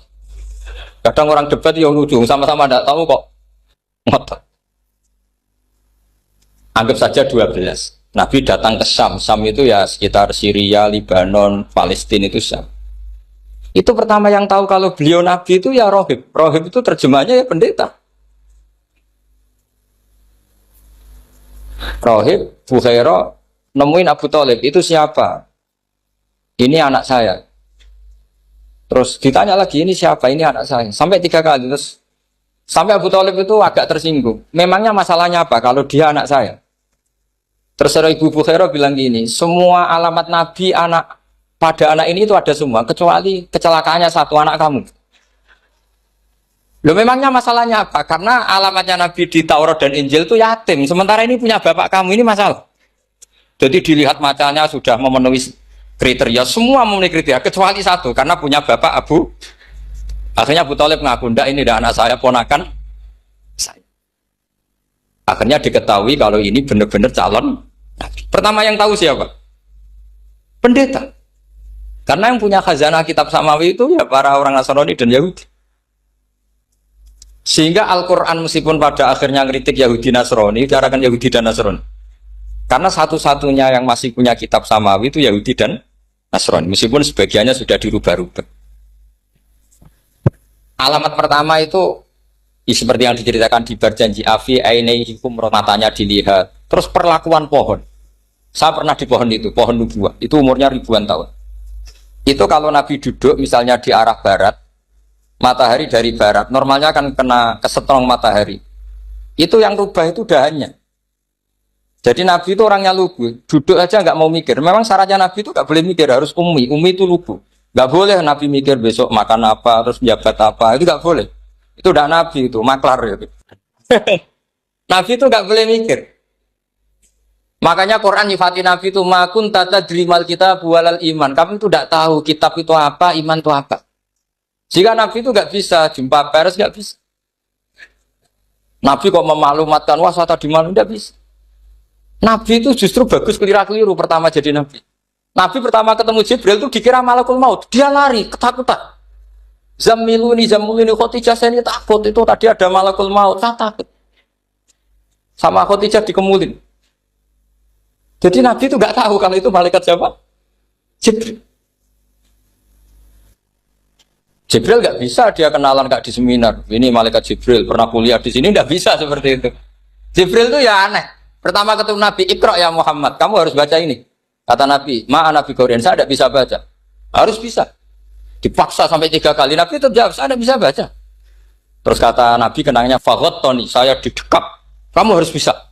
Kadang orang debat yang lucu, sama-sama nggak tahu kok ngotot. Anggap saja 12. Nabi datang ke Syam. Syam itu ya sekitar Syria, Lebanon, Palestina itu Syam. Itu pertama yang tahu kalau beliau Nabi itu ya rohib. Rohib itu terjemahnya ya pendeta. Rohib, Bukhaira nemuin Abu Thalib, itu siapa? Ini anak saya. Terus ditanya lagi, ini siapa? Ini anak saya. Sampai 3 kali. Terus sampai Abu Thalib itu agak tersinggung. Memangnya masalahnya apa kalau dia anak saya? Terus Ibu Bukhaira bilang gini, semua alamat Nabi pada anak ini itu ada semua, kecuali kecelakaannya satu, anak kamu. Loh, memangnya masalahnya apa? Karena alamatnya Nabi di Taurat dan Injil itu yatim. Sementara ini punya bapak kamu, ini masalah. Jadi dilihat macanya sudah memenuhi kriteria, semua memenuhi kriteria, kecuali satu, karena punya bapak Abu. Akhirnya Abu Thalib ngaku, ndak, ini dah anak saya, ponakan saya. Akhirnya diketahui kalau ini benar-benar calon Nabi. Pertama yang tahu siapa? Pendeta. Karena yang punya khazanah kitab samawi itu ya para orang Nasrani dan Yahudi. Sehingga Al-Quran meskipun pada akhirnya ngeritik Yahudi Nasrani, bicarakan Yahudi dan Nasrani. Karena satu-satunya yang masih punya kitab samawi itu Yahudi dan Nasrani. Meskipun sebagiannya sudah dirubah-rubah. Alamat pertama itu seperti yang diceritakan di berjanji afi ainaihikum, matanya dilihat. Terus perlakuan pohon. Saya pernah di pohon itu, pohon nubuah. Itu umurnya ribuan tahun. Itu kalau Nabi duduk misalnya di arah barat, matahari dari barat, normalnya akan kena kesetrong matahari. Itu yang rubah itu dahannya. Jadi Nabi itu orangnya lugu, duduk aja nggak mau mikir. Memang syaratnya Nabi itu nggak boleh mikir, harus ummi. Ummi itu lugu. Nggak boleh Nabi mikir besok makan apa, terus jabat apa, itu nggak boleh. Itu udah Nabi itu, maklar itu. Nabi itu nggak boleh mikir. Makanya Quran nyifati Nabi itu makun tata dirimal kita bualal iman. Kamu itu tidak tahu kitab itu apa, iman itu apa. Jika Nabi itu nggak bisa jumpa pers, nggak bisa. Nabi kok memalumatkan wah saya tadi malu, nggak bisa. Nabi itu justru bagus keliru pertama jadi Nabi. Nabi pertama ketemu Jibril itu dikira malakul maut, dia lari ketakutan. Zamiluni Khotijah, saya ini takut, itu tadi ada malakul maut, saya takut. Sama Khotijah dikemulin. Jadi Nabi itu nggak tahu kalau itu malaikat siapa? Jibril. Jibril nggak bisa dia kenalan nggak di seminar. Ini malaikat Jibril pernah kuliah di sini, nggak bisa seperti itu. Jibril itu ya aneh. Pertama ketemu Nabi, Iqra ya Muhammad, kamu harus baca ini. Kata Nabi, ma'ana Nabi Qur'an, saya tidak bisa baca. Harus bisa. Dipaksa sampai 3 kali. Nabi tetap jawab, saya tidak bisa baca. Terus kata Nabi kenangnya, faghot Tony, saya didekap. Kamu harus bisa.